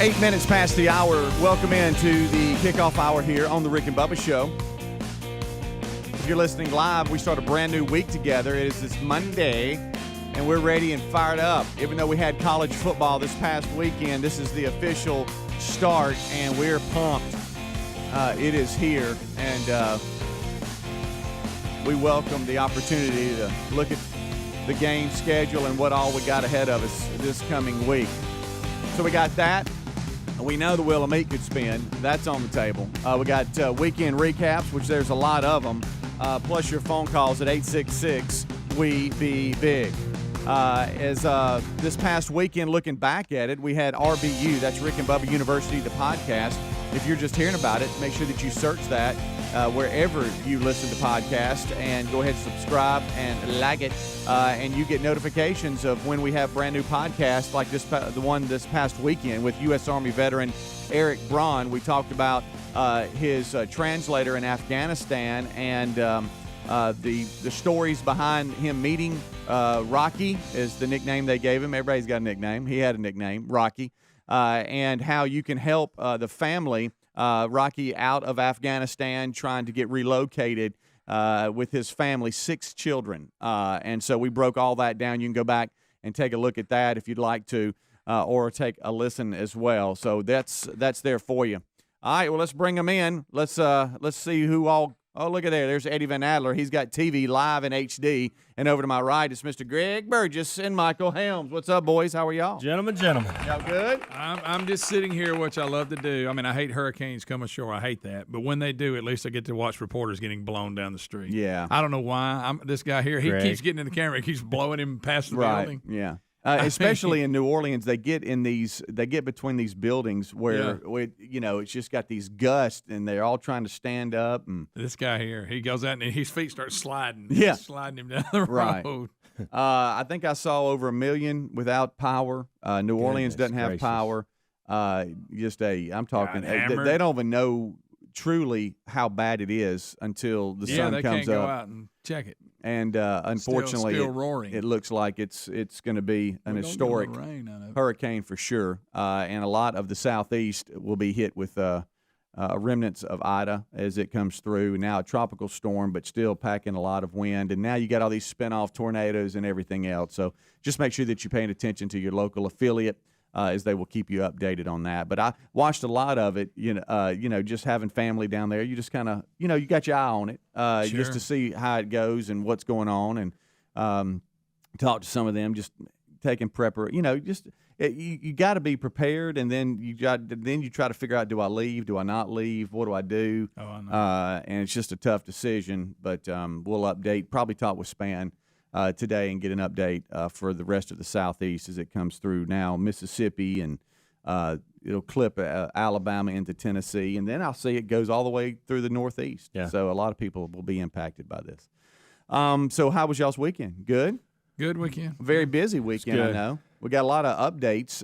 8 minutes past the hour. Welcome into the kickoff hour here on the Rick and Bubba Show. If you're listening live, we start a brand new week together. It is this Monday, and we're ready and fired up. Even though we had college football this past weekend, this is the official start, and we're pumped. It is here, and we welcome the opportunity to look at the game schedule and what all we got ahead of us this coming week. So we got that. We know the wheel of meat could spin. That's on the table. We got weekend recaps, which there's a lot of them, plus your phone calls at 866-WE-BE-BIG. As this past weekend, looking back at it, we had RBU, that's Rick and Bubba University, the podcast. If you're just hearing about it, make sure that you search that wherever you listen to podcasts, and go ahead and subscribe and like it, and you get notifications of when we have brand new podcasts like this, the one this past weekend with U.S. Army veteran Eric Braun. We talked about his translator in Afghanistan and the stories behind him meeting Rocky is the nickname they gave him. Everybody's got a nickname. He had a nickname, Rocky, and how you can help the family, Rocky, out of Afghanistan, trying to get relocated with his family, 6 children. And so we broke all that down. You can go back and take a look at that if you'd like to, or take a listen as well. So that's there for you. All right, well, let's bring them in. Let's see who all. Oh, look at there. There's Eddie Van Adler. He's got TV live in HD. And over to my right is Mr. Greg Burgess and Michael Helms. What's up, boys? How are y'all? Gentlemen. Y'all good? I'm just sitting here, which I love to do. I mean, I hate hurricanes come ashore. I hate that. But when they do, at least I get to watch reporters getting blown down the street. Yeah. I don't know why. This guy here, he keeps getting in the camera. He keeps blowing him past the building. Yeah. Especially in New Orleans, they get between these buildings where it's just got these gusts, and they're all trying to stand up. And this guy here, he goes out and his feet start sliding. Yeah, sliding him down the road. I think I saw over 1 million without power. New Orleans doesn't have power. I'm talking. They don't even know truly how bad it is until the sun comes up. Yeah, they can't go out and check it. And unfortunately, still roaring. It looks like it's going to be an historic hurricane for sure. And a lot of the southeast will be hit with remnants of Ida as it comes through. Now a tropical storm, but still packing a lot of wind. And now you got all these spin-off tornadoes and everything else. So just make sure that you're paying attention to your local affiliate, as they will keep you updated on that. But I watched a lot of it, just having family down there. You just kind of, you got your eye on it, just to see how it goes and what's going on, and talk to some of them, just taking you got to be prepared, and then you try to figure out, do I leave? Do I not leave? What do I do? Oh, I know. And it's just a tough decision, but we'll update, probably talk with Spann today and get an update for the rest of the Southeast as it comes through now, Mississippi, and it'll clip Alabama into Tennessee, and then I'll see it goes all the way through the Northeast. Yeah. So a lot of people will be impacted by this. So how was y'all's weekend? Good? Good weekend. Very busy weekend, I know. We got a lot of updates.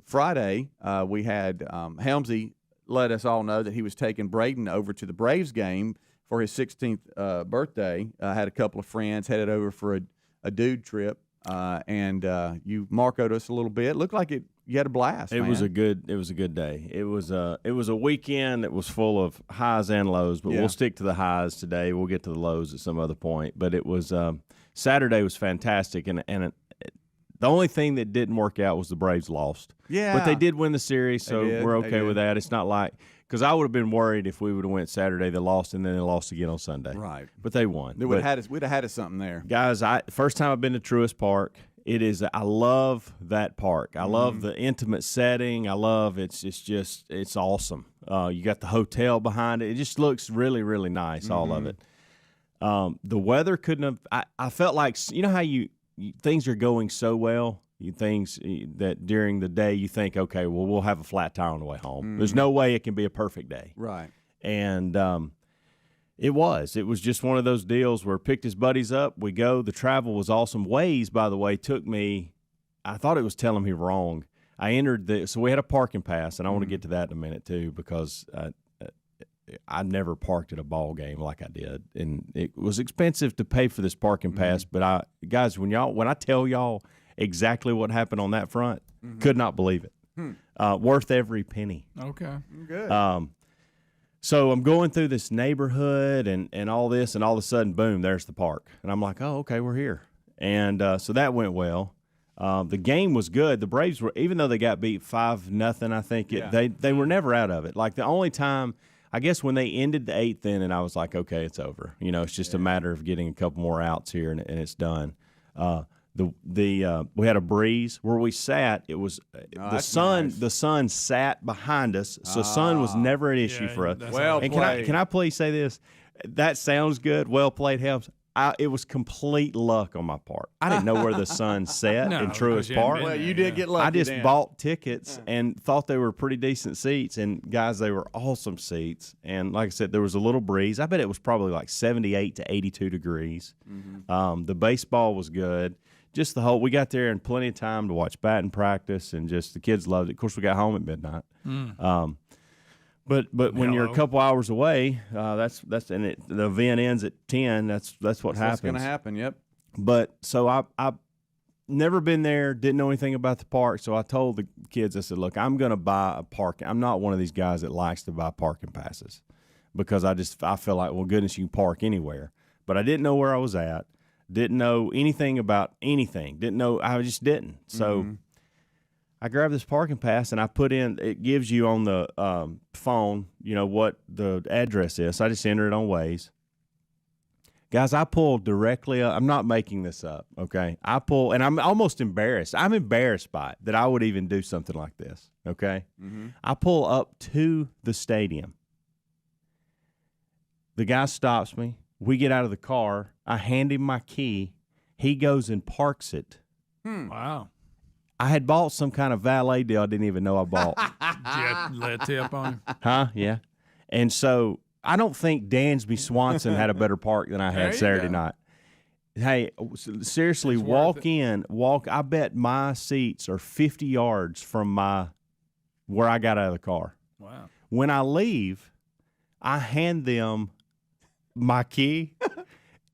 Friday, we had Helmsy let us all know that he was taking Braden over to the Braves game for his 16th birthday. Had a couple of friends headed over for a dude trip, and you Marcoed us a little bit. Looked like you had a blast. It was a good day. It was a weekend that was full of highs and lows, but we'll stick to the highs today. We'll get to the lows at some other point. But it was Saturday was fantastic, and the only thing that didn't work out was the Braves lost. Yeah, but they did win the series, so we're okay with that. It's not like. Because I would have been worried if we would have went Saturday, they lost, and then they lost again on Sunday. Right. But they won. We'd have had us something there. Guys, first time I've been to Truist Park. I love that park. I love the intimate setting. I love it's awesome. You got the hotel behind it. It just looks really, really nice, all of it. The weather couldn't have – I felt like – you know how things are going so well? Things that during the day you think, okay, well, we'll have a flat tire on the way home. There's no way it can be a perfect day. Right. And it was just one of those deals where picked his buddies up, we go. The travel was awesome. Waze, by the way, took me – I thought it was telling me wrong. I entered so we had a parking pass, and I want to get to that in a minute too, because I never parked at a ball game like I did, and it was expensive to pay for this parking pass. But guys, when I tell y'all exactly what happened on that front, could not believe it. worth every penny. Okay. Good. So I'm going through this neighborhood and all this, and all of a sudden, boom, there's the park. And I'm like, oh, okay, we're here. And so that went well. The game was good. The Braves were, even though they got beat 5-0, I think, they were never out of it. Like the only time, I guess when they ended the 8th inning, I was like, okay, it's over. You know, it's just a matter of getting a couple more outs here, and it's done. We had a breeze where we sat. It was the sun. Nice. The sun sat behind us, so sun was never an issue for us. Well And played. can I please say this? That sounds good. Well played, Helms. It was complete luck on my part. I didn't know where the sun set No, in because Truist you hadn't Park. been Well, there, you did get lucky. I just then. bought tickets and thought they were pretty decent seats. And guys, they were awesome seats. And like I said, there was a little breeze. I bet it was probably like 78 to 82 degrees. The baseball was good. Just the whole, we got there in plenty of time to watch batting practice, and just the kids loved it. Of course, we got home at midnight. But when you're a couple hours away, the event ends at 10. That's what That's happens. what's going to happen. Yep. But so I never been there, didn't know anything about the park. So I told the kids, I said, look, I'm going to buy a park. I'm not one of these guys that likes to buy parking passes, because I feel like, well, goodness, you can park anywhere. But I didn't know where I was at. Didn't know anything about anything. I just didn't. So I grabbed this parking pass and I put in, it gives you on the phone, you know, what the address is. So I just entered it on Waze. Guys, I pulled directly up. I'm not making this up, okay? I pull, and I'm almost embarrassed. I'm embarrassed by it that I would even do something like this, okay? I pull up to the stadium. The guy stops me. We get out of the car. I hand him my key. He goes and parks it. Wow. I had bought some kind of valet deal I didn't even know I bought. Did you let a tip on him? Huh? Yeah. And so I don't think Dansby Swanson had a better park than I There had you Saturday go. night. Hey, seriously, It's worth walk. I bet my seats are 50 yards from where I got out of the car. Wow. When I leave, I hand them my key,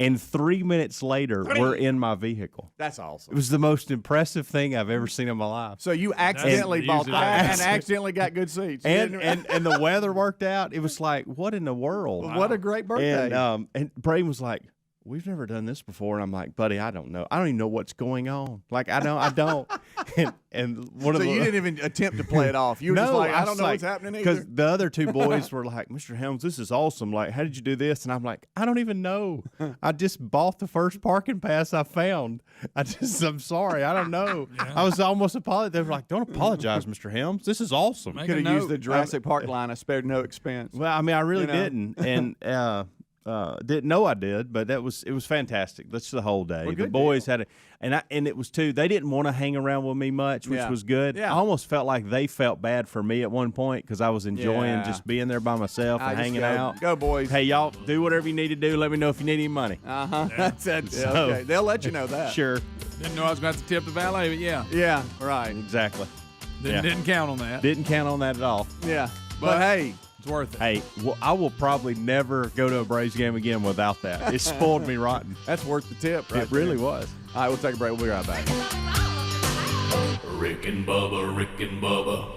and 3 minutes later, we're in my vehicle. That's It awesome. was the most impressive thing I've ever seen in my life. So you accidentally And- bought that and- and accidentally got good seats. You And, didn't- and the weather worked out. It was like, what in the world? What a great birthday. And Braden was like, we've never done this before. And I'm like, buddy, I don't know. I don't even know what's going on. Like, I don't. and one so of the, you didn't even attempt to play it off. You were just like, I don't know what's happening Because either. the other two boys were like, Mr. Helms, this is awesome. Like, how did you do this? And I'm like, I don't even know. I just bought the first parking pass I found. I'm sorry. I don't know. I was almost apologizing. They were like, don't apologize, Mr. Helms. This is awesome. Make Could a have used note. the Jurassic Park line. I spared no expense. Well, I mean, I really You know? didn't, and didn't know I did, but it was fantastic. That's the whole day. The good boys had and it was too. They didn't want to hang around with me much, which Yeah. was good. Yeah. I almost felt like they felt bad for me at one point because I was enjoying Yeah. just being there by myself I and just hanging go, out. Go, boys. Hey, y'all, do whatever you need to do. Let me know if you need any money. That's it. Yeah, So- okay. They'll let you know that. Sure, Didn't know I was going to have to tip the valet, but yeah. Yeah, right. exactly. Didn't count on that. Didn't count on that at all. Yeah. But hey, It's worth it. Hey, well, I will probably never go to a Braves game again without that. It spoiled me rotten. that's worth the tip, right? It really there. was. All right, we'll take a break. We'll be right back. Rick and Bubba, Rick and Bubba.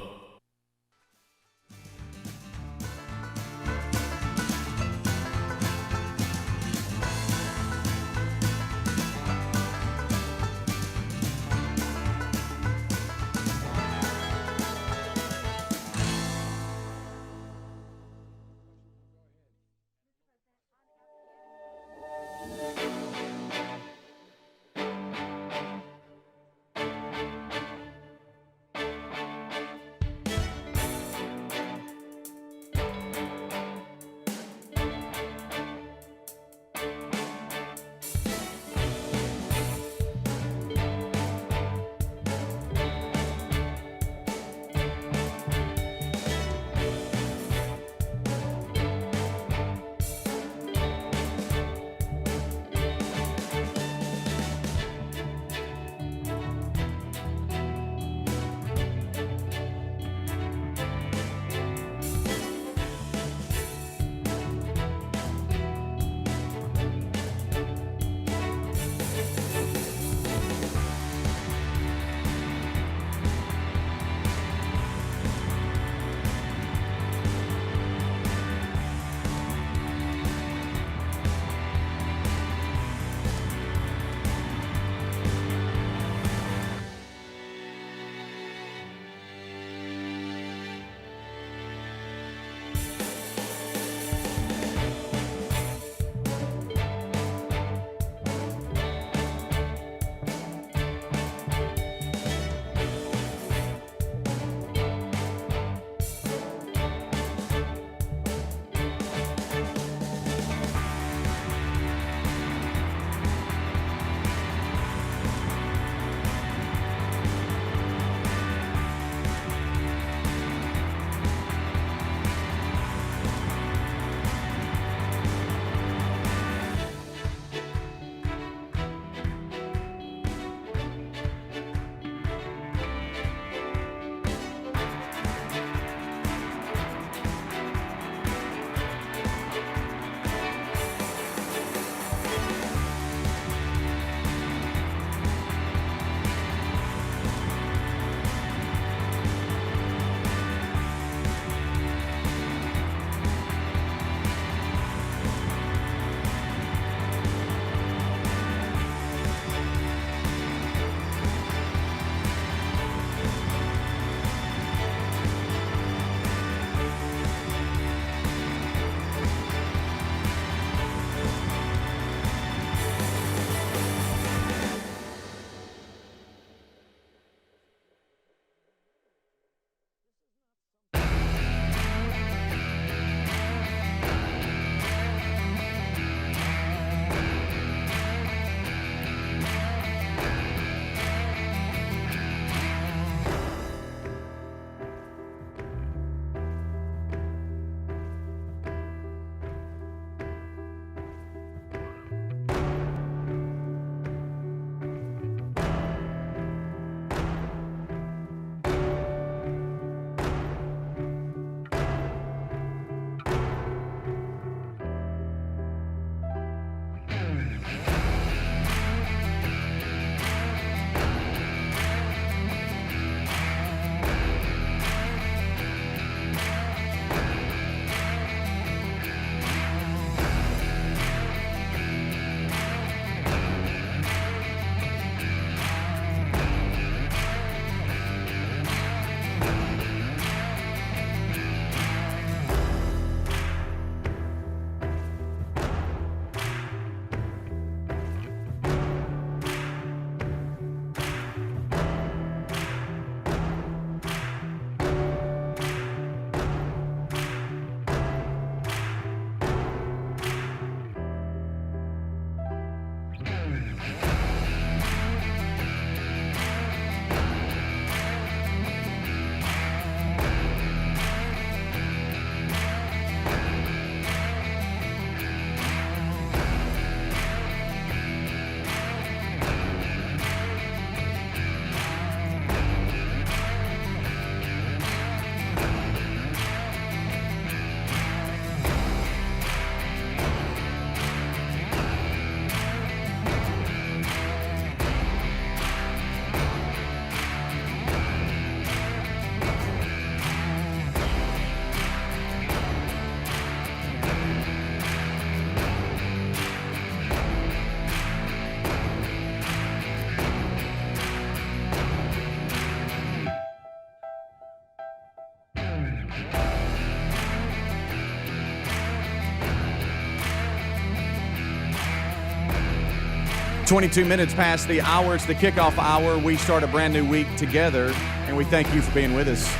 22 minutes past the hour. It's the kickoff hour. We start a brand new week together, and we thank you for being with us.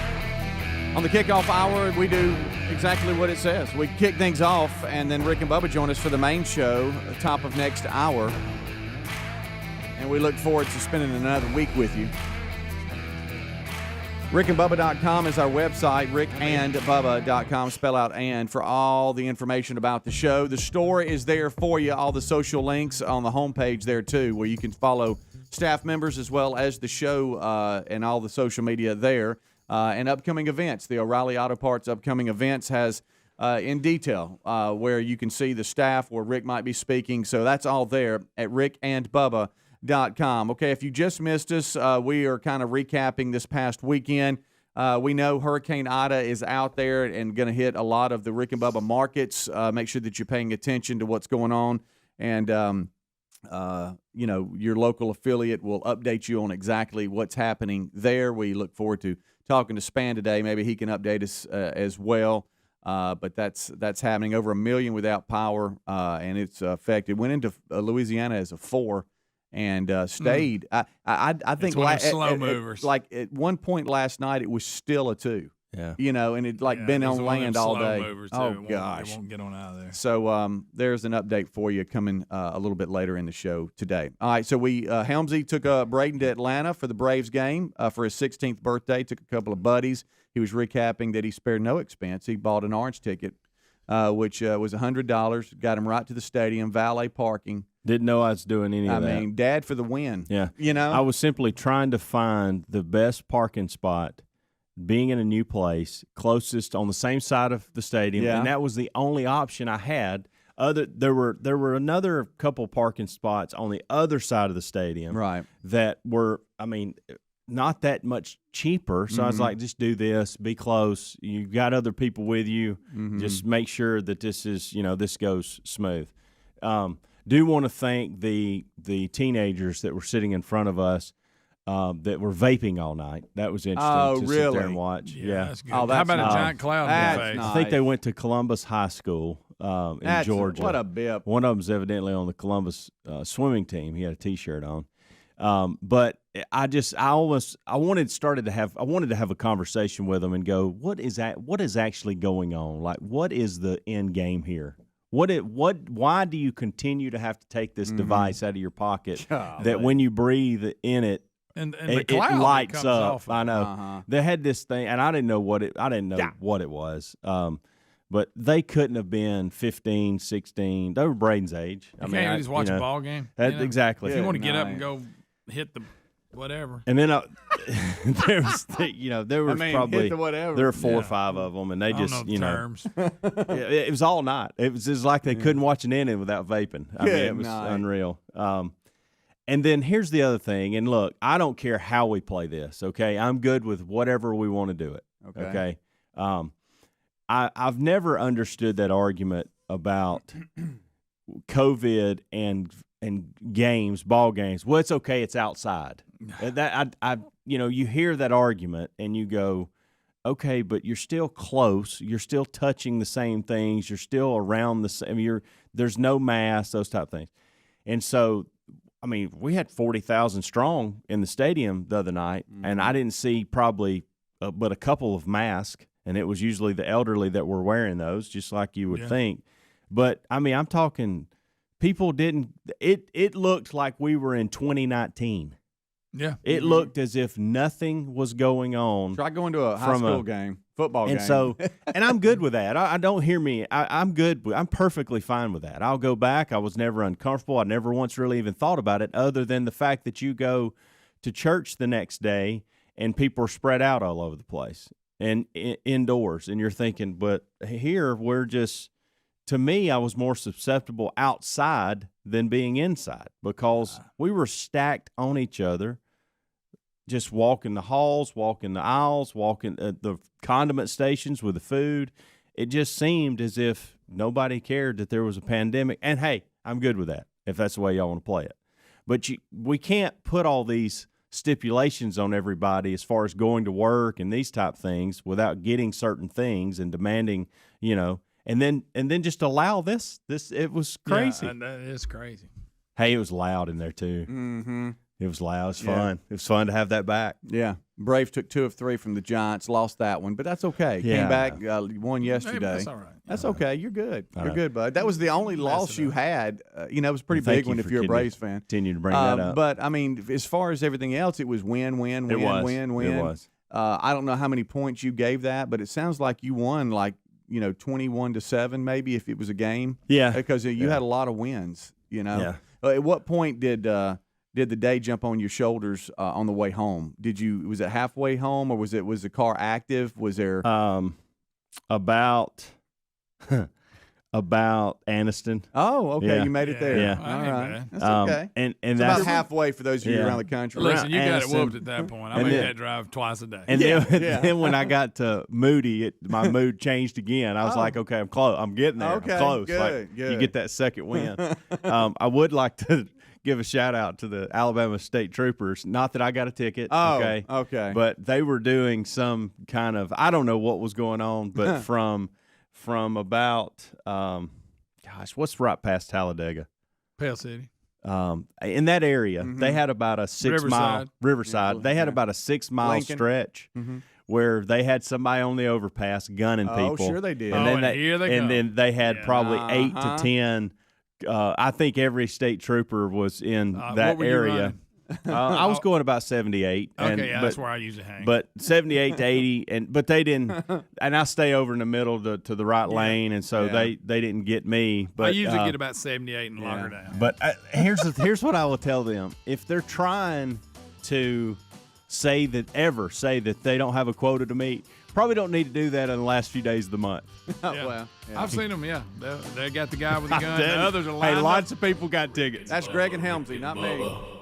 On the kickoff hour, we do exactly what it says. We kick things off, and then Rick and Bubba join us for the main show, top of next hour. And we look forward to spending another week with you. RickandBubba.com is our website, RickandBubba.com, spell out and, for all the information about the show. The store is there for you, all the social links on the homepage there too, where you can follow staff members as well as the show and all the social media there. And upcoming events. The O'Reilly Auto Parts upcoming events has in detail where you can see the staff, where Rick might be speaking. So that's all there at RickandBubba.com. Okay, if you just missed us, we are kind of recapping this past weekend. We know Hurricane Ida is out there and going to hit a lot of the Rick and Bubba markets. Make sure that you're paying attention to what's going on. And, your local affiliate will update you on exactly what's happening there. We look forward to talking to Spann today. Maybe he can update us as well. But that's happening. Over 1 million without power, and it's affected. Went into Louisiana as a 4. And stayed. I think slow movers. At one point last night, it was still a 2. Yeah. And it been on land all day. Oh gosh, it won't get on out of there. So there's an update for you coming a little bit later in the show today. All right, so we Helmsy took Braden to Atlanta for the Braves game for his 16th birthday. Took a couple of buddies. He was recapping that he spared no expense. He bought an orange ticket, which was $100. Got him right to the stadium, valet parking. Didn't know I was doing any of that. I mean, Dad for the win. Yeah. I was simply trying to find the best parking spot, being in a new place, closest on the same side of the stadium, and that was the only option I had. There were another couple parking spots on the other side of the stadium, right, that were, not that much cheaper. So I was like, just do this, be close. You've got other people with you. Just make sure that this is, this goes smooth. Do want to thank the teenagers that were sitting in front of us that were vaping all night. That was interesting to sit there and watch. Yeah. That's good. How about a giant cloud in your face? I think they went to Columbus High School in Georgia. What a bip. One of them's evidently on the Columbus swimming team. He had a T-shirt on. But I wanted to have a conversation with them and go, what is actually going on? Like, what is the end game here? Why do you continue to have to take this device out of your pocket that when you breathe in it, it lights up? I know. They had this thing, and I didn't know what it was. But they couldn't have been 15, 16. They were Braden's age. You can't just watch a ball game. Exactly. If you want to get up and go hit the whatever. And then there was probably there were 4 or 5 of them, and they just terms. It was all night. It was just like they couldn't watch an inning without vaping. It was unreal. And then here's the other thing. And look, I don't care how we play this. Okay, I'm good with whatever we want to do it. Okay. I've never understood that argument about COVID and games, ball games. Well, it's okay. It's outside. You hear that argument and you go, okay, but you're still close. You're still touching the same things. You're still around the same. There's no mask, those type of things. And so, we had 40,000 strong in the stadium the other night, and I didn't see probably but a couple of masks, and it was usually the elderly that were wearing those, just like you would think. But I'm talking. People didn't. It looked like we were in 2019. Yeah, it looked as if nothing was going on. Try going to a high school game, football game. And so, and I'm good with that. I don't hear me. I'm good. I'm perfectly fine with that. I'll go back. I was never uncomfortable. I never once really even thought about it, other than the fact that you go to church the next day and people are spread out all over the place and indoors, and you're thinking, but here we're just. To me, I was more susceptible outside than being inside because we were stacked on each other, just walking the halls, walking the aisles, walking the condiment stations with the food. It just seemed as if nobody cared that there was a pandemic. And, hey, I'm good with that if that's the way y'all want to play it. But we can't put all these stipulations on everybody as far as going to work and these type things without getting certain things and demanding, And then just allow this. It was crazy. Yeah, that is crazy. Hey, it was loud in there too. Mm-hmm. It was loud. It was fun. It was fun to have that back. Yeah. Braves took 2 of 3 from the Giants, lost that one, but that's okay. Yeah. Came back, won yesterday. That's all right. That's okay. You're good. You're good, bud. That was the only loss you had. It was a pretty Thank big you one if for you're a Braves fan. Continue to bring that up. But, I mean, as far as everything else, it was win, win, It win, was. win, win. It was. I don't know how many points you gave that, but it sounds like you won 21-7 maybe if it was a game. Yeah. Because you had a lot of wins, Yeah. At what point did the day jump on your shoulders on the way home? Was it halfway home, or was the car active? Was there about Aniston? Oh, okay, Yeah. you made it there. Yeah. All Ain't right, bad. that's okay. And It's that's about halfway for those of you around the country. Listen, you got it Aniston. whooped at that point. I And make then- that drive twice a day. And Yeah, then, yeah. then when I got to Moody, my mood changed again. I was like, okay, I'm close. I'm getting there. Okay, I'm close. good, You good. get that second win. I would like to give a shout out to the Alabama State Troopers. Not that I got a ticket. Oh, okay. okay. But they were doing some kind of, I don't know what was going on, but from about, what's right past Talladega? Pale City. In that area, they had about a 6 mile Riverside. Yeah, They had yeah. about a 6 mile Lincoln. stretch where they had somebody on the overpass gunning Oh, people. sure they did. Oh, and here they come. then they had Yeah. probably 8 Uh-huh. to 10. I think every state trooper was in What that were you area. running? I was going about 78. Okay, and, that's but, where I usually hang. but 78 to 80, but they didn't. And I stay over in the middle to the right lane, and so Yeah. they didn't get me. But I usually get about 78 and lock her down. But here's what I will tell them: if they're trying to say that they don't have a quota to meet, probably don't need to do that in the last few days of the month. Yeah. Well, yeah. I've seen them, yeah. They got the guy with the gun. Hey, The others are lined lots up. of people got tickets. That's Greg and Helmsy, not me. Bubba.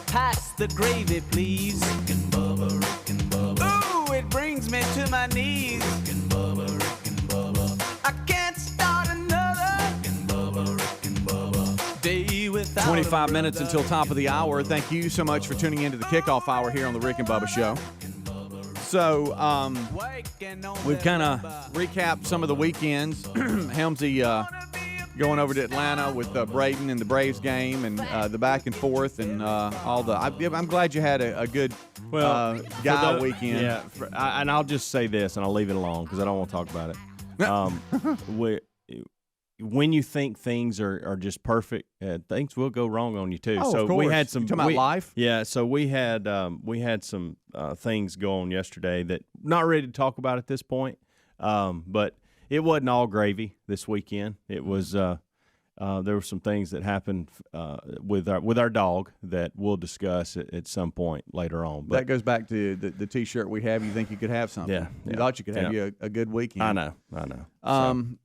Pass the gravy, please. Rick and Bubba. Ooh, it brings me to my knees. Rick and Bubba. I can't start another Rick and Bubba. day without 25 a minutes brother. until top of the hour. Thank you so much for tuning into the kickoff hour here on the Rick and Bubba Show. So, Waking on we've that kind of Bubba. recapped some of the weekends. Helmsy going over to Atlanta with Braden and the Braves game and the back and forth and all the. I'm glad you had a good guy weekend. Yeah, and I'll just say this, and I'll leave it alone because I don't want to talk about it. When you think things are just perfect, things will go wrong on you too. Oh, so of course. we had some. You talking about life? Yeah, so we had some things go on yesterday that not ready to talk about at this point, but. It wasn't all gravy this weekend. It was there were some things that happened with our dog that we'll discuss at some point later on. But That goes back to the T-shirt we have. You think you could have something? Yeah, You yeah, thought you could have yeah. you a good weekend. I know.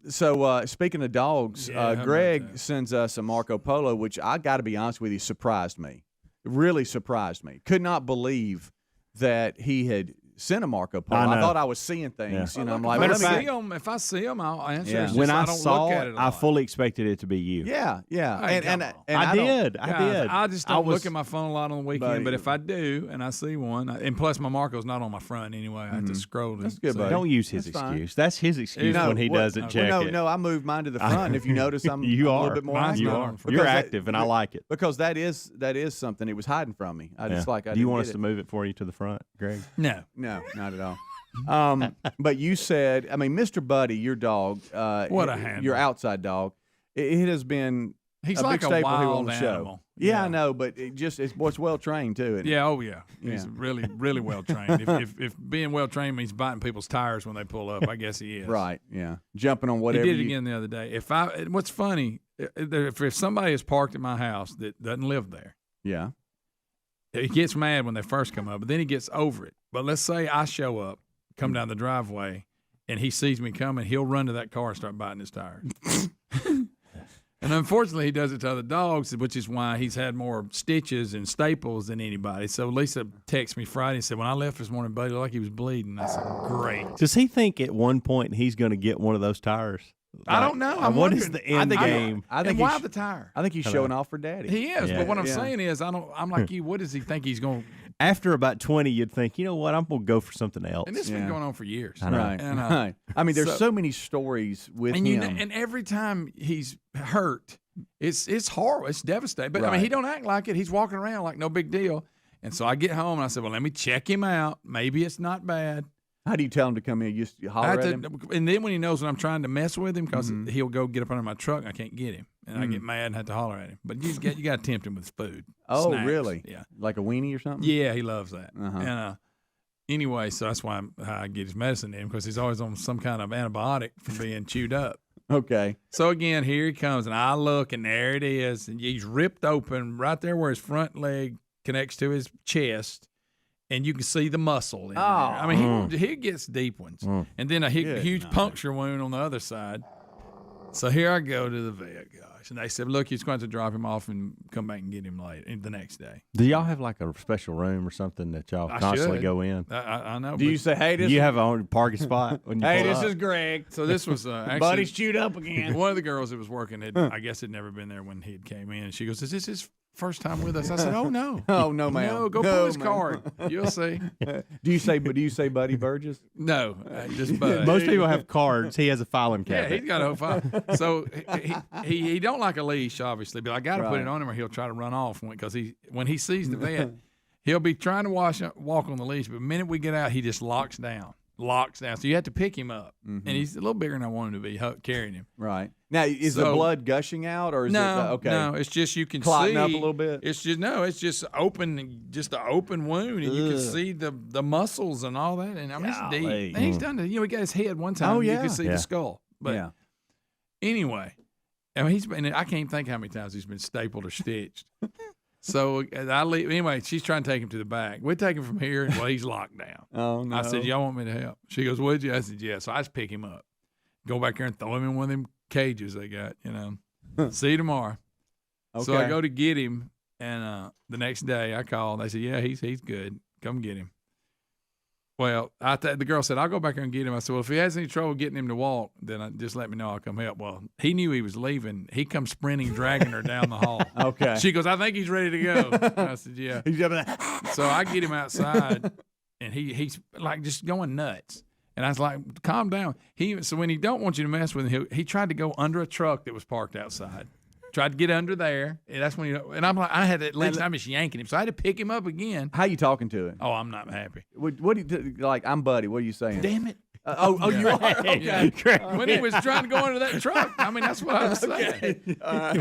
So speaking of dogs, Yeah, how about Greg that? sends us a Marco Polo, which I got to be honest with you, surprised me. Really surprised me. Could not believe that he had sent a Marco Polo. I I know. thought I was seeing things. Yeah. You know, I'm like, If well, I let me see get- 'em- if I see them, I'll answer. Yeah. It's just When I don't saw look it, at it a I lot. fully expected it to be you. yeah. Hey, And come on. I I don't- did. Guys, I did. I just I don't was- look at my phone a lot on the weekend, Buddy. but if I do and I see one, and plus my Marco's not on my front anyway, I have to scroll. That's to good, see. buddy. Don't use his That's fine. excuse. That's his excuse No, when he what- doesn't check no, it. No, I moved mine to the front. If you notice, I'm you a are. little bit more Mine's active. You not are. on front. You're Because that- active, and I like it. Because that is something. It was hiding from me. I just Yeah. like. I Do you didn't want get us it. to move it for you to the front, Greg? No. No, not at all. But you said, I mean, Mr. Buddy, your dog, What a handle. your outside dog, it has been He's a like big a staple here on wild the show. animal. Yeah, I know, but it's well trained too. Isn't it? Yeah, oh yeah. He's Yeah. really, really well trained. if being well trained means biting people's tires when they pull up, I guess he is. Right. Yeah, jumping on He whatever. did it you, again the other day. What's funny, if somebody is parked at my house that doesn't live there, Yeah. he gets mad when they first come up, but then he gets over it. But let's say I show up, come down the driveway, and he sees me coming, he'll run to that car and start biting his tires. And unfortunately, he does it to other dogs, which is why he's had more stitches and staples than anybody. So Lisa texted me Friday and said, when I left this morning, buddy, it looked like he was bleeding. I said, great. Does he think at one point he's going to get one of those tires? I don't know. I'm what is wondering. the end game? I And think why he's, the tire? I think he's showing off for Daddy. He is, Yeah. but what I'm Yeah. saying is, I'm like you. What does he think he's going? After about 20, you'd think, you know what? I'm going to go for something else. And this has Yeah. been going on for years. I know. Right. And, right. I mean, there's so- so many stories with And him. you know, and every time he's hurt, it's horrible. It's devastating. But I mean, Right. he don't act like it. He's walking around like no big deal. And so I get home and I said, well, let me check him out. Maybe it's not bad. How do you tell him to come in? You holler at him? And then when he knows when I'm trying to mess with him, because he'll go get up under my truck and I can't get him, and I get mad and have to holler at him. But you got to tempt him with food. Oh, snacks. really? Yeah. Like a weenie or something? Yeah, he loves that. Uh-huh. And anyway, so that's why I get his medicine in him, because he's always on some kind of antibiotic from being chewed up. Okay. So again, here he comes, and I look, and there it is, and he's ripped open right there where his front leg connects to his chest, and you can see the muscle in there. I mean, he gets deep ones, and then a Good huge night. puncture wound on the other side. So here I go to the vet, gosh, and they said, look, you're going to have to drop him off and come back and get him the next day. Do y'all have like a special room or something that y'all I constantly should. go in? I know. Do you but- say, hey, this You have a own parking spot when you hey, pull this up? is Greg. So this was actually Buddy's chewed up again. one of the girls that was working had, I guess, had never been there when he had came in. She goes, "Is this his first time with us. I said, oh, no. Oh, no, ma'am. No, go No, pull his ma'am. card. You'll see. Do you say Buddy Burgess? No, just Bud. Most people have cards. He has a filing Yeah, cabinet. he's got a whole file. So he don't like a leash, obviously, but I got to put Right. it on him or he'll try to run off because when he sees the vet, he'll be trying to walk on the leash, but the minute we get out, he just locks down. So you have to pick him up, and he's a little bigger than I want him to be carrying him. Right. Now, is the So- blood gushing out, or is it okay? No, it's just you can Clotting see up a little bit? It's just open, just an open wound, and you can see the muscles and all that. And I mean, it's Golly. deep. And he's done it. You know, he got his head one time. Oh, You yeah. could see Yeah. the skull. But yeah. anyway, I mean, he's been. I can't think how many times he's been stapled or stitched. So I leave. Anyway, she's trying to take him to the back. We take him from here. Well, he's locked down. Oh no. I said, y'all want me to help? She goes, would you? I said, yeah. So I just pick him up, go back there and throw him in one of them cages they got, See you tomorrow. Okay. So I go to get him, and the next day I called. They said, yeah, he's good. Come get him. Well, the girl said, I'll go back there and get him. I said, well, if he has any trouble getting him to walk, then just let me know. I'll come help. Well, he knew he was leaving. He comes sprinting, dragging her down the hall. Okay. She goes, I think he's ready to go. I said, yeah. He's jumping. So I get him outside, and he's like just going nuts. And I was like, calm down. So when he don't want you to mess with him, he tried to go under a truck that was parked outside. Tried to get under there, and that's when and I'm like, I'm just yanking him. So I had to pick him up again. How you talking to it? Oh, I'm not happy. What do you like? I'm Buddy. What are you saying? Damn it. You are. Okay. When he was trying to go under that truck, I mean, that's what I was saying.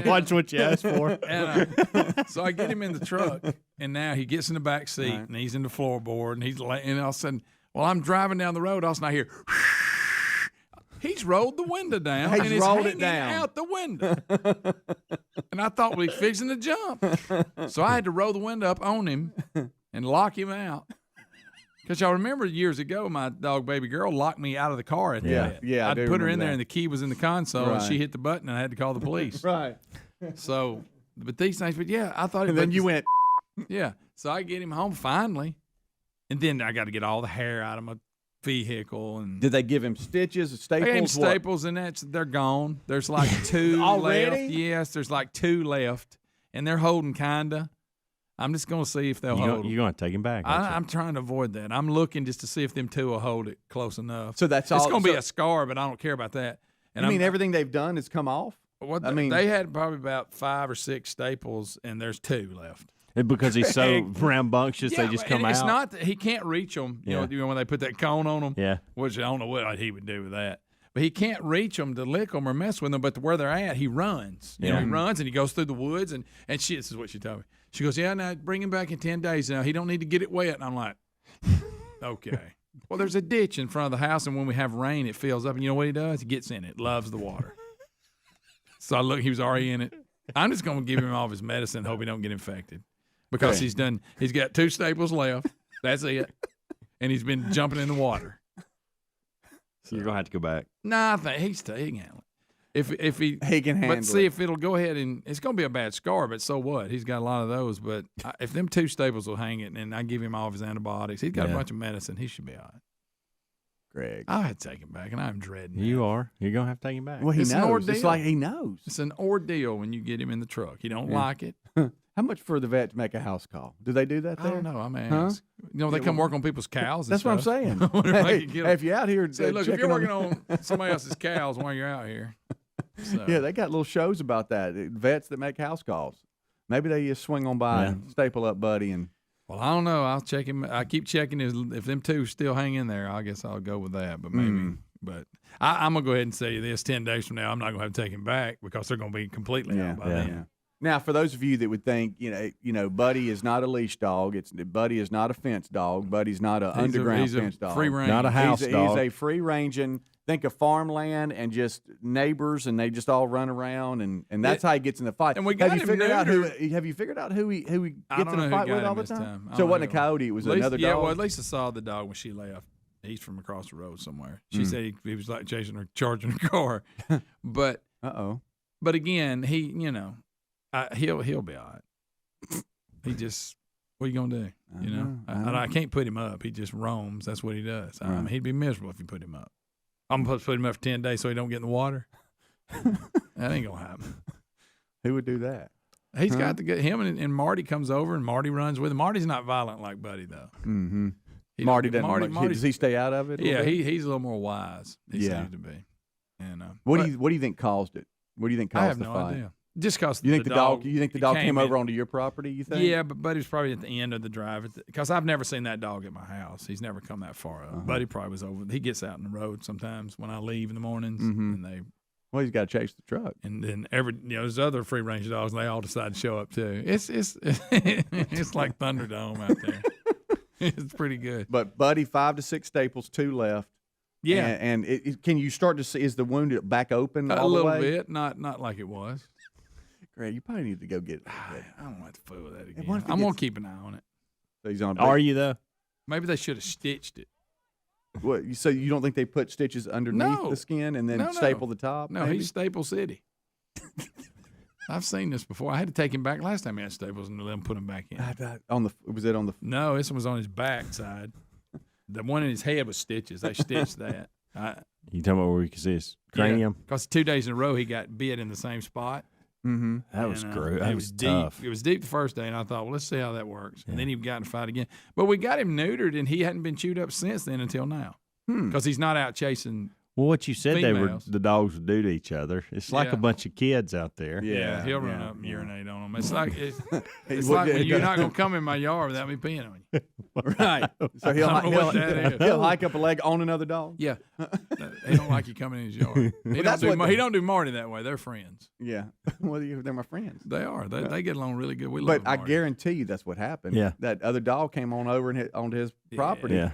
Watch what you ask for. And, so I get him in the truck, and now he gets in the back seat, and he's in the floorboard, and and all of a sudden, while I'm driving down the road, all of a sudden I hear, he's rolled the window down, He's and it's rolled hanging it down. out the window. And I thought we fixing to jump, so I had to roll the window up on him and lock him out. Because y'all remember years ago, my dog baby girl locked me out of the car at the Yeah. vet. Yeah, I I'd do put her in remember there, that. and the key was in the console, and Right. she hit the button, and I had to call the police. Right. So, but these things, but yeah, I thought. And then you went. Yeah. So I get him home finally, and then I got to get all the hair out of my vehicle. And Did they give him stitches, I staples? gave him what? staples, and they're gone. There's like two Already? left. Yes, there's like two left, and they're holding kinda. I'm just gonna see if they'll hold. You're going to take him back. aren't you? I'm trying to avoid that. I'm looking just to see if them two will hold it close enough. So that's all. It's gonna be so- a scar, but I don't care about that. And I mean, everything they've done has come off. What I mean- they had probably about 5 or 6 staples, and there's 2 left. And because he's so rambunctious, they just but come it's out. not that he can't reach them. You know when they put that cone on them. Yeah. Which I don't know what he would do with that. But he can't reach them to lick them or mess with them. But where they're at, he runs. You know, he runs and he goes through the woods. And she, this is what she told me. She goes, yeah, now bring him back in 10 days. Now he don't need to get it wet. And I'm like, okay. Well, there's a ditch in front of the house, and when we have rain, it fills up. And you know what he does? He gets in it. Loves the water. So I look, he was already in it. I'm just going to give him all of his medicine, hope he don't get infected. Because he's got 2 staples left. That's it. And he's been jumping in the water. So you're going to have to go back. Nah, I think he can handle it. If he can handle but see it. if it'll go ahead and it's going to be a bad scar, but so what? He's got a lot of those. But if them 2 staples will hang it, and I give him all of his antibiotics, he's got a bunch of medicine. He should be all right. Greg. I had to take him back, and I'm dreading it. You are. You're going to have to take him back. Well, he It's an knows. It's ordeal. like he knows. It's an ordeal when you get him in the truck. You don't like it. How much for the vet to make a house call? Do they do that I there? don't know. I mean, Huh? you know, they come work on people's cows. And That's what I'm stuff. saying. I wonder if I hey, could get if you're out here, Say, look, if checking you're working on somebody else's cows while you're out here. So. Yeah, they got little shows about that. Vets that make house calls. Maybe they just swing on by and staple up Buddy and. Well, I don't know. I'll check him. I keep checking if them 2 still hang in there. I guess I'll go with that. But maybe. But I'm gonna go ahead and say this: 10 days from now, I'm not gonna have to take him back because they're gonna be completely out by then. Now, for those of you that would think, Buddy is not a leash dog. Buddy is not a fence dog. Buddy's not an underground fence dog. Free range. Not a house dog. He's a free ranging. Think of farmland and just neighbors, and they just all run around, and that's how he gets in the fight. And we got have you him figured out neutered. Have you figured out who he I gets don't in know a who fight got with him all the this time? time. I So it don't wasn't a know. coyote. It was At least- another yeah, dog. well, at least I saw the dog when she left. He's from across the road somewhere. She said he was like chasing her, charging her car. But But again, he, he'll be all right. He just, what are you gonna do? I can't put him up. He just roams. That's what he does. I mean, he'd be miserable if you put him up. I'm supposed to put him up for 10 days so he don't get in the water. That ain't gonna happen. Who would do that? He's got the good. Him and Marty comes over, and Marty runs with him. Marty's not violent like Buddy though. Mm-hmm. He Marty don't- doesn't. Does he stay out of it? a Yeah, little bit? he's a little more wise. He Yeah. seems to be. And What do you think caused it? What do you think caused I have the no fight? idea. Just because You think the dog? You think the dog came over in. onto your property? You think? Yeah, but Buddy's probably at the end of the drive because I've never seen that dog at my house. He's never come that far up. Buddy probably was over. He gets out in the road sometimes when I leave in the mornings, and they. Well, he's got to chase the truck. And then there's other free range dogs, and they all decide to show up too. It's it's like Thunderdome out there. It's pretty good. But Buddy, 5 to 6 staples, 2 left. Yeah, And can you start to see? Is the wound back open a all the little way? bit, not like it was. Greg, you probably need to go get. I don't want to fool with that again. what if it I'm gonna gets- keep an eye on it. So he's on. Are you though? Maybe they should have stitched it. What, so you don't think they put stitches underneath No. the skin and then No. staple the top? No, maybe? he's Staple City. I've seen this before. I had to take him back last time he had staples and let him put him back in. On the. Was it on the? No, this one was on his back side. The one in his head was stitches. They stitched that. You talking about where you can see his cranium? Because 2 days in a row he got bit in the same spot. Mm-hmm. That was And, great. It That was was deep. tough. It was deep the first day, and I thought, well, let's see how that works. And then he got in a fight again. But we got him neutered, and he hadn't been chewed up since then until now. Because he's not out chasing. Well, what you said Females. the dogs would do to each other. It's like Yeah. a bunch of kids out there. Yeah, he'll run yeah, up and urinate on them. It's like it's Well, like yeah, when you're yeah. not gonna come in my yard without me peeing on you. Right. So he'll I don't know what that is. he'll hike up a leg on another dog. Yeah, he don't like you coming in his yard. that's what He don't do Marty that way. They're friends. Yeah. Well, they're my friends. They are. They get along really good. We But love I Marty. guarantee you that's what happened. Yeah. That other dog came on over and onto his property. Yeah.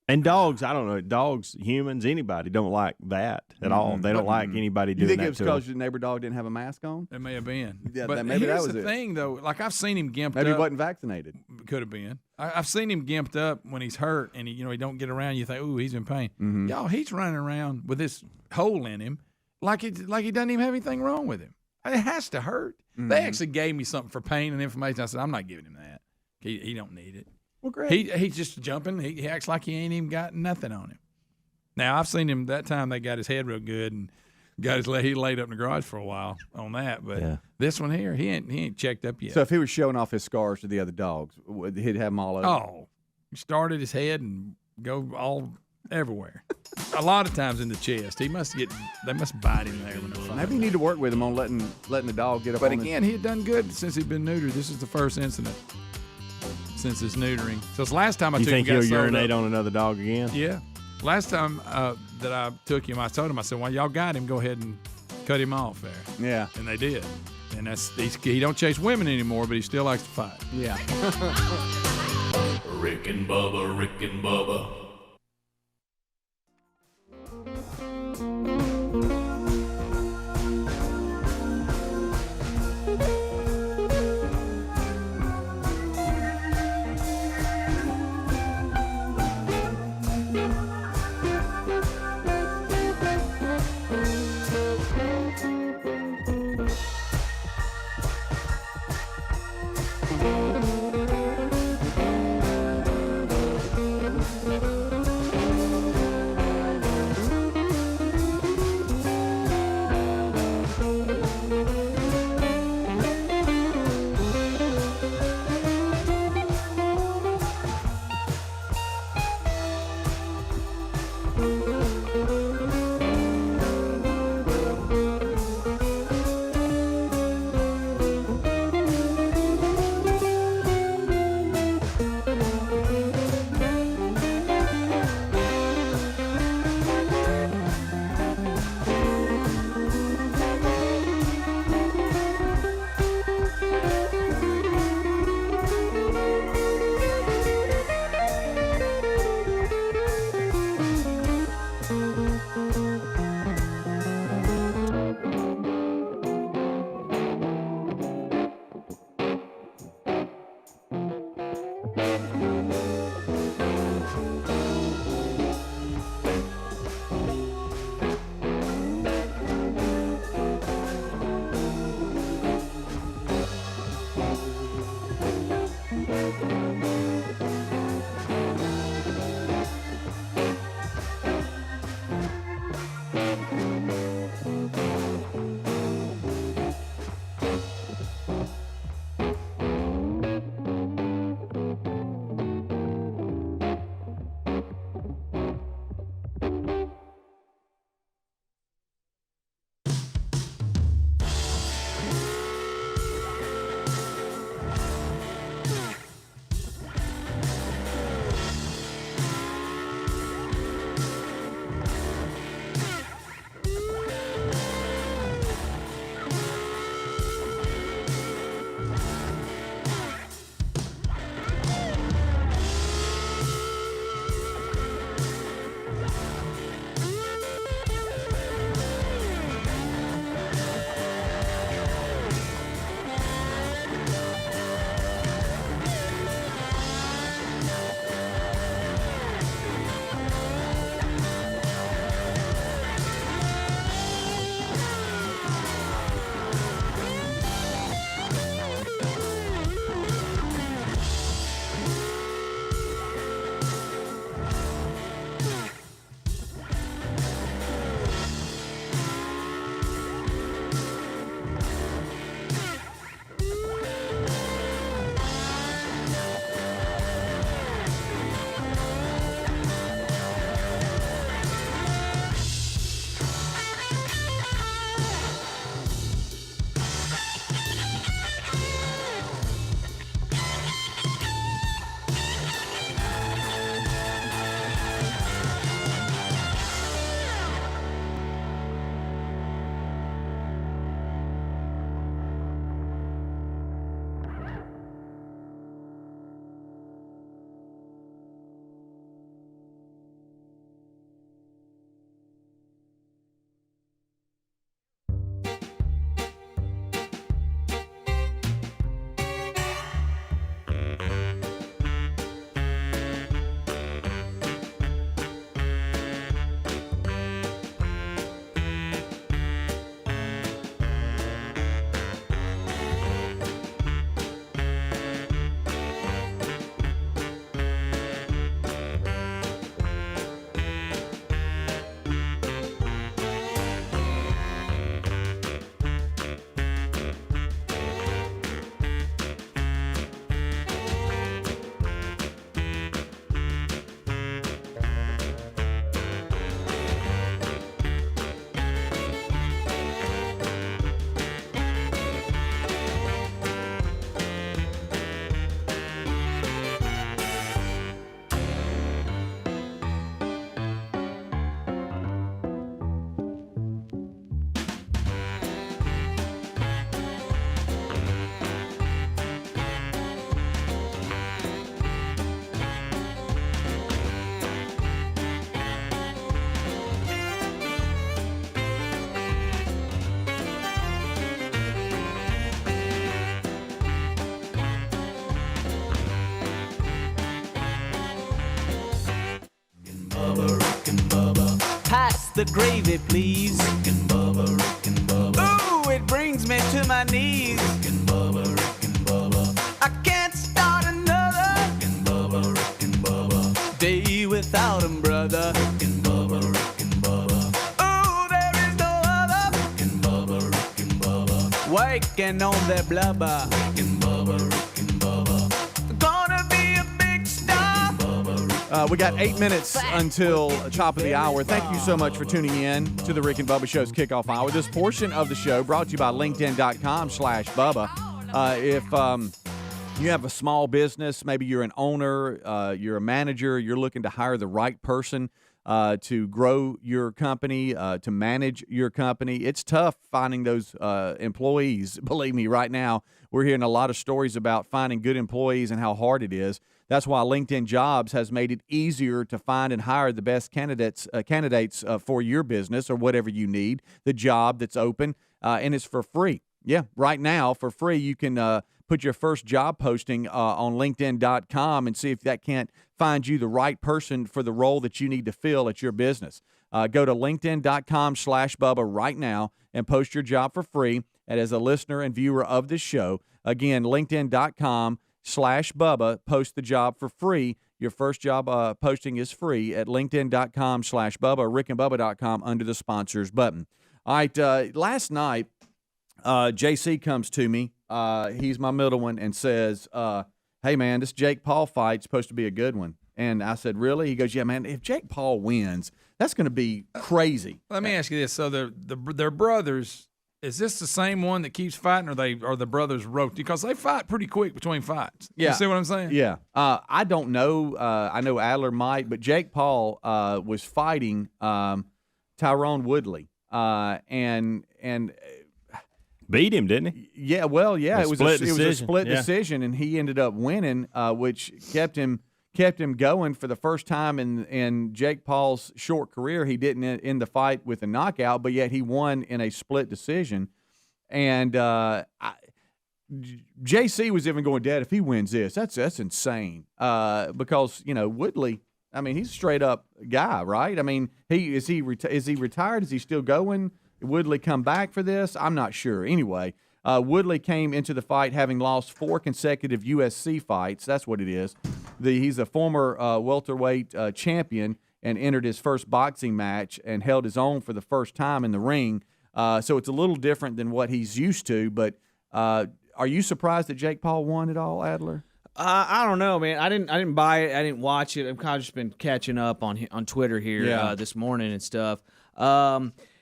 And dogs, I don't know, dogs, humans, anybody don't like that at all. They don't like anybody You doing think that it was to because them. your neighbor dog didn't have a mask on? It may have been. Yeah, but maybe that here's was the it. thing, though. Like I've seen him gimped Maybe he up. wasn't vaccinated. Could have been. I've seen him gimped up when he's hurt, and he don't get around. You think, ooh, he's in pain. Mm-hmm. Y'all, he's running around with this hole in him, like he doesn't even have anything wrong with him. It has to hurt. Mm-hmm. They actually gave me something for pain and information. I said, I'm not giving him that. He don't need it. Well, great. He's just jumping. He acts like he ain't even got nothing on him. Now I've seen him that time. They got his head real good and got he laid up in the garage for a while on that. But Yeah. this one here, he ain't checked up yet. So if he was showing off his scars to the other dogs, he'd have them all over. Oh, he started his head and go all everywhere. A lot of times in the chest. They must bite him there when they fight. Maybe you need to work with him on letting the dog get up But on again, he had done good since he'd been neutered. This is the first incident since his neutering. So it's last time I You took him. think he'll got sold urinate up. on another dog again? Yeah. Last time that I took him, I told him, I said, well, y'all got him. Go ahead and cut him off there. Yeah. And they did. And he don't chase women anymore, but he still likes to fight. Yeah. Rick and Bubba, Rick and Bubba. the gravy, please. Rick and Bubba, Rick and Bubba. Ooh, it brings me to my knees. Rick and Bubba, Rick and Bubba. I can't start another Rick and Bubba, Rick and Bubba. day without 'em, brother. Rick and Bubba, Rick and Bubba. Ooh, there is no other Rick and Bubba, Rick and Bubba. waking on their blubber. Rick and Bubba, Rick and Bubba. Gonna be a big star. We got 8 minutes until top of the hour. Thank you so much for tuning in to the Rick and Bubba Show's Kickoff Hour. This portion of the show brought to you by LinkedIn.com/Bubba. If you have a small business, maybe you're an owner, you're a manager, you're looking to hire the right person to grow your company, to manage your company. It's tough finding those employees. Believe me, right now, we're hearing a lot of stories about finding good employees and how hard it is. That's why LinkedIn Jobs has made it easier to find and hire the best candidates for your business or whatever you need, the job that's open, and it's for free. Yeah, right now, for free, you can put your first job posting on LinkedIn.com and see if that can't find you the right person for the role that you need to fill at your business. Go to LinkedIn.com/Bubba right now and post your job for free. And as a listener and viewer of this show, again, LinkedIn.com/Bubba, post the job for free. Your first job posting is free at LinkedIn.com/Bubba, RickandBubba.com under the sponsors button. All right, last night, JC comes to me. He's my middle one and says, hey, man, this Jake Paul fight's supposed to be a good one. And I said, really? He goes, yeah, man, if Jake Paul wins, that's going to be crazy. Let me ask you this: so they're brothers. Is this the same one that keeps fighting, or are the brothers rotate? Because they fight pretty quick between fights. Yeah. You see what I'm saying? Yeah. I don't know. I know Adler might, but Jake Paul was fighting Tyrone Woodley, and Beat him, didn't he? yeah, well, yeah, it was a split Yeah. decision, and he ended up winning, which kept him going for the first time in Jake Paul's short career. He didn't end the fight with a knockout, but yet he won in a split decision. And JC was even going, Dad, if he wins this, that's insane. Because Woodley, I mean, he's a straight up guy, right? I mean, is he retired? Is he still going? Woodley come back for this? I'm not sure. Anyway, Woodley came into the fight having lost 4 consecutive UFC fights. That's what it is. He's a former welterweight champion and entered his first boxing match and held his own for the first time in the ring. So it's a little different than what he's used to. But are you surprised that Jake Paul won at all, Adler? I don't know, man. I didn't buy it. I didn't watch it. I've kind of just been catching up on Twitter here this morning and stuff.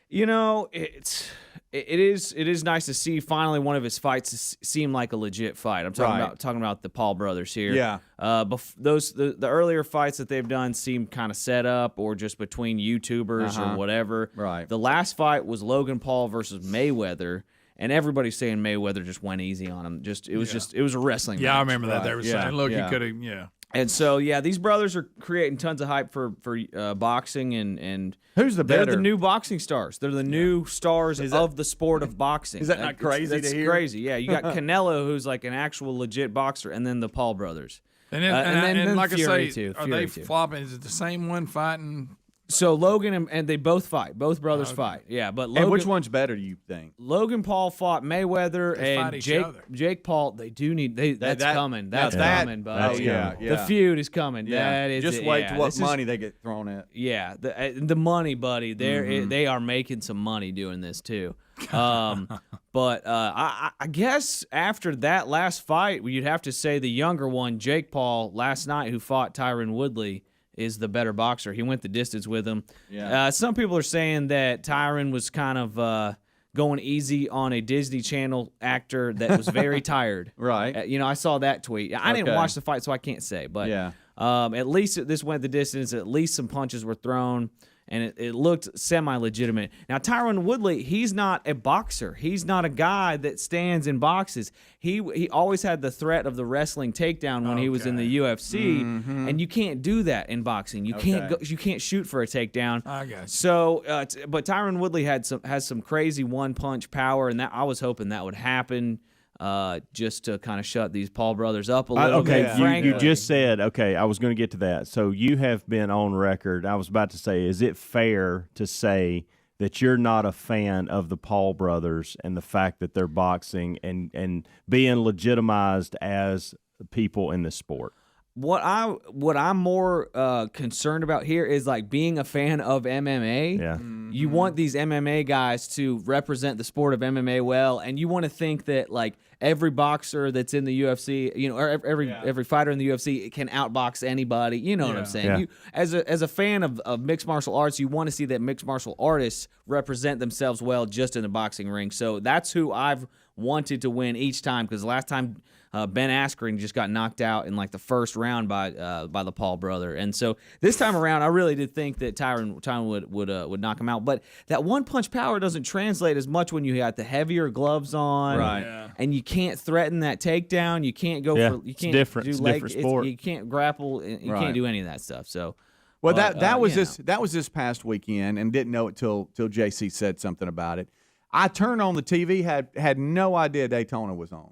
It is nice to see finally one of his fights seem like a legit fight. I'm talking about the Paul brothers here. Yeah. The earlier fights that they've done seem kind of set up or just between YouTubers or whatever. Right. The last fight was Logan Paul versus Mayweather. And everybody's saying Mayweather just went easy on him. It was a wrestling match. I remember that. They were saying, look, he could have, And so, these brothers are creating tons of hype for boxing, and who's the better? They're the new boxing stars. They're the new stars of the sport of boxing. Is that not crazy to hear? That's crazy. Yeah, you got Canelo, who's like an actual legit boxer, and then the Paul brothers. And then like Fury I say, are they flopping? Is it the same one fighting? So Logan and they both fight. Both brothers fight. Yeah, but Logan, And which one's better, do you think? Logan Paul fought Mayweather fight and each Jake. other. Jake Paul. They do need. That's coming. That's coming, buddy. Yeah. The feud is coming. Yeah. That is Just it. wait Yeah, to what this money they get thrown at. Yeah, the money, buddy. They are making some money doing this too. But I guess after that last fight, you'd have to say the younger one, Jake Paul, last night, who fought Tyron Woodley, is the better boxer. He went the distance with him. Yeah. Some people are saying that Tyron was kind of going easy on a Disney Channel actor that was very tired. Right. I saw that tweet. I didn't Okay. watch the fight, so I can't say. But Yeah. at least this went the distance. At least some punches were thrown, and it looked semi-legitimate. Now, Tyron Woodley, he's not a boxer. He's not a guy that stands and boxes. He always had the threat of the wrestling takedown when he was in the UFC, and you can't do that in boxing. You can't shoot for a takedown. I got you. So, but Tyron Woodley has some crazy one-punch power, and that I was hoping that would happen. just to kind of shut these Paul brothers up a little Okay, bit. you frankly. just said, okay, I was going to get to that. So you have been on record. I was about to say, is it fair to say that you're not a fan of the Paul brothers and the fact that they're boxing and being legitimized as people in the sport? What I'm more concerned about here is like being a fan of MMA. Yeah. You want these MMA guys to represent the sport of MMA well, and you want to think that like every boxer that's in the UFC, or every fighter in the UFC can outbox anybody. You know what I'm saying? Yeah. You, as a fan of mixed martial arts, you want to see that mixed martial artists represent themselves well just in the boxing ring. So that's who I've wanted to win each time, because last time Ben Askren just got knocked out in like the first round by the Paul brother, and so this time around I really did think that Tyron would knock him out. But that one punch power doesn't translate as much when you got the heavier gloves on, Right. Yeah. And you can't threaten that takedown. You can't go Yeah, for you it's can't different. do It's a leg. different sport. You can't grapple. You Right. can't do any of that stuff. So. Well, But, that was you that was this past weekend, and didn't know it till JC said something about it. I turned on the TV, had no idea Daytona was on,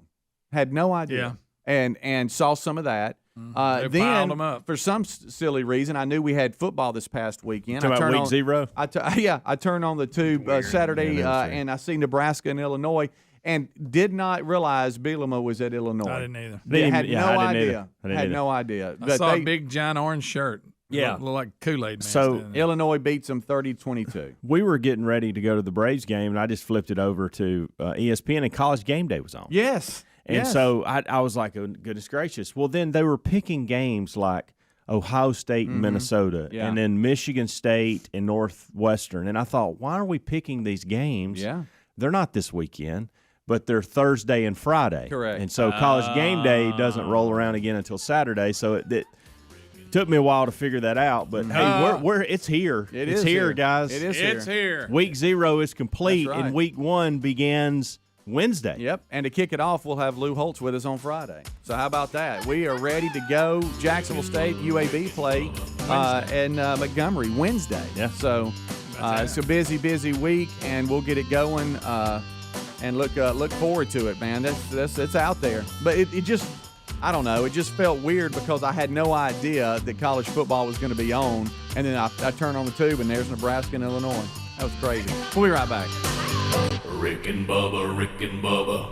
had no idea, and saw some of that. They Then piled 'em up. for some silly reason, I knew we had football this past weekend. Talking I about turned week on, 0? I turned on the tube Saturday, and I see Nebraska and Illinois, and did not realize Bielema was at Illinois. I didn't either. They had Yeah, no I didn't idea. either. I didn't Had either. no idea. I But saw they- a big giant orange shirt. Yeah. Looked like Kool-Aid man. So, standing there. Illinois beats them 30-22. We were getting ready to go to the Braves game, and I just flipped it over to ESPN, and College Game Day was on. Yes. And yes. so I was like, oh, goodness gracious. Well, then they were picking games like Ohio State and Minnesota, Yeah. and then Michigan State and Northwestern. And I thought, why are we picking these games? Yeah. They're not this weekend, but they're Thursday and Friday. Correct. And so College Game Day doesn't roll around again until Saturday. So it took me a while to figure that out. But hey, we're it's here. It's is here, here. guys. It is It's here. Week 0 is complete, That's right. and week 1 begins Wednesday. Yep. And to kick it off, we'll have Lou Holtz with us on Friday. So how about that? We are ready to go. Jacksonville State, UAB play and Montgomery Wednesday. Yeah. So it's a busy week, and we'll get it going and look forward to it, man. That's out there. But it just, I don't know, it just felt weird because I had no idea that college football was going to be on, and then I turned on the tube, and there's Nebraska and Illinois. That was crazy. We'll be right back. Rick and Bubba, Rick and Bubba.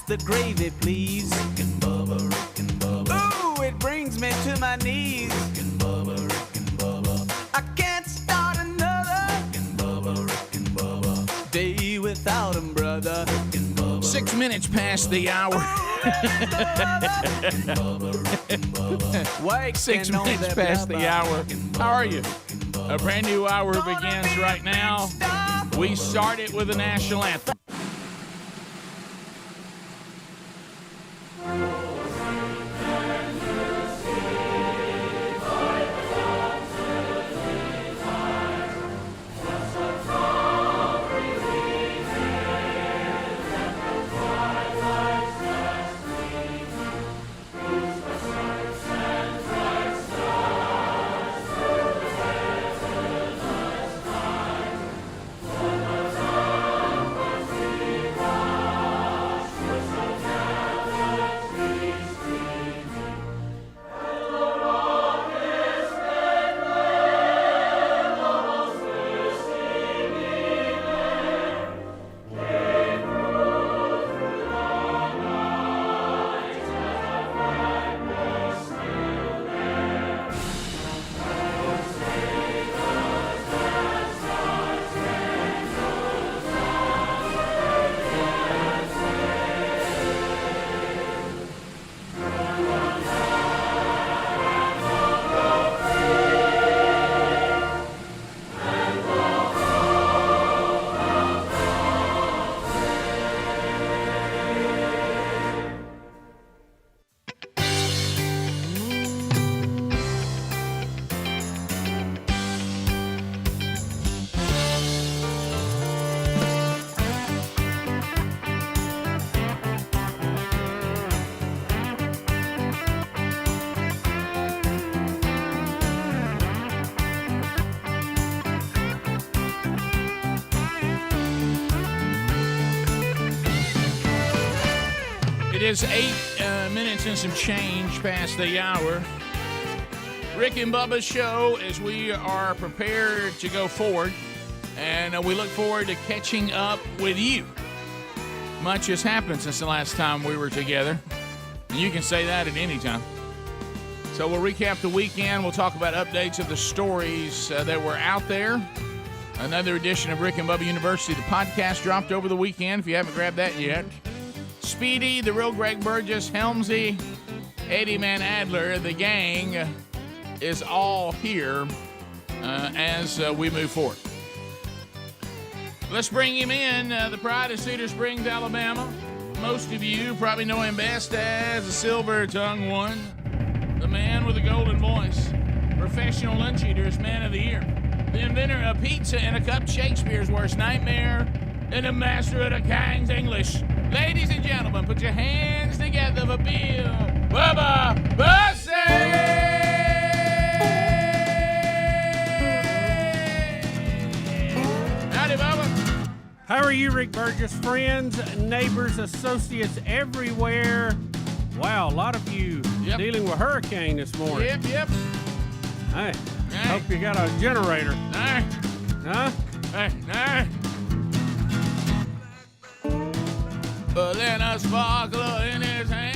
the gravy, please. Rick and Bubba, Rick and Bubba. Ooh, it brings me to my knees. Rick and Bubba, Rick and Bubba. I can't start another. Rick and Bubba, Rick and Bubba. Day without 'em, brother. Rick and Bubba. 6 minutes past the hour. 6 minutes past the hour. How are you? A brand new hour begins right now. We start it with the national anthem. It is 8 minutes and some change past the hour. Rick and Bubba's show as we are prepared to go forward, and we look forward to catching up with you. Much has happened since the last time we were together, and you can say that at any time. So we'll recap the weekend. We'll talk about updates of the stories that were out there. Another edition of Rick and Bubba University, the podcast, dropped over the weekend, if you haven't grabbed that yet. Speedy, the real Greg Burgess, Helmsy, Eddie Man Adler, the gang is all here as we move forward. Let's bring him in, the pride of Cedar Springs, Alabama. Most of you probably know him best as the silver-tongued one, the man with the golden voice, professional lunch eaters, man of the year, the inventor of pizza and a cup, Shakespeare's worst nightmare, and the master of the King's English. Ladies and gentlemen, put your hands together for Bill Bubba Bussey! Howdy, Bubba. How are you, Rick Burgess? Friends, neighbors, associates everywhere. Wow, a lot of you dealing with hurricane this morning. Yep. Hey, hope you got a generator. Nah. Huh? Hey, nah. But then a sparkler in his hand.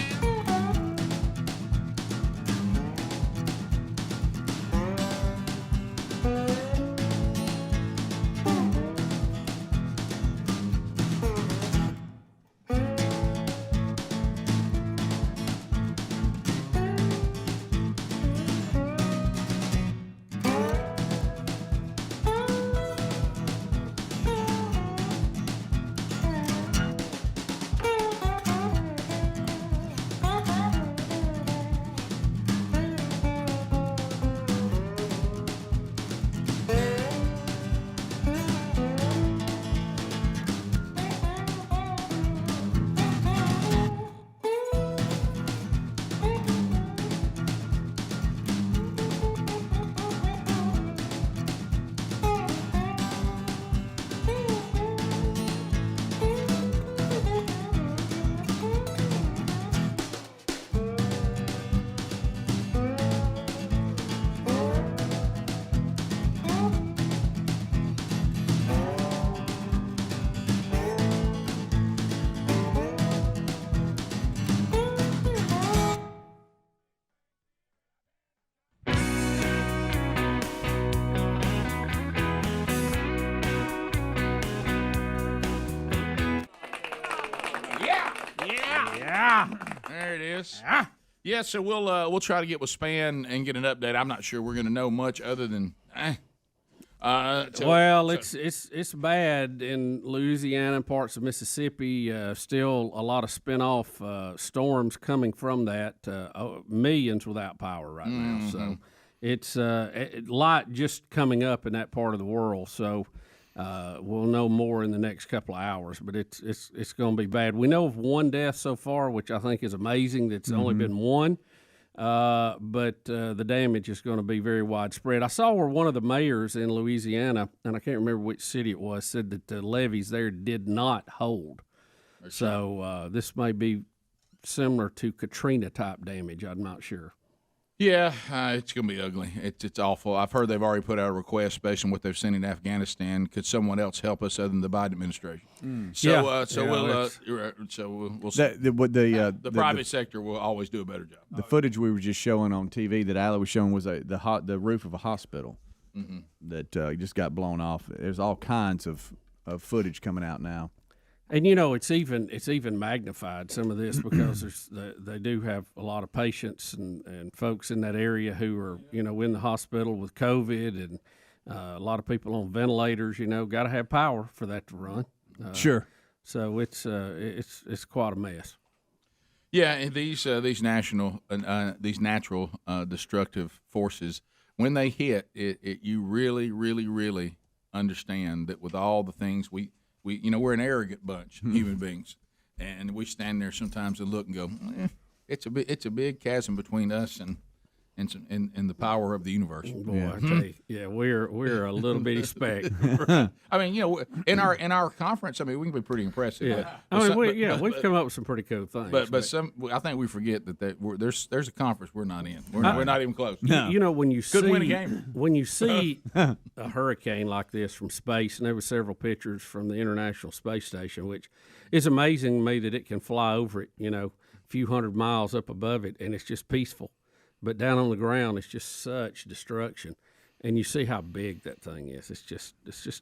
Yeah. There it is. Yeah, so we'll try to get with Spann and get an update. I'm not sure we're going to know much other than. It's bad in Louisiana and parts of Mississippi. Still a lot of spinoff storms coming from that. Millions without power right now. So it's a lot just coming up in that part of the world. So we'll know more in the next couple of hours. But it's going to be bad. We know of one death so far, which I think is amazing. That's only been one. But the damage is going to be very widespread. I saw where one of the mayors in Louisiana, and I can't remember which city it was, said that the levees there did not hold. So this may be similar to Katrina type damage. I'm not sure. Yeah, it's going to be ugly. It's awful. I've heard they've already put out a request based on what they've seen in Afghanistan. Could someone else help us other than the Biden administration? We'll see. The private sector will always do a better job. The footage we were just showing on TV that Allie was showing was the roof of a hospital that just got blown off. There's all kinds of footage coming out now. And it's even magnified, some of this, because they do have a lot of patients and folks in that area who are in the hospital with COVID, and a lot of people on ventilators. Got to have power for that to run. Sure. So it's quite a mess. Yeah, and these natural destructive forces, when they hit, you really, really, really understand that with all the things we're an arrogant bunch, human beings, and we stand there sometimes and look and go, it's a big chasm between us and the power of the universe. Boy, I tell you, we're a little bitty speck. I mean, in our conference, we can be pretty impressive. Yeah, we've come up with some pretty cool things. But I think we forget that there's a conference we're not in. We're not even close. No. When you could win a game. When you see a hurricane like this from space, and there were several pictures from the International Space Station, which is amazing to me that it can fly over it, a few hundred miles up above it, and it's just peaceful. But down on the ground, it's just such destruction, and you see how big that thing is. It's just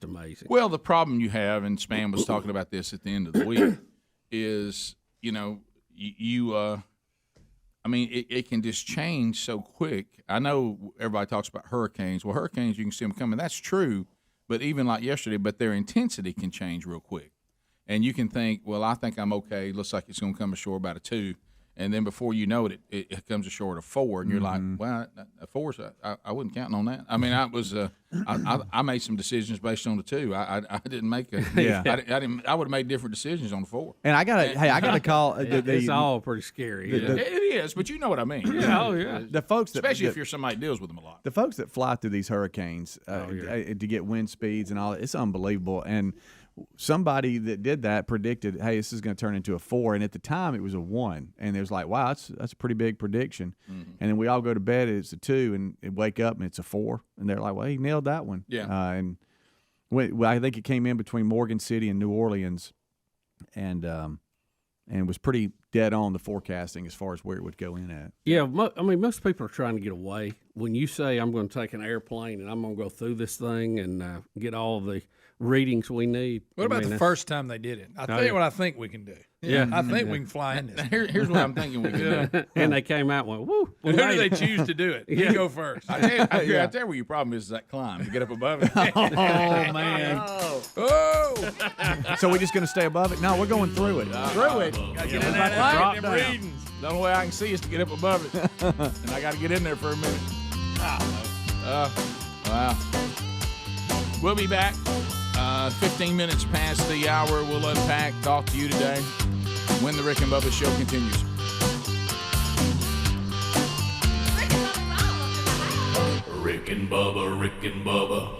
amazing. Well, the problem you have, and Spann was talking about this at the end of the week, is it can just change so quick. I know everybody talks about hurricanes. Well, hurricanes, you can see them coming. That's true, but even like yesterday, but their intensity can change real quick, and you can think, well, I think I'm okay. Looks like it's going to come ashore about a 2. And then before you know it, it comes ashore at a 4, and you're like, well, a 4, I wasn't counting on that. I made some decisions based on the 2. I didn't make a. Yeah. I would have made different decisions on the 4. And I gotta call. It's all pretty scary. It is, but you know what I mean. Yeah, oh yeah. The folks, especially if you're somebody that deals with them a lot. The folks that fly through these hurricanes to get wind speeds and all, it's unbelievable. And somebody that did that predicted, hey, this is going to turn into a 4, and at the time it was a 1, and it was like, wow, that's a pretty big prediction. And then we all go to bed, it's a 2, and wake up and it's a 4, and they're like, well, he nailed that one. Yeah. I think it came in between Morgan City and New Orleans, and was pretty dead on the forecasting as far as where it would go in at. Yeah, most people are trying to get away. When you say I'm going to take an airplane and I'm going to go through this thing and get all the readings we need. What about the first time they did it? I'll tell you what I think we can do. Yeah. I think we can fly in this. Here's what I'm thinking we can do. And they came out and went, woo. Who do they choose to do it? You go first. I tell you where your problem is that climb to get up above it. Oh, man. Oh. So we're just going to stay above it? No, we're going through it. Through it. Got to get in that light, them readings. The only way I can see is to get up above it. And I got to get in there for a minute. Wow. We'll be back. 15 minutes past the hour. We'll unpack, talk to you today when the Rick and Bubba show continues. Rick and Bubba, Rick and Bubba.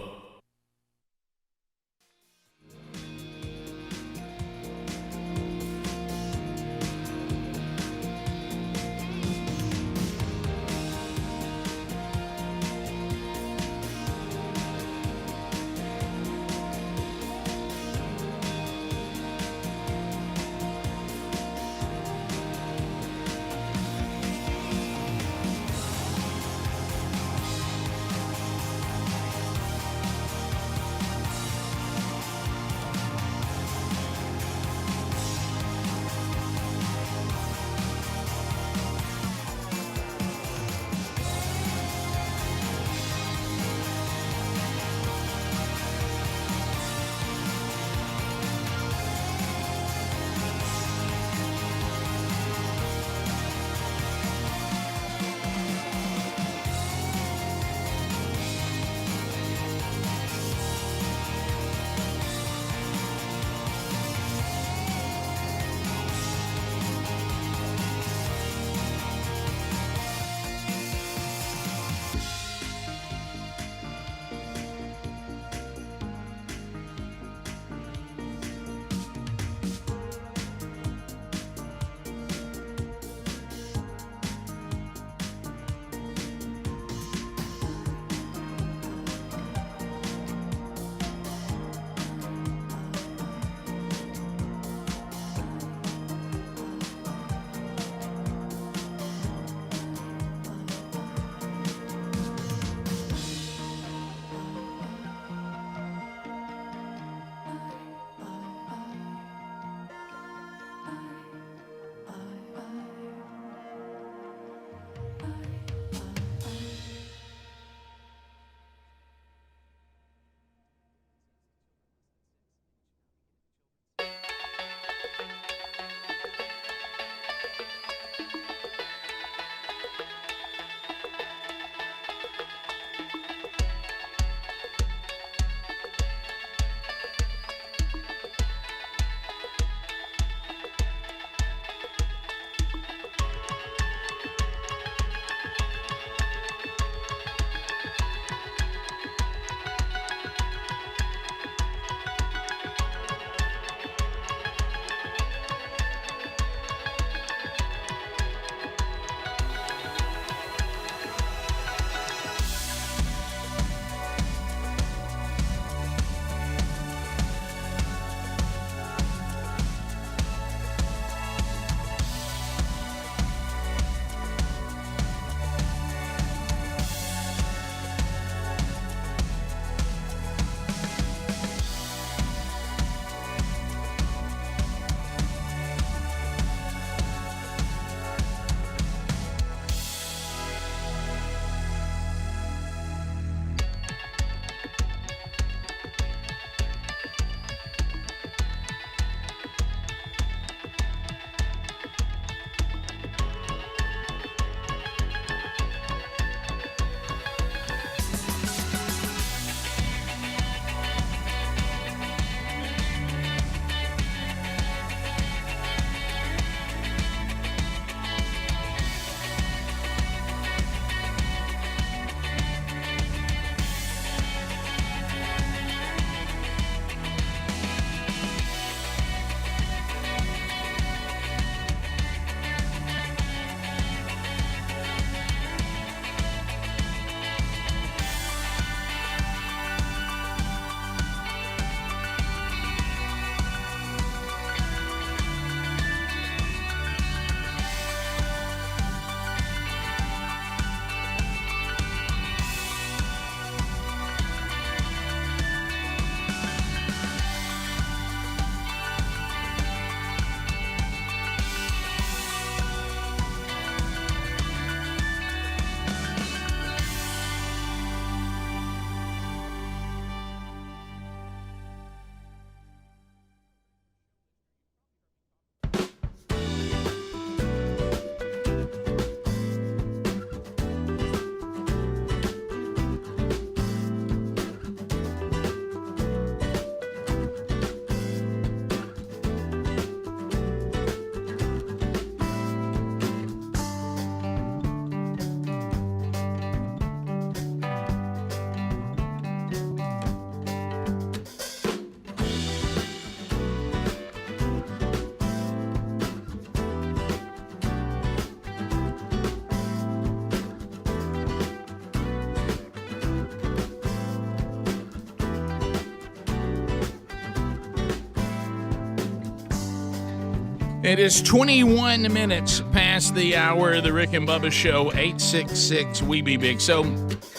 It is 21 minutes past the hour of the Rick and Bubba Show, 866 We Be Big. So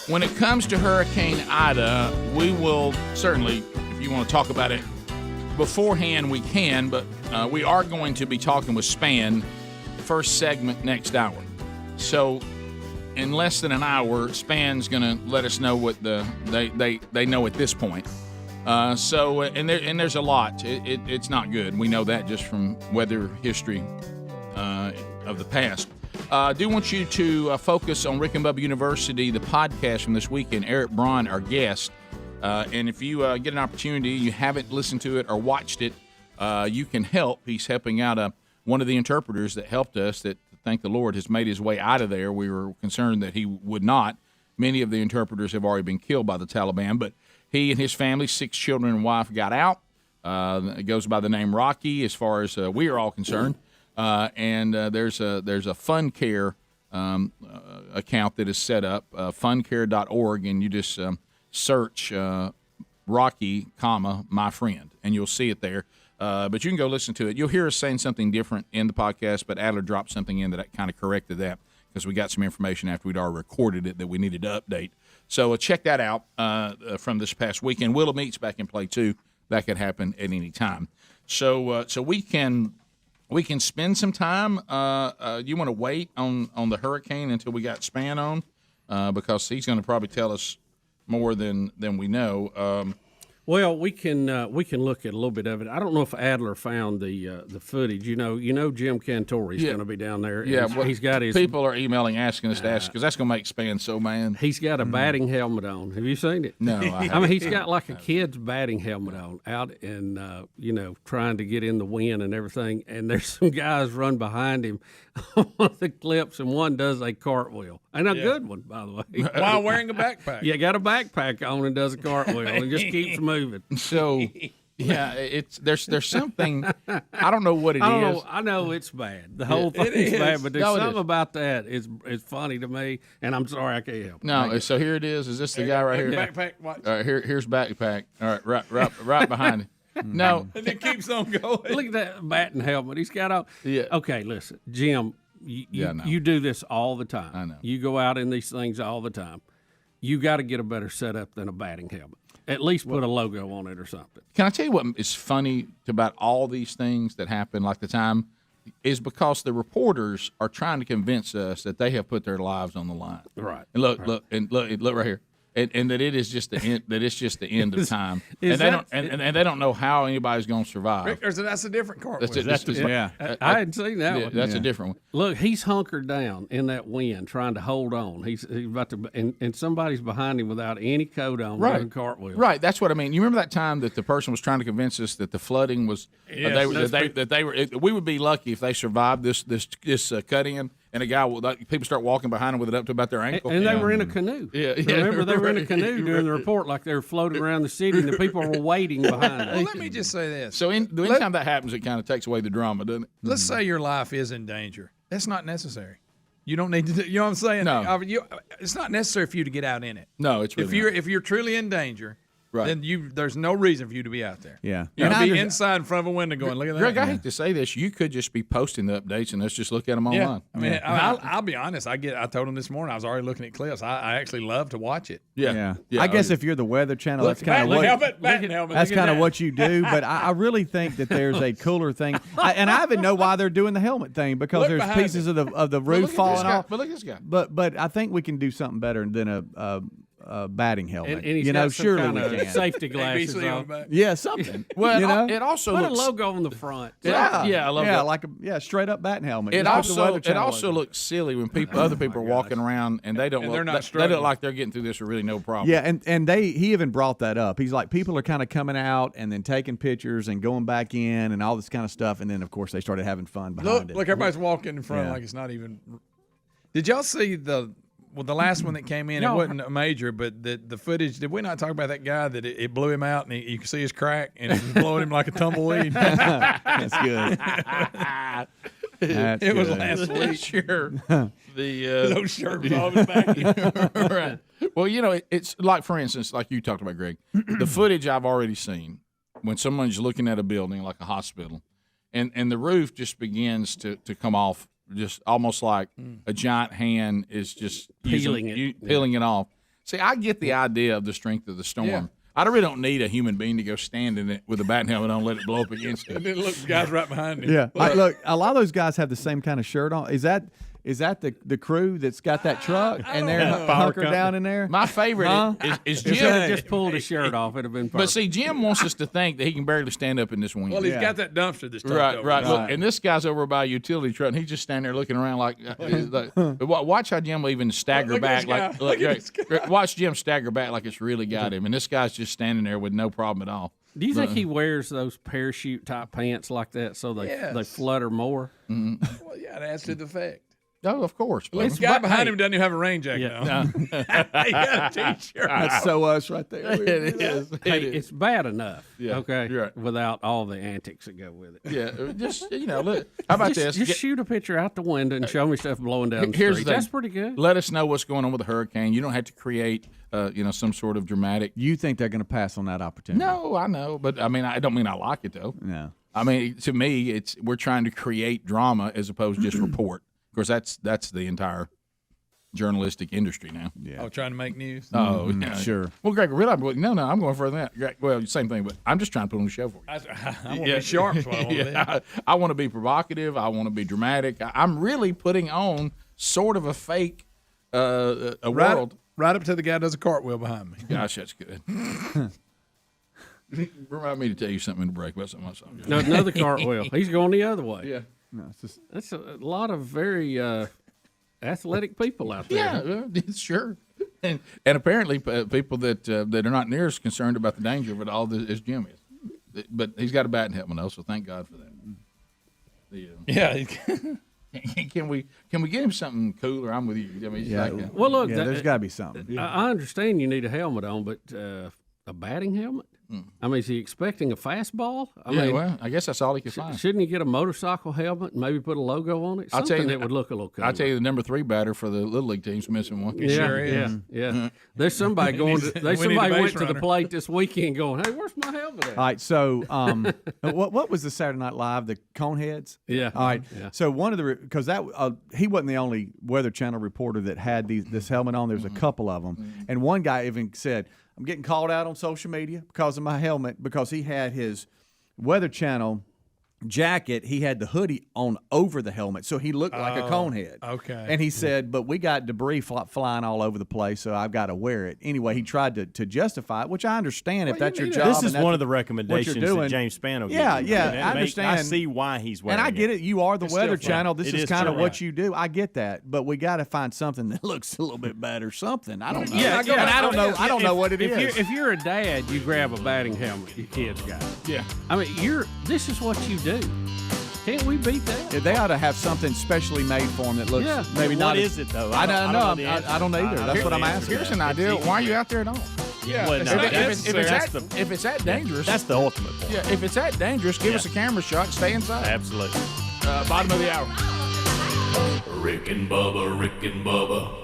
when it comes to Hurricane Ida, we will certainly, if you want to talk about it beforehand, we can, but we are going to be talking with Spann first segment next hour. So in less than an hour, Spann's going to let us know what they know at this point. And there's a lot. It's not good. We know that just from weather history of the past. I do want you to focus on Rick and Bubba University, the podcast from this weekend. Eric Braun, our guest. And if you get an opportunity, you haven't listened to it or watched it, you can help. He's helping out one of the interpreters that helped us that, thank the Lord, has made his way out of there. We were concerned that he would not. Many of the interpreters have already been killed by the Taliban, but he and his family, 6 children and wife, got out. It goes by the name Rocky, as far as we are all concerned. And there's a Fund Care account that is set up, fundcare.org, and you just search Rocky, my friend, and you'll see it there. But you can go listen to it. You'll hear us saying something different in the podcast, but Adler dropped something in that kind of corrected that because we got some information after we'd already recorded it that we needed to update. So check that out from this past weekend. Willow Meat's back in play, too. That could happen at any time. So we can spend some time. You want to wait on the hurricane until we got Spann on because he's going to probably tell us more than we know. Well, we can look at a little bit of it. I don't know if Adler found the footage. You know, Jim Cantori's going to be down there. Yeah, he's got his people are emailing asking us to ask because that's going to make Spann so mad. He's got a batting helmet on. Have you seen it? No, I mean he's got like a kid's batting helmet on, out and trying to get in the wind and everything. And there's some guys run behind him on one of the clips, and one does a cartwheel, and a good one, by the way, while wearing a backpack. Yeah, got a backpack on and does a cartwheel and just keeps moving. So, yeah, there's something I don't know what it is. I know it's bad. The whole thing's bad, but there's something about that. It's funny to me, and I'm sorry I can't help. No, so here it is. Is this the guy right here? Backpack. Watch. All right, here's backpack. All right, right behind him. No, and it keeps on going. Look at that batting helmet he's got on. Yeah. Okay, listen, Jim. You do this all the time. I know. You go out in these things all the time. You got to get a better setup than a batting helmet. At least put a logo on it or something. Can I tell you what is funny about all these things that happen, like the time, is because the reporters are trying to convince us that they have put their lives on the line. Right. And look right here. And that it is just the end. That it's just the end of time. And they don't know how anybody's going to survive. Rick, that's a different cartwheel. I hadn't seen that one. That's a different one. Look, he's hunkered down in that wind, trying to hold on. He's about to, and somebody's behind him without any coat on, doing cartwell. Right. That's what I mean. You remember that time that the person was trying to convince us that the flooding was we would be lucky if they survived this cut in. And a guy, people start walking behind him with it up to about their ankle. And they were in a canoe. Yeah. Remember, they were in a canoe during the report, like they were floating around the city, and the people were waiting behind them. Well, let me just say this. So anytime that happens, it kind of takes away the drama, doesn't it? Let's say your life is in danger. That's not necessary. You don't need to do, you know what I'm saying? No. It's not necessary for you to get out in it. No, it's really if you're truly in danger, right, then there's no reason for you to be out there. Yeah. You know, be inside in front of a window going, look at that. Greg, I hate to say this. You could just be posting the updates and let's just look at them online. I mean, I'll be honest. I told him this morning I was already looking at clips. I actually love to watch it. Yeah. I guess if you're the Weather Channel, that's kind of what you do. But I really think that there's a cooler thing, and I even know why they're doing the helmet thing because there's pieces of the roof falling off. But look at this guy. But I think we can do something better than a batting helmet. And he's got some surely kind we of can. safety glasses on. Yeah, something. Well, it also Put looks a logo on the front. I love that. like a straight up batting helmet. It Just put the Weather Channel also logo. looks silly when other people are walking around and they don't they're not they look like they're getting through this with really no problem. Yeah, and he even brought that up. He's like, people are kind of coming out and then taking pictures and going back in and all this kind of stuff, and then of course they started having fun behind it. Look, everybody's walking in front like it's not even. Did y'all see the last one that came in? No. It wasn't a major, but the footage. Did we not talk about that guy that it blew him out and you could see his crack and it was blowing him like a tumbleweed? That's good. It was last week. Sure. No shirt off his back. Right. Well, it's like, for instance, like you talked about, Greg, the footage I've already seen when someone's looking at a building like a hospital, and the roof just begins to come off, just almost like a giant hand is just Peeling peeling it off. See, I get the idea of the strength of the storm. Yeah. I really don't need a human being to go stand in it with a bat helmet on, let it blow up against it. And then look, the guy's right behind him. Yeah. Look, a lot of those guys have the same kind of shirt on. Is that the crew that's got that truck and they're hunkered down in there? My favorite is If Jim. he just pulled his shirt off, it'd have been perfect. But see, Jim wants us to think that he can barely stand up in this wind. Well, he's got that dumpster that's tucked over. Right. Look, and this guy's over by a utility truck, and he's just standing there looking around like watch how Jim will even stagger back. Watch Jim stagger back like it's really got him, and this guy's just standing there with no problem at all. Do you think he wears those parachute type pants like that so they flutter more? Mm-hmm. Well, yeah, it adds to the effect. No, of course. Well, the guy behind him doesn't even have a rain jacket on. He got a T-shirt. That's so us right there. It is. Hey, it's bad enough, okay, right. without all the antics that go with it. Yeah, just look. How about this? Just shoot a picture out the window and show me stuff blowing down the Here's street. the thing. That's pretty good. Let us know what's going on with the hurricane. You don't have to create, some sort of dramatic. You think they're going to pass on that opportunity? No, I know, but I mean, I don't mean I like it though. No. I mean, to me, we're trying to create drama as opposed to just report. Of course, that's the entire journalistic industry now. Yeah. Oh, trying to make news? Oh, yeah. Sure. Well, Greg, really, I'm going further than that. Greg, well, same thing, but I'm just trying to put on a show for you. I want to be sharp. Is what I want to be. I want to be provocative. I want to be dramatic. I'm really putting on sort of a fake world. Right up to the guy does a cartwheel behind me. Gosh, that's good. Remind me to tell you something in the break about something else. No, another cartwheel. He's going the other way. Yeah. No, it's just, That's a lot of very athletic people out there. Yeah, sure. And apparently people that are not near as concerned about the danger of it all as Jim is. But he's got a bat and helmet though, so thank God for that. Yeah. Can we get him something cooler? I'm with you. I mean, it's Well, look, there's got to be something. I understand you need a helmet on, but a batting helmet? I mean, is he expecting a fastball? I mean, well, I guess that's all he could find. Shouldn't he get a motorcycle helmet and maybe put a logo on it? I'll tell you Something that would look a little cool. I'll tell you, the number 3 batter for the Little League team's missing one. Yeah. There's somebody going. Somebody went to the plate this weekend going, "Hey, where's my helmet at?" All right, so what was the Saturday Night Live? The Coneheads? Yeah. All right. Yeah. So one of the because that he wasn't the only Weather Channel reporter that had this helmet on. There's a couple of them, and one guy even said, "I'm getting called out on social media because of my helmet because he had his Weather Channel jacket. He had the hoodie on over the helmet, so he looked like a conehead." Okay. And he said, "But we got debris flying all over the place, so I've got to wear it." Anyway, he tried to justify it, which I understand if that's your job. This and is that's one of the what you're recommendations doing. that James Spann will Yeah, give you. yeah, And I understand. I see why he's wearing it. And I get it. You are the Weather Channel. This It is is kind of true. what you do. I get that, but we got to find something that looks a little bit better. Something I don't know. Yeah, and I don't know. I don't know what it if is. If you're a dad, you grab a batting helmet your kids got. Yeah. I mean, this is what you do. Can't we beat that? Yeah, they ought to have something specially made for them that looks maybe What not. is it though? I don't know. the answer. I don't either. That's what I'm asking. Here's an idea. Why are you out there at all? Yeah. Well, no, If it's that dangerous, That's the ultimate point. yeah. If it's that dangerous, give us a camera shot. Stay inside. Absolutely. Bottom of the hour. Rick and Bubba, Rick and Bubba.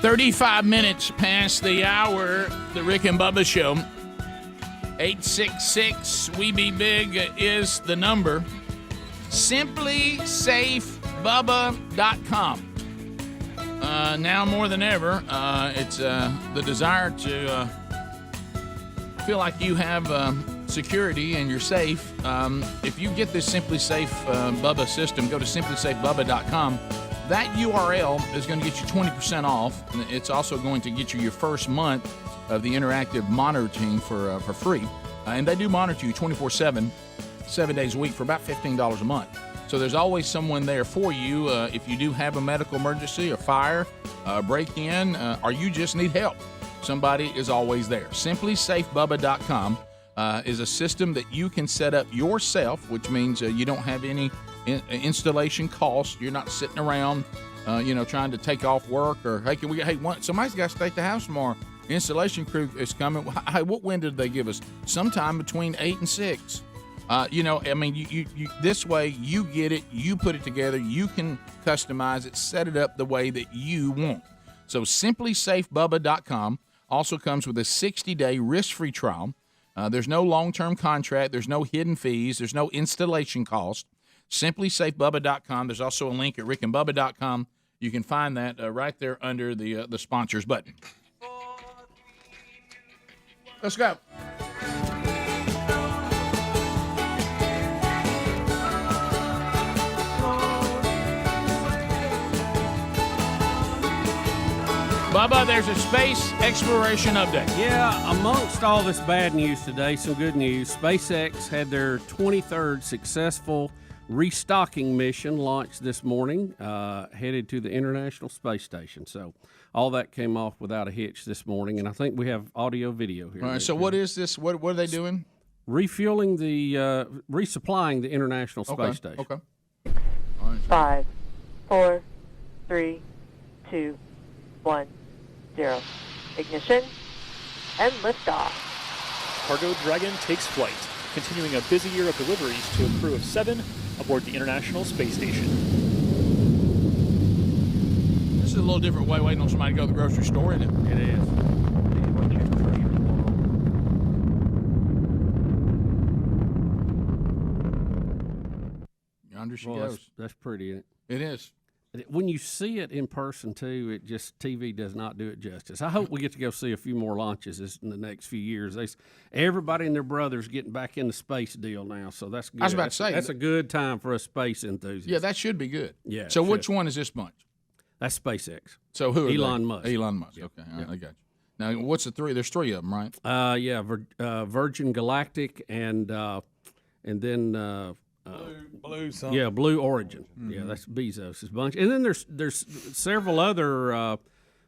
35 minutes past the hour, the Rick and Bubba Show. 866-WE-BE-BIG is the number. SimplySafeBubba.com. Now more than ever, it's the desire to feel like you have security and you're safe. If you get this Simply Safe Bubba system, go to SimplySafeBubba.com. That URL is going to get you 20% off. It's also going to get you your first month of the interactive monitoring for free. And they do monitor you 24/7, 7 days a week for about $15 a month. So there's always someone there for you if you do have a medical emergency, a fire, break-in, or you just need help. Somebody is always there. SimplySafeBubba.com is a system that you can set up yourself, which means you don't have any installation costs. You're not sitting around, trying to take off work or somebody's got to stay at the house tomorrow. Installation crew is coming. Hey, what window did they give us? Sometime between 8 and 6. You this way you get it, you put it together, you can customize it, set it up the way that you want. So SimplySafeBubba.com also comes with a 60-day risk-free trial. There's no long-term contract. There's no hidden fees. There's no installation cost. SimplySafeBubba.com. There's also a link at rickandbubba.com. You can find that right there under the sponsors button. Let's go. Bubba, there's a space exploration update. Yeah, amongst all this bad news today, some good news. SpaceX had their 23rd successful restocking mission launched this morning, headed to the International Space Station. So all that came off without a hitch this morning, and I think we have audio video here. All right, so what is this? What are they doing? Refueling resupplying the International Space Station. Okay. All right. 5, 4, 3, 2, 1, 0. Ignition and liftoff. Cargo Dragon takes flight, continuing a busy year of deliveries to a crew of 7 aboard the International Space Station. This is a little different way waiting on somebody to go to the grocery store, isn't it? It is. Yonder she Well, goes. that's pretty. Isn't it? It is. When you see it in person, too, TV does not do it justice. I hope we get to go see a few more launches in the next few years. Everybody and their brother's getting back in the space deal now, so that's good. I was about to say. That's a good time for a space enthusiast. Yeah, that should be good. Yeah. So which one is this bunch? That's SpaceX. So who are Elon they? Musk. Elon Musk. Okay, all right, I got you. Now, what's the three? There's 3 of them, right? Virgin Galactic and then Blue something. yeah, Blue Origin. Mm-hmm. Yeah, that's Bezos' bunch. And then there's several other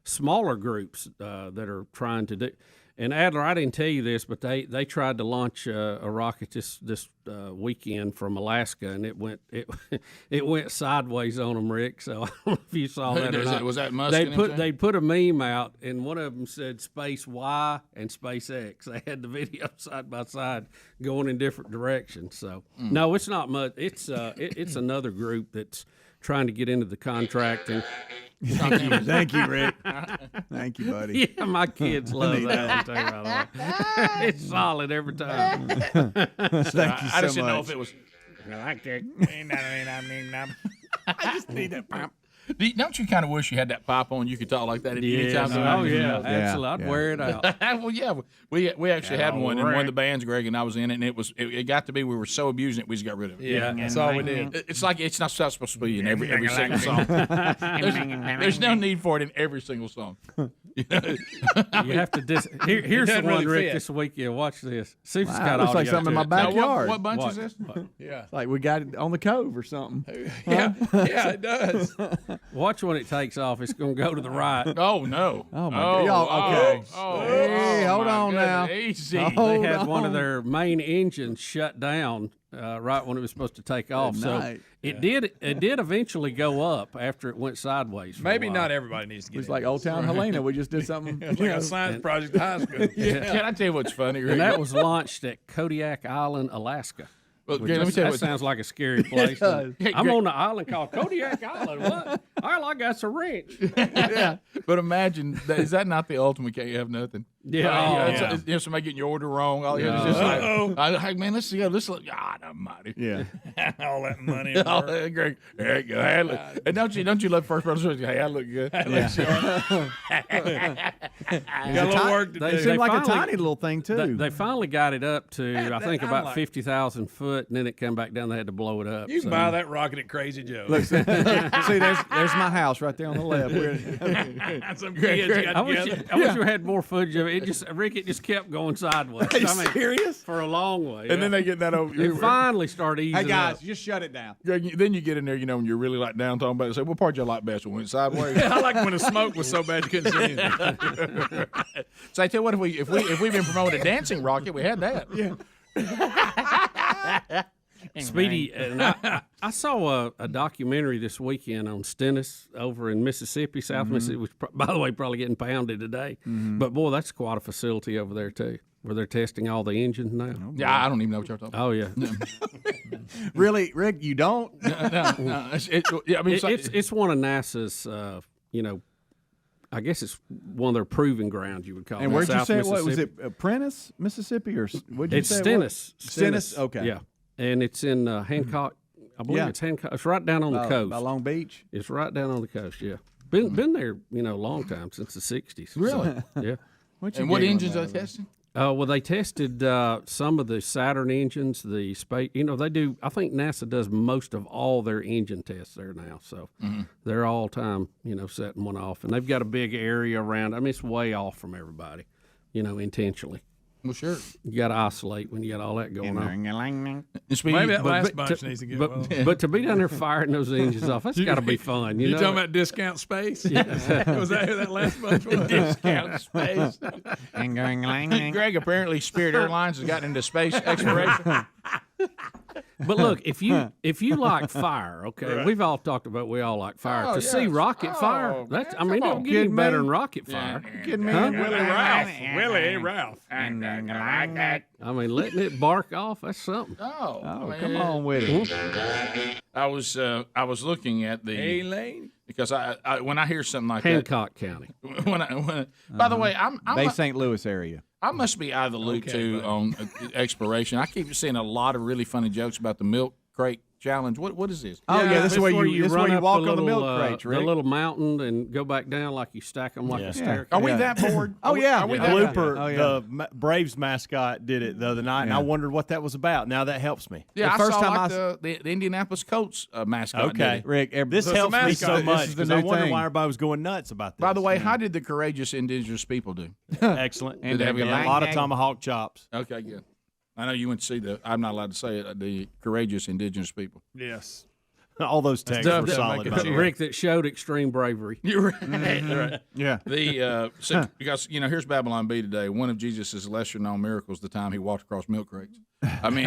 smaller groups that are trying to do. And Adler, I didn't tell you this, but they tried to launch a rocket this weekend from Alaska, and it went sideways on them, Rick. So I don't know if you saw that or not. Was that Musk? They put a meme out, and one of them said Space Y and SpaceX. They had the video side by side going in different directions. So no, it's not much. It's it's another group that's trying to get into the contract. And Thank you, Rick. Thank you, buddy. yeah, my kids love that. I'll tell you about that. It's solid every time. Thank you so I just didn't know much. if it was. I just need that pump. Don't you kind of wish you had that pipe on? You could talk like that at any time. Oh yeah, Yeah, absolutely. I'd yeah. wear it out. Well, yeah, we actually had one in one of Rick. the bands, Greg, and I was in it, and it got to be we were so abusing it, we just got rid of it. Yeah, that's all we did. It's like it's not supposed to be in every single song. There's no need for it in every single song. You have to here's the doesn't one, really Rick, fit. this weekend. Watch this. See if it's Wow, got looks like audio something in to my it. Now, backyard. what bunch What? is this? Yeah. Like we got it on the cove or something. Yeah, it does. Watch when it takes off. It's going to go to the right. Oh no! Oh, my God. Y'all- okay. Hey, hold my on now. goodness. Easy. Oh. They Hold had one of on. their main engines shut down right when it was supposed to take off. So night. it did eventually go up after it went sideways. For Maybe a while. not everybody needs to get It's in like this. Old Town Helena. We just did something. It's like a science project at high school. Can I tell you what's funny? Rick? And that was launched at Kodiak Island, Alaska. Well, Greg, let me tell you That what. sounds like a scary place. I'm on the island called Kodiak Island. What? All I got's a wrench. Yeah, but imagine is that not the ultimate? Can't you have nothing? Yeah. It's somebody getting your order wrong. All you have is just like, man, let's go. Let's look. God Almighty. Yeah. All that money. Oh, Greg, there you go. Hey, look. And don't you love first person? Hey, I look good. Got a little work to do. It seemed like a tiny little thing too. They finally got it up to I think I'm about like- 50,000 foot, and then it came back down. They had to blow it up. You can buy that rocket at Crazy Joe. Look, see, there's my house right there on the left. Some kids got I wish together. I wish we had more footage of it. Rick, it just kept going sideways. Are you serious? For a long way. And then they get that over. It finally started easing Hey guys, up. just shut it down. Greg, then you get in there, when you're really like down talking about it. Say, what part you like best? When it went sideways. I like when the smoke was so bad you couldn't see anything. So I tell you what, if we've been promoting a dancing rocket, we had that. Yeah. Speedy, and I saw a documentary this weekend on Stennis over in Mississippi, South Mississippi, which, by the way, probably getting pounded today. But, boy, that's quite a facility over there, too, where they're testing all the engines now. Yeah, I don't even know what you're talking about. Oh, yeah. Really, Rick? You don't? No. It's one of NASA's, I guess it's one of their proving grounds, you would call it. And where'd you South say it was? Was Mississippi. it Apprentice, Mississippi, or what'd you It's say? Stennis. Stennis. Okay. Yeah. And it's in Hancock. I believe Yeah. it's Hancock. It's right down on the coast. By Long Beach. It's right down on the coast, yeah. Been there, a long time, since the 60s. Really? So, yeah. And what engines are they testing? Well, they tested some of the Saturn engines, the space. They do. I think NASA does most of all their engine tests there now. So they're all time, setting one off, and they've got a big area around. I mean, it's way off from everybody, intentionally. Well, sure. You got to isolate when you got all that going on. And Maybe that last but bunch to- needs to get But to be down there firing those engines off, that's got to be fun. You talking about discount space? Was that who that last bunch was? discount space. Greg, apparently Spirit Airlines has gotten into space exploration. But look, if you like fire, okay, we've all talked about we all like fire. Oh, To see yes. rocket fire, Oh, that's man, it come don't on. get any Kidding better me? than rocket fire. Kidding me? Willie Ralph. I mean, letting it bark off, that's something. Oh, come on with it. I was looking at the Lane. because I when I hear something like Hancock County. that. By the way, Bay St. Louis area. I must be out of the loop too on exploration. I keep seeing a lot of really funny jokes about the milk crate challenge. What is this? Oh yeah, this is where you run up walk the on the little, milk crates, the Rick. little mountain and go back down like you stack them like a staircase. Are we that bored? Oh yeah, Are we The that blooper, Oh, yeah. the Braves mascot did it the other night, and I wondered what that was about. Now that helps me. Yeah, The I first saw time like I the Indianapolis Colts mascot. did Okay, it. Rick. This So it's a helps me mascot. so This much is the because I new wonder thing. why everybody was going nuts about this. By the way, how did the courageous indigenous people do? excellent. And Did they a have lot of a- tomahawk chops. Okay, good. I know you went to see I'm not allowed to say it. The courageous indigenous people. Yes. All those texts tough were to solid. make it By the way. Rick, that showed extreme bravery. You're right. Right. Yeah. Because here's Babylon B today. One of Jesus' lesser known miracles, the time he walked across milk crates. I mean,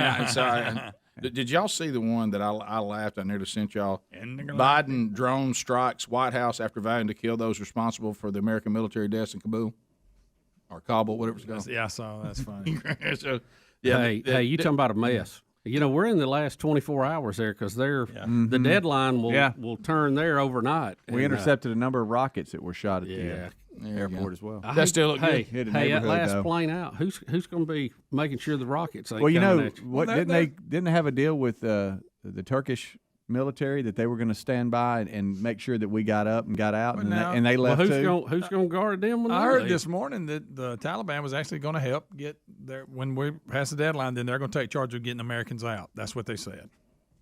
did y'all see the one that I laughed? I nearly sent y'all. Biden drone strikes White House after vowing to kill those responsible for the American military deaths in Kabul or Kabul, whatever it's called. Yeah, I saw. That's funny. So, Hey, you talking about a mess? We're in the last 24 hours there because the deadline will turn there overnight. We And, intercepted a number of rockets that were shot at yeah. the airport as well. That still look Hey, good. Hit a that neighborhood, last though. plane out. Who's going to be making sure the rockets ain't Well, coming at you? what didn't they have a deal with the Turkish military that they were going to stand by and make sure that we got up and got out, Well, and, now- and they left Well, too. who's going to guard them when I they heard leave? this morning that the Taliban was actually going to help get there when we pass the deadline. Then they're going to take charge of getting Americans out. That's what they said.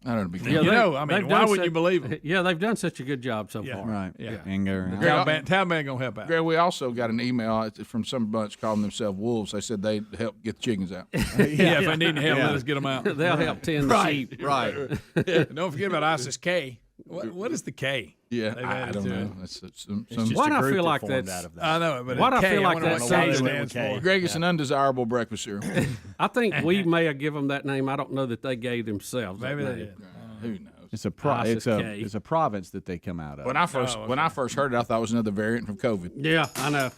I don't know. Yeah, they've why done wouldn't you believe them? Yeah, they've done such a good job so far. Right. Yeah. Anger. Taliban going to help out. Greg, we also got an email from some bunch calling themselves wolves. They said they'd help get the chickens out. Yeah, if they need help, let us get them out. They'll help tend the sheep. Right. Don't forget about ISIS K. What is the K? Yeah, They've I added don't to know. it. That's some, Just Why a do I group feel that like formed that's- out of that. I know, but Why do I K, feel like wonder that's what the K something- stands for. Greg, it's an undesirable breakfast cereal. I think we may have given them that name. I don't know that they gave themselves that Maybe they name. did. Who knows? It's a ISIS K. it's a province that they come out of. When I first heard it, I thought it was another variant from COVID. Yeah, I know.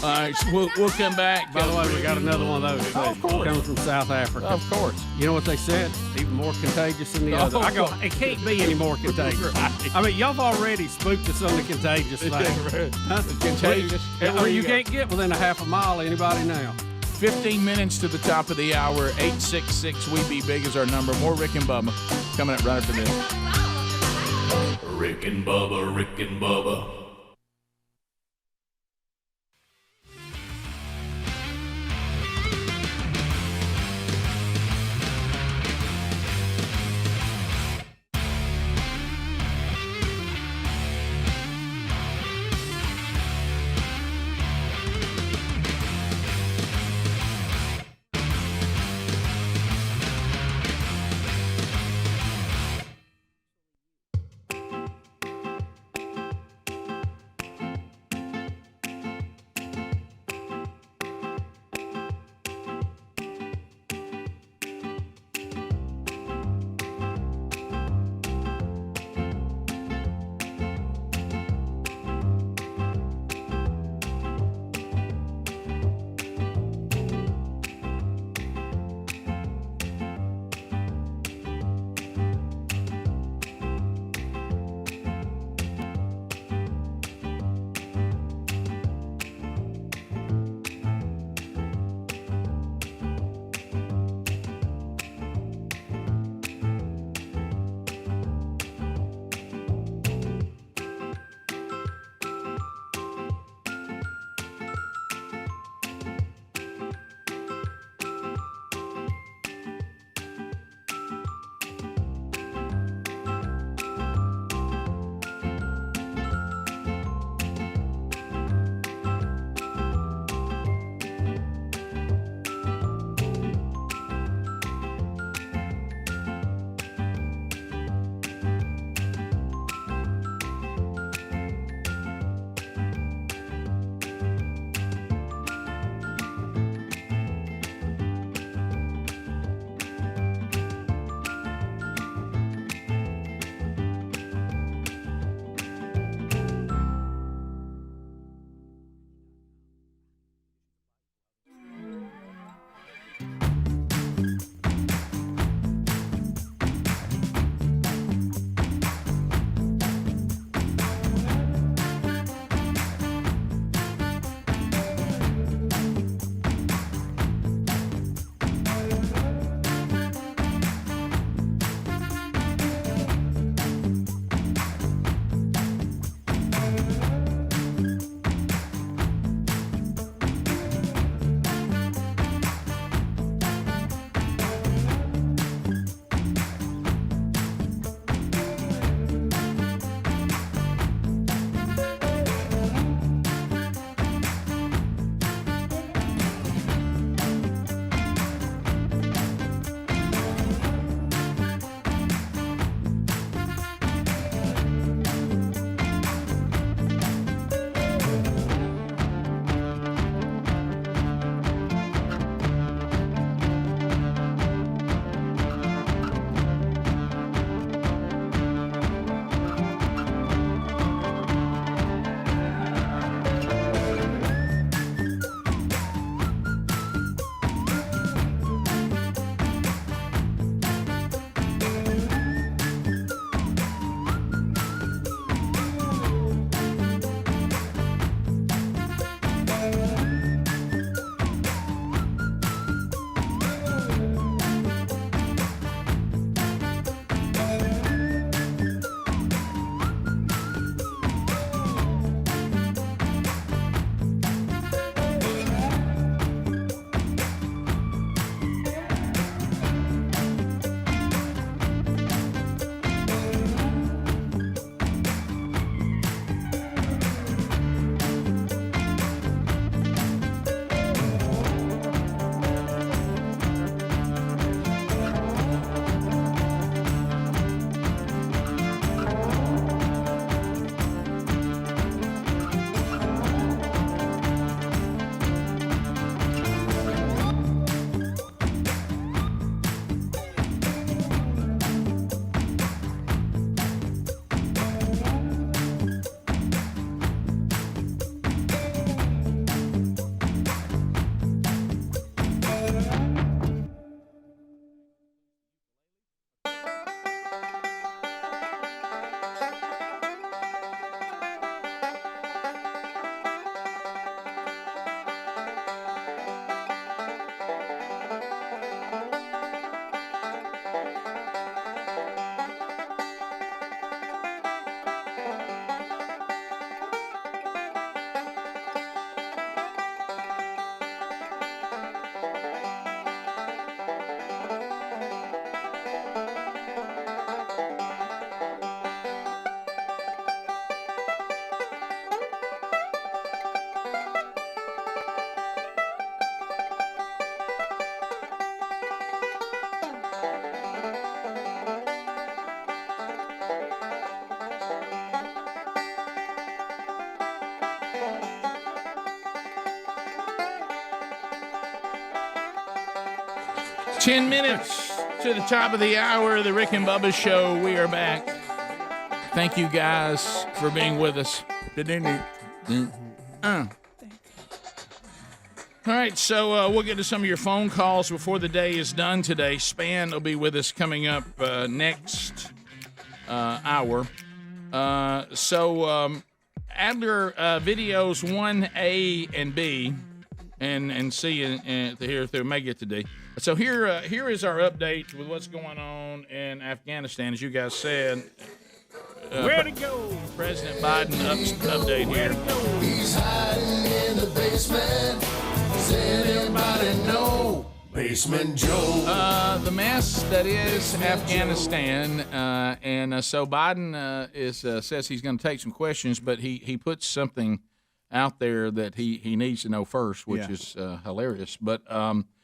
All right, so we'll come back. By the way, we got another one of those. Of course. Coming from South Africa. Of course. You know what they said? Even more contagious than the other. I go, it can't be any more contagious. I mean, y'all have already spooked us on the contagious thing. Huh? Contagious. I mean, you can't get within a half a mile of anybody now. 15 minutes to the top of the hour. 866 We Be Big is our number. More Rick and Bubba coming up right after this. Rick and Bubba, Rick and Bubba. 10 minutes to the top of the hour of the Rick and Bubba Show. We are back. Thank you guys for being with us. All right, so we'll get to some of your phone calls before the day is done today. Spann will be with us coming up next hour. Adler videos 1A and B and C and here through make it today. So here is our update with what's going on in Afghanistan. As you guys said, Where to go? President Biden update here. He's hiding in the basement. Does anybody know Basement Joe? The mess that is Afghanistan, and so Biden says he's going to take some questions, but he puts something out there that he needs to know first, which is hilarious. But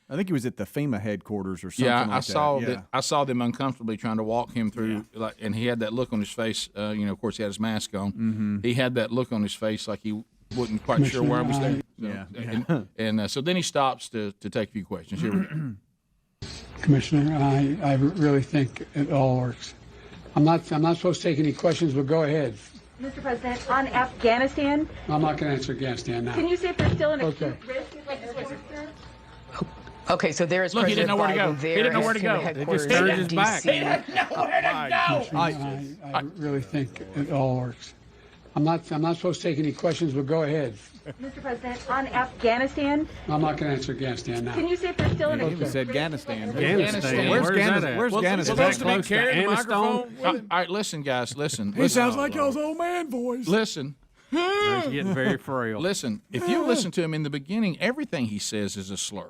I think he was at the FEMA headquarters or something. I saw that. I saw them uncomfortably trying to walk him through, and he had that look on his face. Of course, he had his mask on. Mm-hmm. He had that look on his face like he wasn't quite sure where I was there. So then he stops to take a few questions. Here we go. Commissioner, I really think it all works. I'm not supposed to take any questions, but go ahead. Mr. President, on Afghanistan, I'm not going to answer Afghanistan now. can you see if there's still an Okay. acute risk? Okay, so there is Look, he didn't know where to go. President Biden. He didn't know where to go. He just turned his back. I really think it all works. I'm not supposed to take any questions, but go ahead. Mr. President, on Afghanistan, I'm not going to answer Afghanistan now. can you see if there's still an He acute said risk? Afghanistan. Afghanistan. Where's Where's that at? Where's Afghanistan? Is that close to Anniston? All right, listen, guys, listen. He sounds like y'all's old man voice. Listen. He's getting very frail. Listen, if you listen to him in the beginning, everything he says is a slur.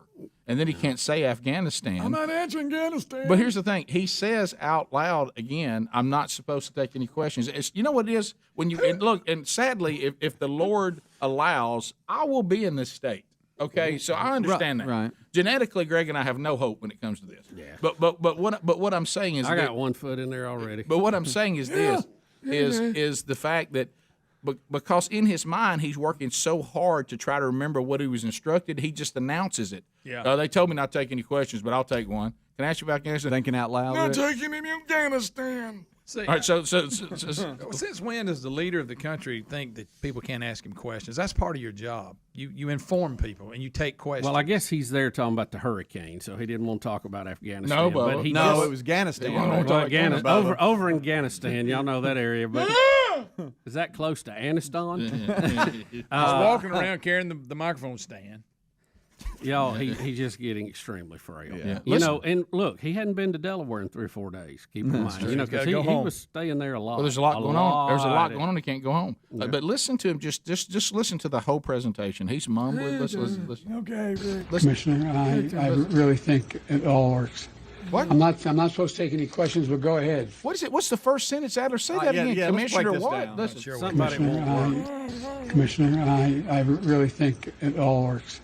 And then he can't say Afghanistan. I'm not answering Afghanistan. But here's the thing. He says out loud again, I'm not supposed to take any questions. You know what it is? When you and look, and sadly, if the Lord allows, I will be in this state. Okay? So I understand that. Right. Genetically, Greg and I have no hope when it comes to this. Yeah. But what I'm saying is I got 1 foot in there already. But what I'm saying is this is the fact that because in his mind he's working so hard to try to remember what he was instructed, he just announces it. Yeah. They told me not to take any questions, but I'll take one. Can I ask you about Afghanistan? Thinking out loud. not Rick. taking any Afghanistan. See, All right, so since when does the leader of the country think that people can't ask him questions? That's part of your job. You inform people and you take questions. Well, I guess he's there talking about the hurricane, so he didn't want to talk about Afghanistan. No, Bubba. but he No, just, it was Afghanistan. over in Afghanistan. Y'all know that area, but is that close to Anniston? He's walking around carrying the microphone stand. Y'all, he's just getting extremely frail. Yeah. You know, and look, he hadn't been to Delaware in 3 or 4 days. Keep in mind, you know, because he was staying there a lot. Well, there's a lot going on. There's a lot going on. He can't go home. But listen to him. Just listen to the whole presentation. He's mumbling. Listen. Okay, Rick. Commissioner, I really think it all works. What? I'm not supposed to take any questions, but go ahead. What is it? What's the first sentence, Adler? Say that again, let's break Commissioner. this What? down. Listen. Somebody won't work. Commissioner, I really think it all works.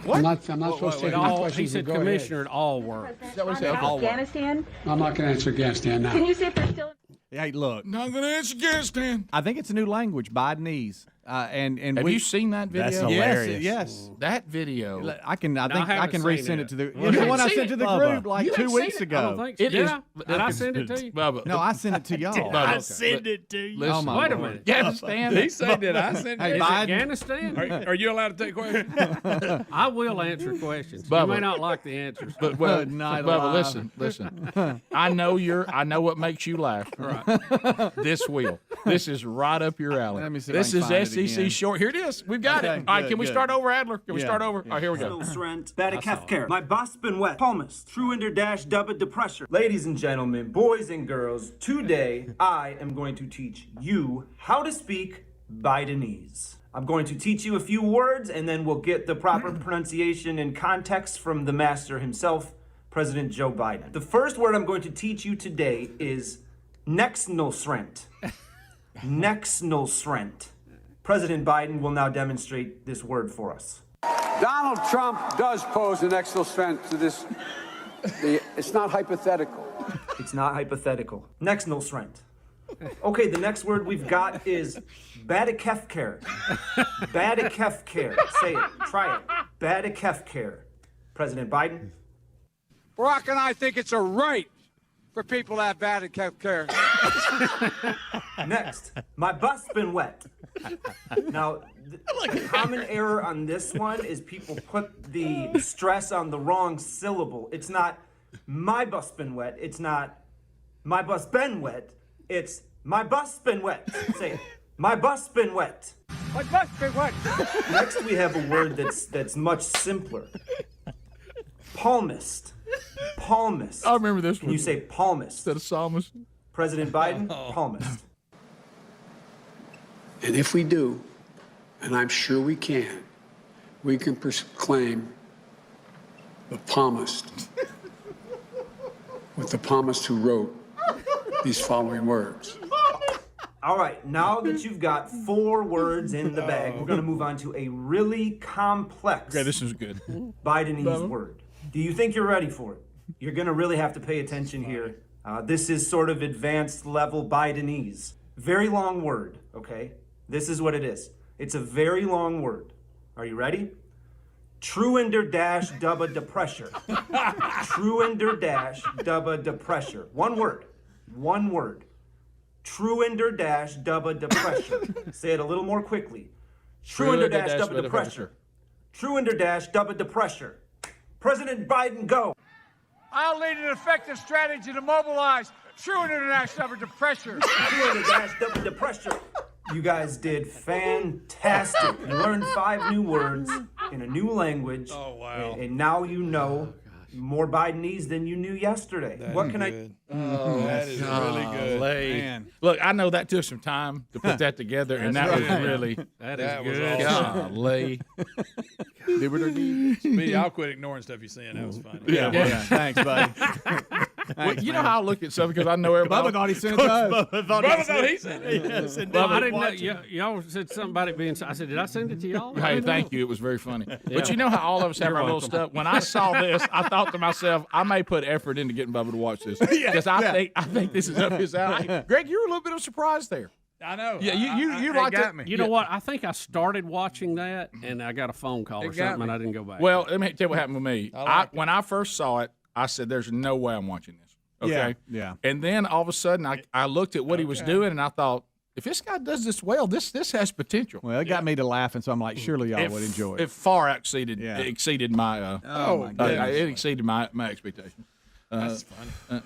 What? I'm not supposed to take any questions, He said, but go Commissioner, ahead. it all works. On Afghanistan, I'm not going to answer Afghanistan now. can you see if there's still Hey, look. Not gonna answer Afghanistan. I think it's a new language, Bidenese. And Have you seen that video? That's Yes, hilarious. yes. That video. I think I haven't can seen resend it. it to the Well, the you one I haven't sent seen to the it, group Bubba. like You 2 haven't weeks seen it? I ago. don't think so. It is. Did I send it to you? Bubba. No, I sent it to y'all. Bubba, I send it to you. Listen. Oh, my Wait a Lord. minute. Afghanistan. He said that I sent Hey, it. Is it Biden. Afghanistan? Are you allowed to take questions? I will answer questions. You Bubba. may not like the answers. But well, Night Bubba, alive. listen. I know what makes you laugh. Right. This is right up your alley. Let me see if This I is can find it SEC again. short. Here it is. We've got Okay, it. All right, good, can we good. start over, Adler? Can we Yeah, start over? yeah. All right, here we go. Strength, Badakefker. My boss been wet. Palmas, true under dash dubba de pressure. Ladies and gentlemen, boys and girls, today I am going to teach you how to speak Bidenese. I'm going to teach you a few words and then we'll get the proper pronunciation and context from the master himself, President Joe Biden. The first word I'm going to teach you today is Nexnosrent. Nexnosrent. President Biden will now demonstrate this word for us. Donald Trump does pose an extra threat to this. It's not hypothetical. It's not hypothetical. Nexnosrent. Okay, the next word we've got is Badakefker. Badakefker. Say it. Try it. Badakefker. President Biden. Barack and I think it's a right for people to have bad health care. Next, my butt's been wet. Now, the common error on this one is people put the stress on the wrong syllable. It's not my butt's been wet. It's not my butt's been wet. It's my butt's been wet. Say it. My butt's been wet. My butt's been wet. Next, we have a word that's much simpler. Palmist. Palmist. I remember this one. You say palmist. Instead of psalmist. President Biden, palmist. And if we do, and I'm sure we can proclaim the palmist with the palmist who wrote these following words. All right, now that you've got 4 words in the bag, we're going to move on to a really complex Okay, this is good. Bidenese word. Do you think you're ready for it? You're going to really have to pay attention here. This is sort of advanced level Bidenese. Very long word, okay? This is what it is. It's a very long word. Are you ready? Truender dash dubba de pressure. Truender dash dubba de pressure. One word. One word. Truender dash dubba de pressure. Say it a little more quickly. Truender dash dubba de pressure. Truender dash dubba de pressure. President Biden, go. I'll lead an effective strategy to mobilize true international pressure. Truender dash dubba de pressure. You guys did fantastic. You learned 5 new words in a new language. Oh, wow. And now you know more Bidenese than you knew yesterday. What can I... Oh, that is really good. Man. Look, I know that took some time to put that together, and that was really... That is was good. awesome. Golly. Speedy, I'll quit ignoring stuff you're saying. That was funny. Yeah. Thanks, buddy. Well, you know how I look at something because I know everybody. Bubba thought he sent it to us. Bubba thought he said it. Yes, and Well, I Bubba didn't know. Y'all said something about it being. I said, did I send it to y'all? Hey, thank you. It was very funny. But you know how all of us have our little stuff. When I saw this, I thought to myself, I may put effort into getting Bubba to watch this because I think this is up his alley. Greg, you were a little bit of surprise there. I know. Yeah, you it liked got it. me. You know what? I think I started watching that, and I got a phone call or It got something, me. and I didn't go back. Well, let me tell you what happened with me. When I first saw it, I said, "There's no way I'm watching this." Okay. Yeah. And then all of a sudden, I looked at what he was doing, and I thought, if this guy does this well, this has potential. Well, it got me to laughing, so I'm like, surely y'all would enjoy it. It far exceeded Yeah. exceeded my my goodness. it exceeded my expectations. That's funny.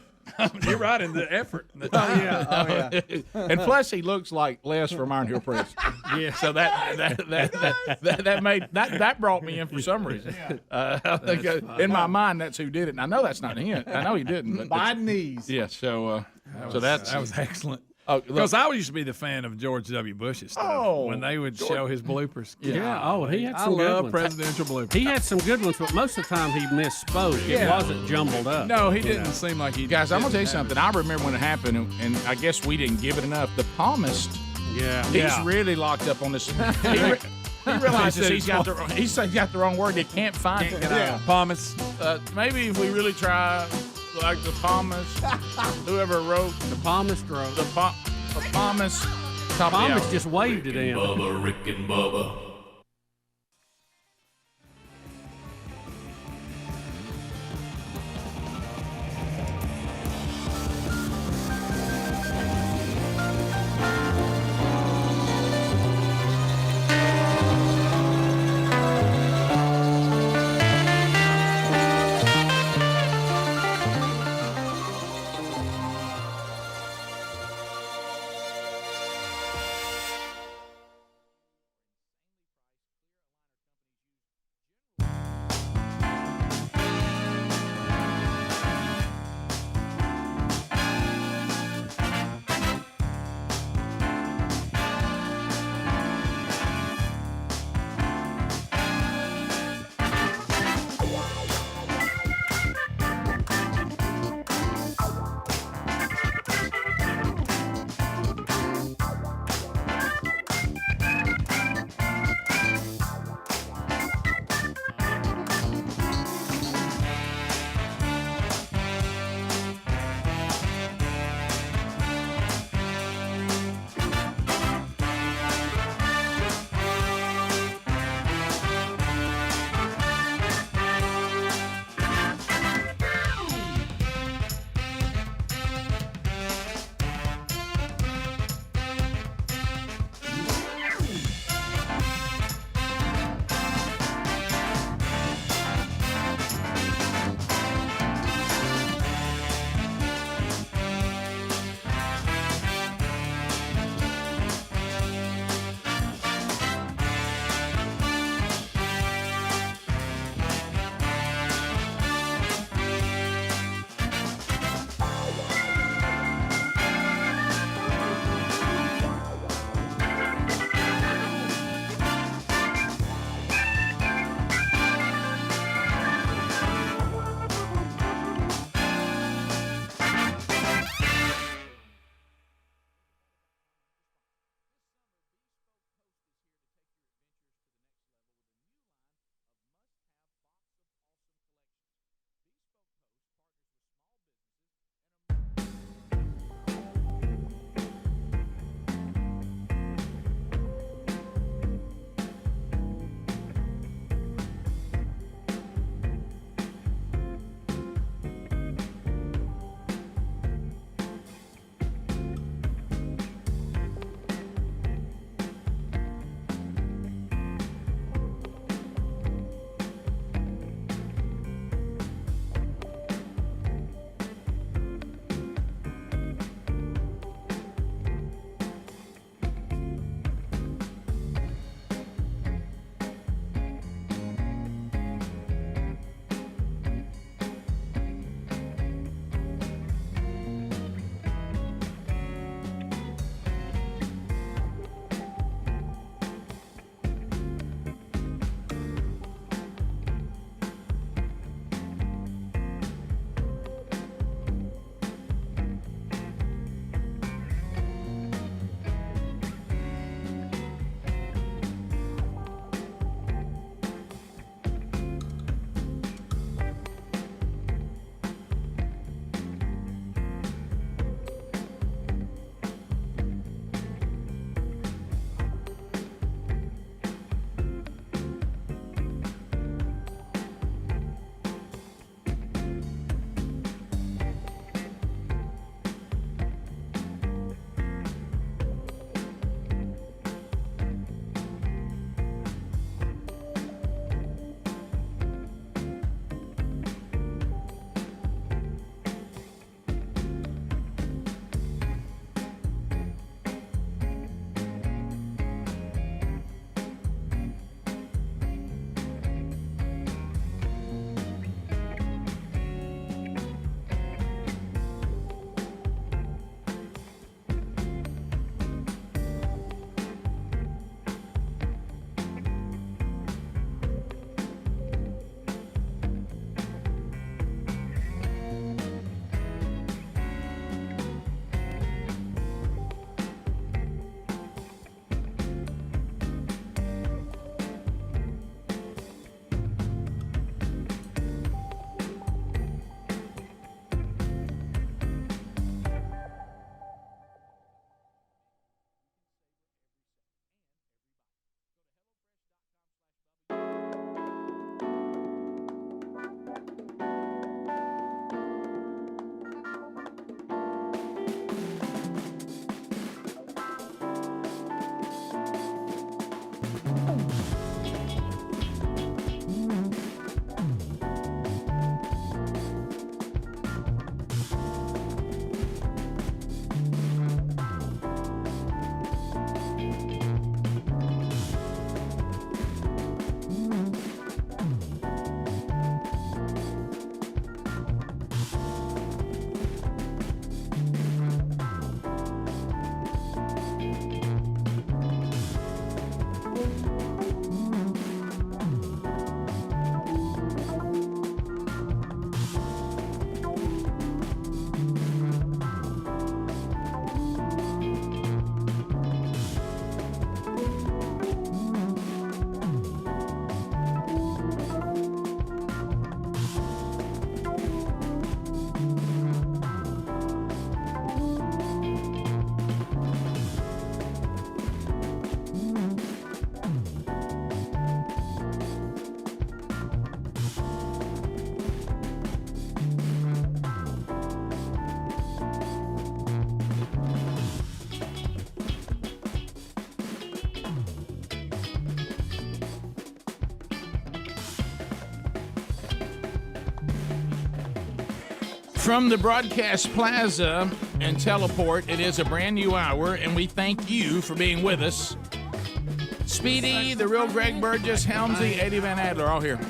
You're right in the effort. Oh, yeah. And plus, he looks like Les from Iron Hill Press. Yeah. So that made that brought me in for some reason. I think in my mind that's who did it. And I know that's not him. I know he didn't. But Bidenese. yeah. So That was excellent. oh, Because I used to be the fan of George W. Bush's stuff when they would show his bloopers. Yeah. Oh, he had I some good love ones. presidential bloopers. He had some good ones, but most of the time he misspoke. It wasn't jumbled up. No, he didn't seem like he. guys, I'm gonna tell you did something. I remember when it happened, and I guess we didn't give it enough. The palmist, he's really locked up on this. He realizes he's got the wrong word. He can't find it. Yeah, Palmas. Maybe if we really try, like the palmist, whoever wrote The palmist wrote. the palmist, top of the Palmist hour. just waved it in. Bubba, Rick and Bubba. From the broadcast plaza and teleport, it is a brand new hour, and we thank you for being with us. Speedy, the real Greg Burgess, Helmsy, Eddie Van Adler, all here.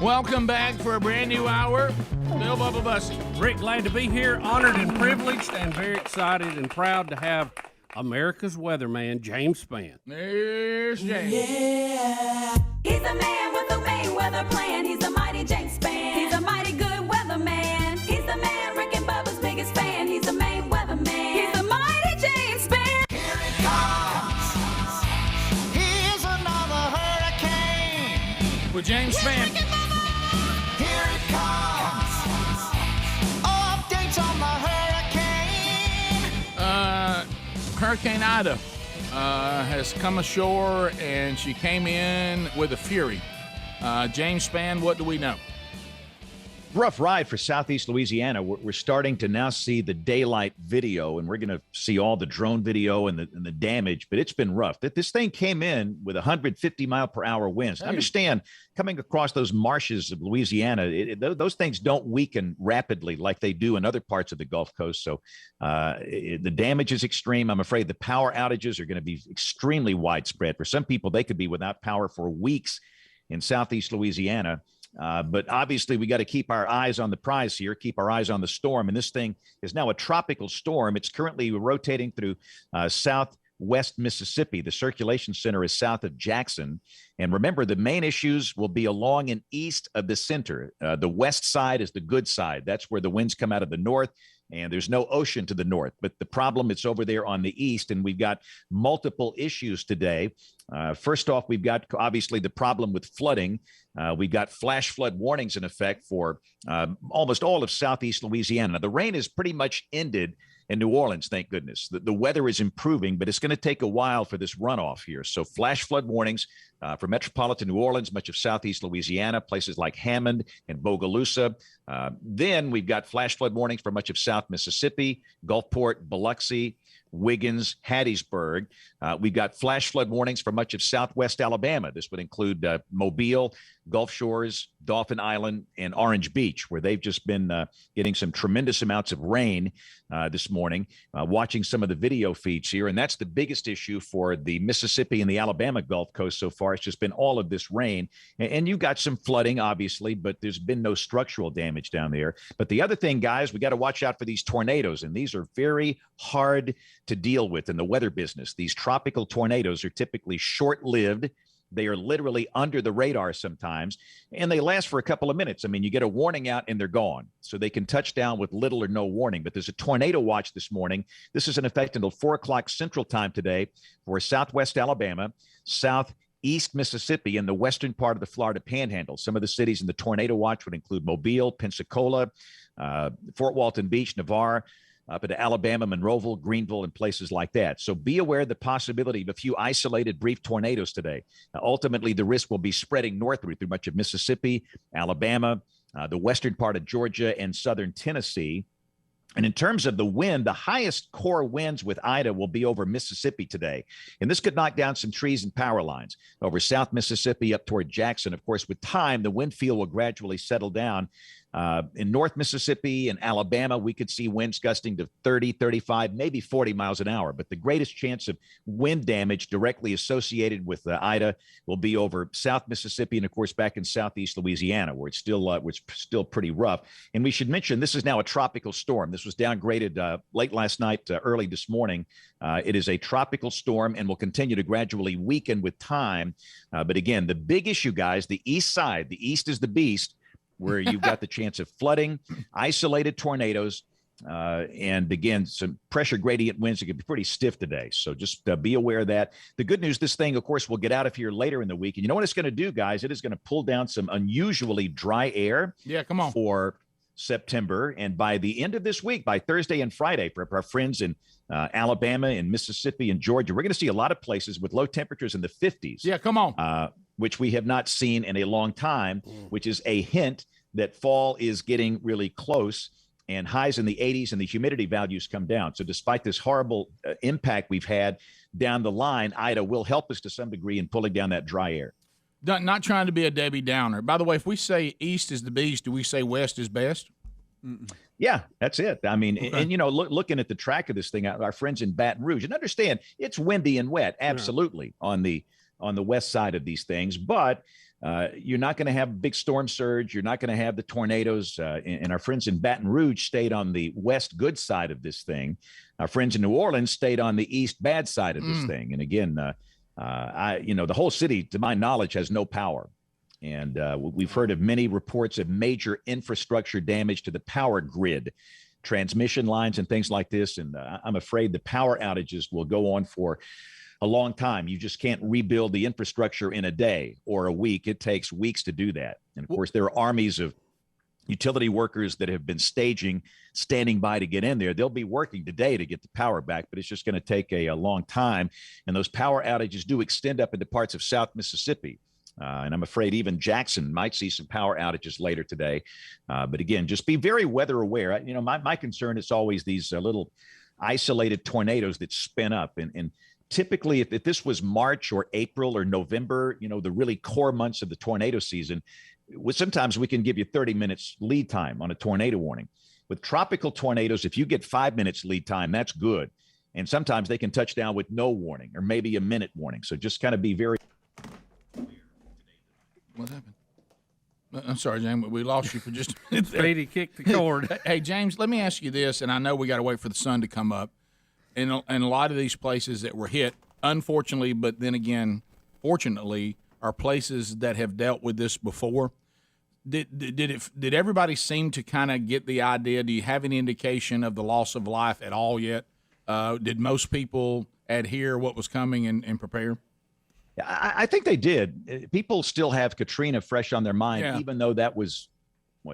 Welcome back for a brand new hour. Bill Bubba Bussy. Rick, glad to be here, honored and privileged, and very excited and proud to have America's weatherman, James Spann. There's James. Yeah. He's a man with a Mayweather plan. He's a mighty James Spann. He's a mighty good weatherman. He's the man Rick and Bubba's biggest fan. He's a main weatherman. He's the mighty James Spann. Here it comes. Here's another hurricane. With James Spann. Here it comes. Updates on the hurricane. Hurricane Ida has come ashore, and she came in with a fury. James Spann, what do we know? Rough ride for Southeast Louisiana. We're starting to now see the daylight video, and we're going to see all the drone video and the damage, but it's been rough. This thing came in with 150-mile-per-hour winds. Understand, coming across those marshes of Louisiana, those things don't weaken rapidly like they do in other parts of the Gulf Coast. So the damage is extreme. I'm afraid the power outages are going to be extremely widespread. For some people, they could be without power for weeks in Southeast Louisiana. But obviously, we got to keep our eyes on the prize here, keep our eyes on the storm. And this thing is now a tropical storm. It's currently rotating through southwest Mississippi. The circulation center is south of Jackson. And remember, the main issues will be along and east of the center. The west side is the good side. That's where the winds come out of the north. And there's no ocean to the north. But the problem, it's over there on the east. And we've got multiple issues today. First off, we've got obviously the problem with flooding. We've got flash flood warnings in effect for almost all of southeast Louisiana. Now, the rain is pretty much ended in New Orleans, thank goodness. The weather is improving, but it's going to take a while for this runoff here. So flash flood warnings for metropolitan New Orleans, much of southeast Louisiana, places like Hammond and Bogalusa. Then we've got flash flood warnings for much of South Mississippi, Gulfport, Biloxi, Wiggins, Hattiesburg. We've got flash flood warnings for much of southwest Alabama. This would include Mobile, Gulf Shores, Dauphin Island, and Orange Beach, where they've just been getting some tremendous amounts of rain this morning. Watching some of the video feeds here, and that's the biggest issue for the Mississippi and the Alabama Gulf Coast so far. It's just been all of this rain. And you've got some flooding, obviously, but there's been no structural damage down there. But the other thing, guys, we got to watch out for these tornadoes, and these are very hard to deal with in the weather business. These tropical tornadoes are typically short-lived. They are literally under the radar sometimes, and they last for a couple of minutes. I mean, you get a warning out and they're gone. So they can touch down with little or no warning. But there's a tornado watch this morning. This is in effect until 4 o'clock Central Time today for southwest Alabama, southeast Mississippi, and the western part of the Florida Panhandle. Some of the cities in the tornado watch would include Mobile, Pensacola, Fort Walton Beach, Navarre, up into Alabama, Monroeville, Greenville, and places like that. So be aware of the possibility of a few isolated brief tornadoes today. Ultimately, the risk will be spreading northward through much of Mississippi, Alabama, the western part of Georgia, and southern Tennessee. And in terms of the wind, the highest core winds with Ida will be over Mississippi today. And this could knock down some trees and power lines over South Mississippi up toward Jackson. Of course, with time, the wind field will gradually settle down. In North Mississippi and Alabama, we could see winds gusting to 30, 35, maybe 40 miles an hour. But the greatest chance of wind damage directly associated with Ida will be over South Mississippi and, of course, back in southeast Louisiana, where it's still pretty rough. And we should mention this is now a tropical storm. This was downgraded late last night, early this morning. It is a tropical storm and will continue to gradually weaken with time. But again, the big issue, guys, the east side, the east is the beast, where you've got the chance of flooding, isolated tornadoes, and again, some pressure gradient winds that could be pretty stiff today. So just be aware of that. The good news, this thing, of course, will get out of here later in the week. And you know what it's going to do, guys? It is going to pull down some unusually dry air. Yeah, come on. For September. And by the end of this week, by Thursday and Friday, for our friends in Alabama and Mississippi and Georgia, we're going to see a lot of places with low temperatures in the 50s. Yeah, come on. Which we have not seen in a long time, which is a hint that fall is getting really close, and highs in the 80s and the humidity values come down. So despite this horrible impact we've had down the line, Ida will help us to some degree in pulling down that dry air. Not trying to be a Debbie Downer. By the way, if we say east is the beast, do we say west is best? Yeah, that's it. I mean, and looking at the track of this thing, our friends in Baton Rouge, and understand it's windy and wet, absolutely, on the west side of these things, but you're not going to have big storm surge. You're not going to have the tornadoes. And our friends in Baton Rouge stayed on the west good side of this thing. Our friends in New Orleans stayed on the east bad side of this thing. And again, the whole city, to my knowledge, has no power. And we've heard of many reports of major infrastructure damage to the power grid, transmission lines and things like this. And I'm afraid the power outages will go on for a long time. You just can't rebuild the infrastructure in a day or a week. It takes weeks to do that. And of course, there are armies of utility workers that have been standing by to get in there. They'll be working today to get the power back, but it's just going to take a long time. And those power outages do extend up into parts of South Mississippi. And I'm afraid even Jackson might see some power outages later today. But again, just be very weather aware. My concern is always these little isolated tornadoes that spin up. And typically, if this was March or April or November, the really core months of the tornado season, sometimes we can give you 30 minutes lead time on a tornado warning. With tropical tornadoes, if you get 5 minutes lead time, that's good. And sometimes they can touch down with no warning or maybe a minute warning. So just kind of be very. What happened? I'm sorry, James. We lost you for just a minute there. Speedy kicked the cord. Hey, James, let me ask you this, and I know we got to wait for the sun to come up. And a lot of these places that were hit, unfortunately, but then again, fortunately, are places that have dealt with this before. Did everybody seem to kind of get the idea? Do you have any indication of the loss of life at all yet? Did most people adhere what was coming and prepare? I think they did. People still have Katrina fresh on their mind, even though that was,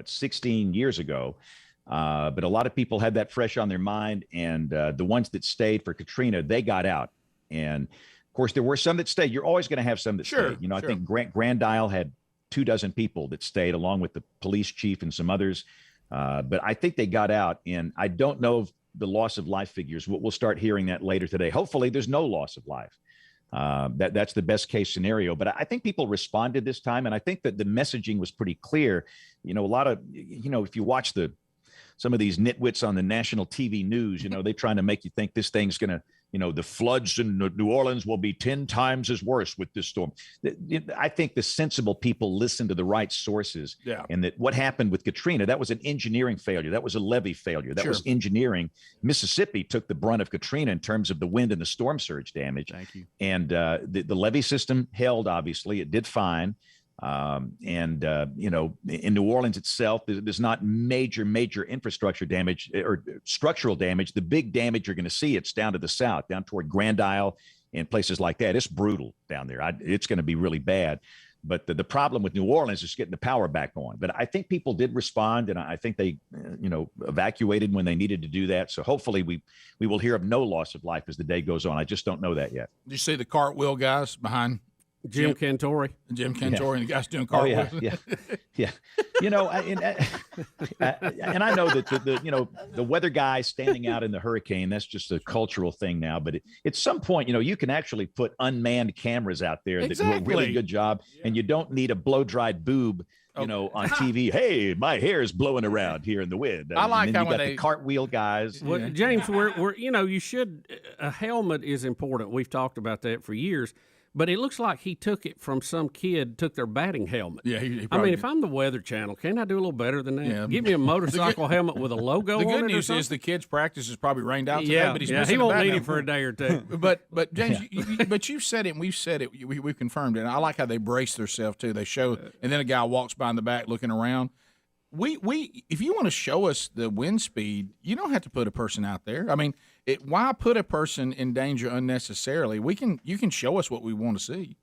16 years ago. But a lot of people had that fresh on their mind, and the ones that stayed for Katrina, they got out. And of course, there were some that stayed. You're always going to have some that stayed. I think Grand Isle had 24 people that stayed, along with the police chief and some others. But I think they got out, and I don't know the loss of life figures. We'll start hearing that later today. Hopefully, there's no loss of life. That's the best case scenario. But I think people responded this time, and I think that the messaging was pretty clear. A lot of, if you watch some of these nitwits on the national TV news, they're trying to make you think this thing's going to, the floods in New Orleans will be 10 times as worse with this storm. I think the sensible people listen to the right sources. Yeah. And that what happened with Katrina, that was an engineering failure. That was a levee failure. That was engineering. Mississippi took the brunt of Katrina in terms of the wind and the storm surge damage. Thank you. And the levee system held, obviously. It did fine. In New Orleans itself, there's not major infrastructure damage or structural damage. The big damage you're going to see, it's down to the south, down toward Grand Isle and places like that. It's brutal down there. It's going to be really bad. But the problem with New Orleans is getting the power back on. But I think people did respond, and I think they, evacuated when they needed to do that. So hopefully we will hear of no loss of life as the day goes on. I just don't know that yet. Did you see the cartwhil guys behind Jim Cantori and the guys doing cartwheels? Yeah. And I know that the weather guy standing out in the hurricane, that's just a cultural thing now. But at some point, you can actually put unmanned cameras out there that do a really good job, and you don't need a blow-dried boob. On TV, hey, my hair is blowing around here in the wind. I like how you got the cartwheel guys. Well, James, we're you should. A helmet is important. We've talked about that for years. But it looks like he took it from some kid, took their batting helmet. Yeah, he I mean, if I'm the Weather Channel, can't I do a little better than that? Yeah. Give me a motorcycle helmet with a logo on it. The good news is the kid's practice is probably rained out today, but he's missing he won't the bat need now. it for a day or two. But James, but you've said it, and we've said it. We've confirmed it. And I like how they brace themselves too. They show, and then a guy walks by in the back looking around. If you want to show us the wind speed, you don't have to put a person out there. I mean, why put a person in danger unnecessarily? You can show us what we want to see.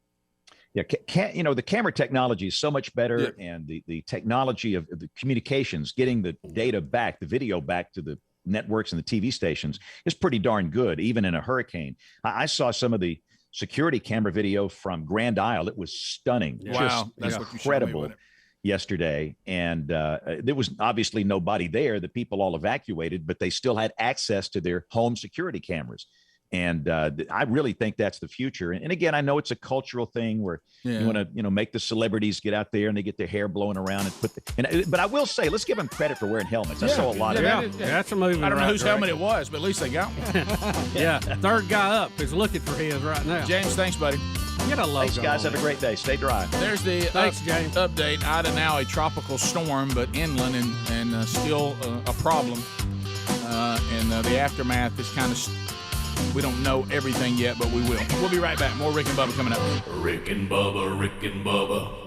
Yeah, the camera technology is so much better, and the technology of the communications, getting the data back, the video back to the networks and the TV stations is pretty darn good, even in a hurricane. I saw some of the security camera video from Grand Isle. It was stunning. Wow, just incredible yesterday. And there was obviously nobody there. The people all evacuated, but they still had access to their home security cameras. And I really think that's the future. And again, I know it's a cultural thing where you want to, make the celebrities get out there and they get their hair blowing around and but I will say, let's give them credit for wearing helmets. I saw a lot of that. That's a movie. I don't know right whose direction. helmet it was, but at least they got one. Yeah, third guy up is looking for his right now. James, thanks, buddy. Get a logo. Thanks, guys. Have a great day. Stay dry. There's the update. Ida now a tropical storm, but inland and still a problem. And the aftermath is kind of, we don't know everything yet, but we will. We'll be right back. More Rick and Bubba coming up. Rick and Bubba, Rick and Bubba.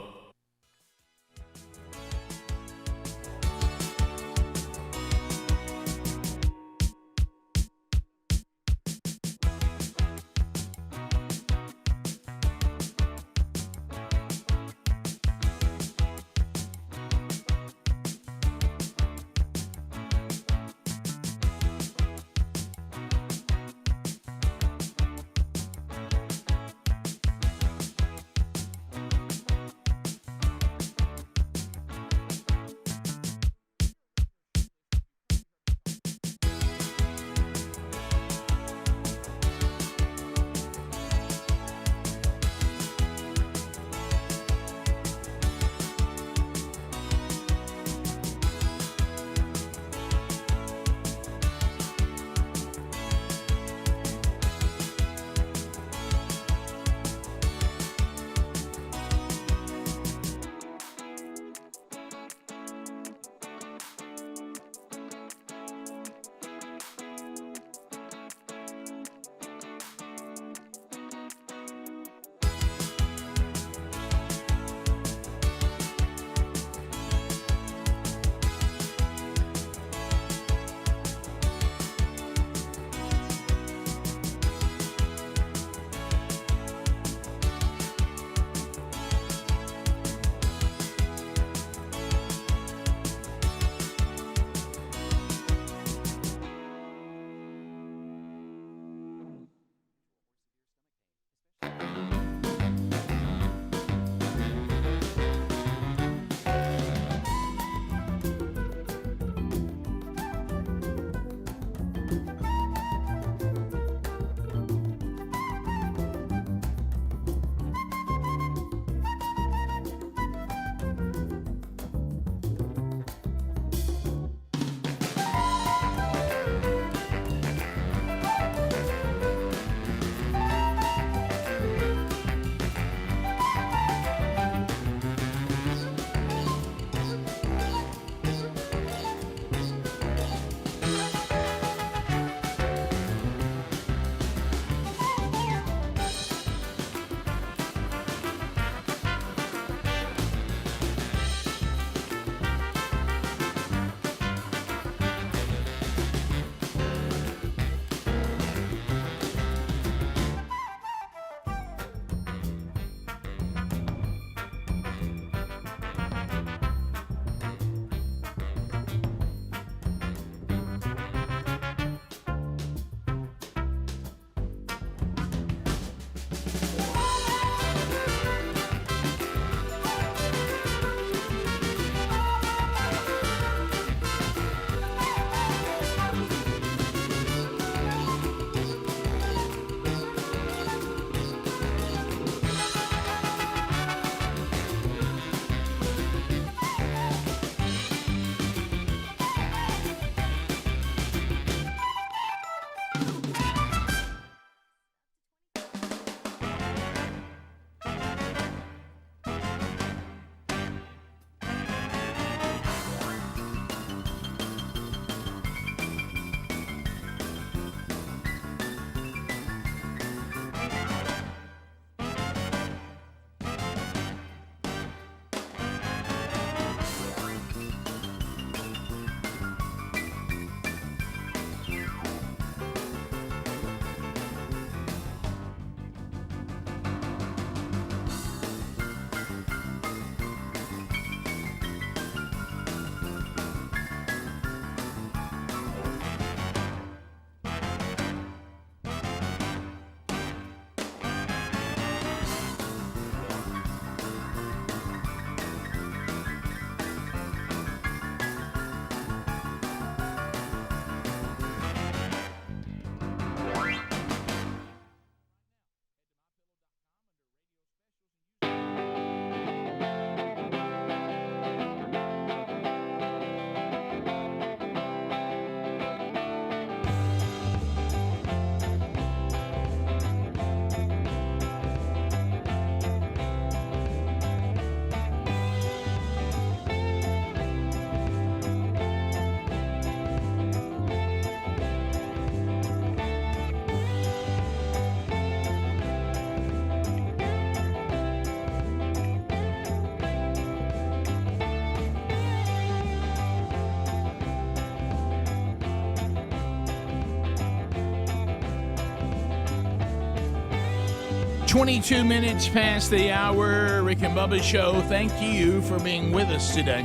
22 minutes past the hour. Rick and Bubba Show. Thank you for being with us today.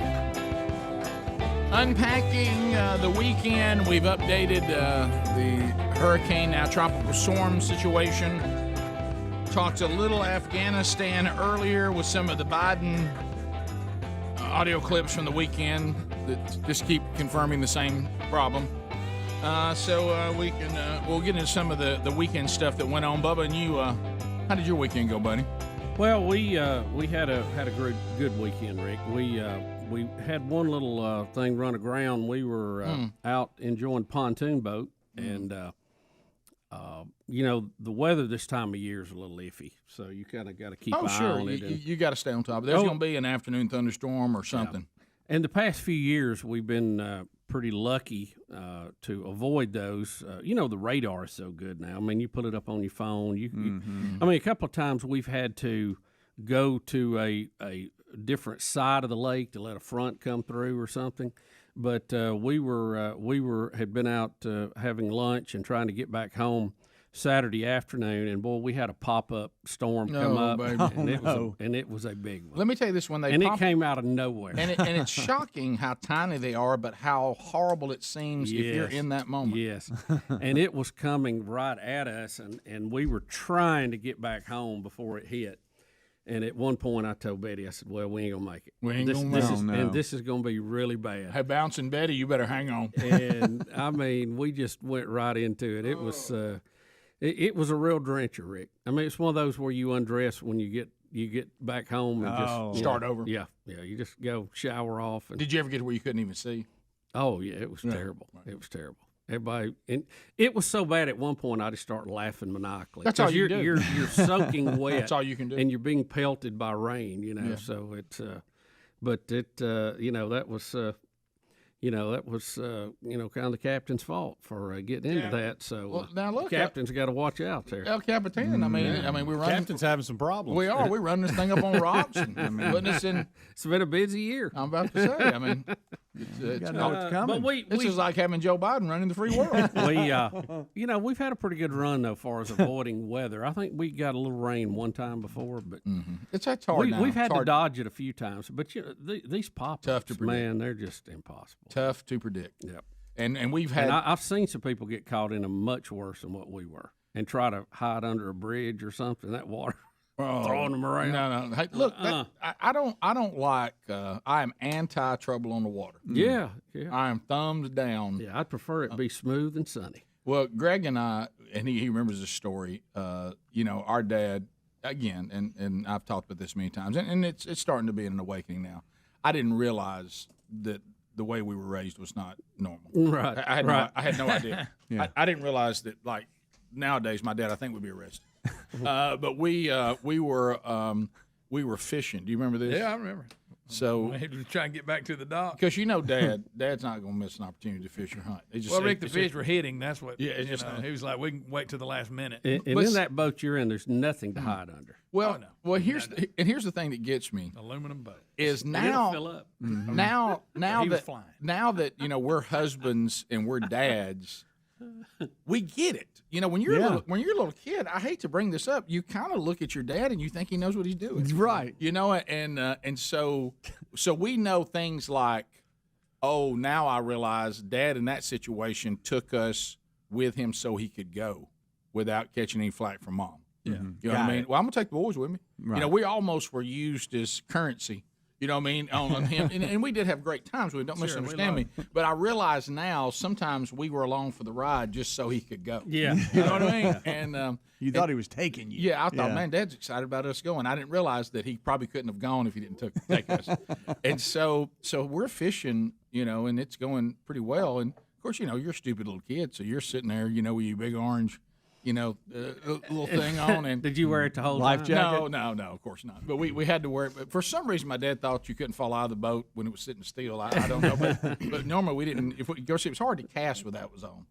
Unpacking the weekend, we've updated the hurricane, now tropical storm situation. Talked a little Afghanistan earlier with some of the Biden audio clips from the weekend that just keep confirming the same problem. So we'll get into some of the weekend stuff that went on. Bubba, and you, how did your weekend go, buddy? Well, we had a good weekend, Rick. We had one little thing run aground. We were out enjoying pontoon boat, and the weather this time of year is a little iffy, so you kind of got to keep an eye on it. You got to stay on top of it. There's going to be an afternoon thunderstorm or something. Yeah. And the past few years, we've been pretty lucky to avoid those. The radar is so good now. I mean, you put it up on your phone. A couple of times we've had to go to a different side of the lake to let a front come through or something. But we had been out having lunch and trying to get back home Saturday afternoon, and boy, we had a pop-up storm come up, baby. and it was a big one. Let me tell you this: it came out of nowhere, and it's shocking how tiny they are, but how horrible it seems if you're in that moment. Yes, and it was coming right at us, and we were trying to get back home before it hit. And at one point, I told Betty, I said, "Well, we ain't gonna make it. We ain't gonna make it. And this is gonna be really bad." Hey, bouncing Betty, you better hang on. And I mean, we just went right into it. It was. It was a real drencher, Rick. I mean, it's one of those where you undress when you get back home and just start over. Yeah. You just go shower off. And, did you ever get to where you couldn't even see? Oh yeah, it was terrible. Right. It was terrible. Everybody, and it was so bad at one point I just started laughing maniacally. That's all you do. You're soaking wet. That's all you can do. And you're being pelted by rain. Yeah. So it's, but it, that was. That was, kind of the captain's fault for getting into that. So now look, the captain's got to watch out there. El Capitan. I mean, we're running. Captain's having some problems. We are. We're running this thing up on rocks. And, putting us in. It's been a busy year. I'm about to say. I mean, it's coming. But this is like having Joe Biden running the free world. We've had a pretty good run though, far as avoiding weather. I think we got a little rain one time before, but that's hard. We've had to dodge it a few times. But these pop-ups, tough to predict. Man, they're just impossible. Tough to predict. Yep. And we've had. And I've seen some people get caught in a much worse than what we were, and try to hide under a bridge or something. That water. Throwing them around. No. Hey, look, I don't like. I am anti trouble on the water. Yeah. I am thumbs down. Yeah, I'd prefer it be smooth and sunny. Well, Greg and I, and he remembers this story. Our dad again, and I've talked about this many times, and it's starting to be an awakening now. I didn't realize that the way we were raised was not normal. Right. I had no idea. Yeah. I didn't realize that. Like nowadays, my dad I think would be arrested. But we were fishing. Do you remember this? Yeah, I remember. So he was trying to get back to the dock because Dad's not going to miss an opportunity to fish or hunt. Rick, the fish were hitting. That's what. Yeah, he was like, we can wait till the last minute. And in that boat you're in, there's nothing to hide under. Well, here's the thing that gets me. Aluminum boat is now. Fill up. Now he was that flying. Now that we're husbands and we're dads. We get it. When you're a little kid, I hate to bring this up, you kind of look at your dad and you think he knows what he's doing. Right. And so we know things like, oh, now I realize Dad in that situation took us with him so he could go without catching any flack from Mom. Yeah. You know what I mean? Well, I'm gonna take the boys with me. Right. We almost were used as currency. You know what I mean? On him, and we did have great times. Don't misunderstand me. But I realize now sometimes we were along for the ride just so he could go. Yeah, you know what I mean. And you thought he was taking you. Yeah, I thought, man, Dad's excited about us going. I didn't realize that he probably couldn't have gone if he didn't take us. And so we're fishing, and it's going pretty well. And of course, you're a stupid little kid, so you're sitting there, with your big orange. Little thing on. And did you wear it to hold life jacket? No, of course not. But we had to wear it. But for some reason, my dad thought you couldn't fall out of the boat when it was sitting still. I don't know. But normally we didn't. It was hard to cast with that was on.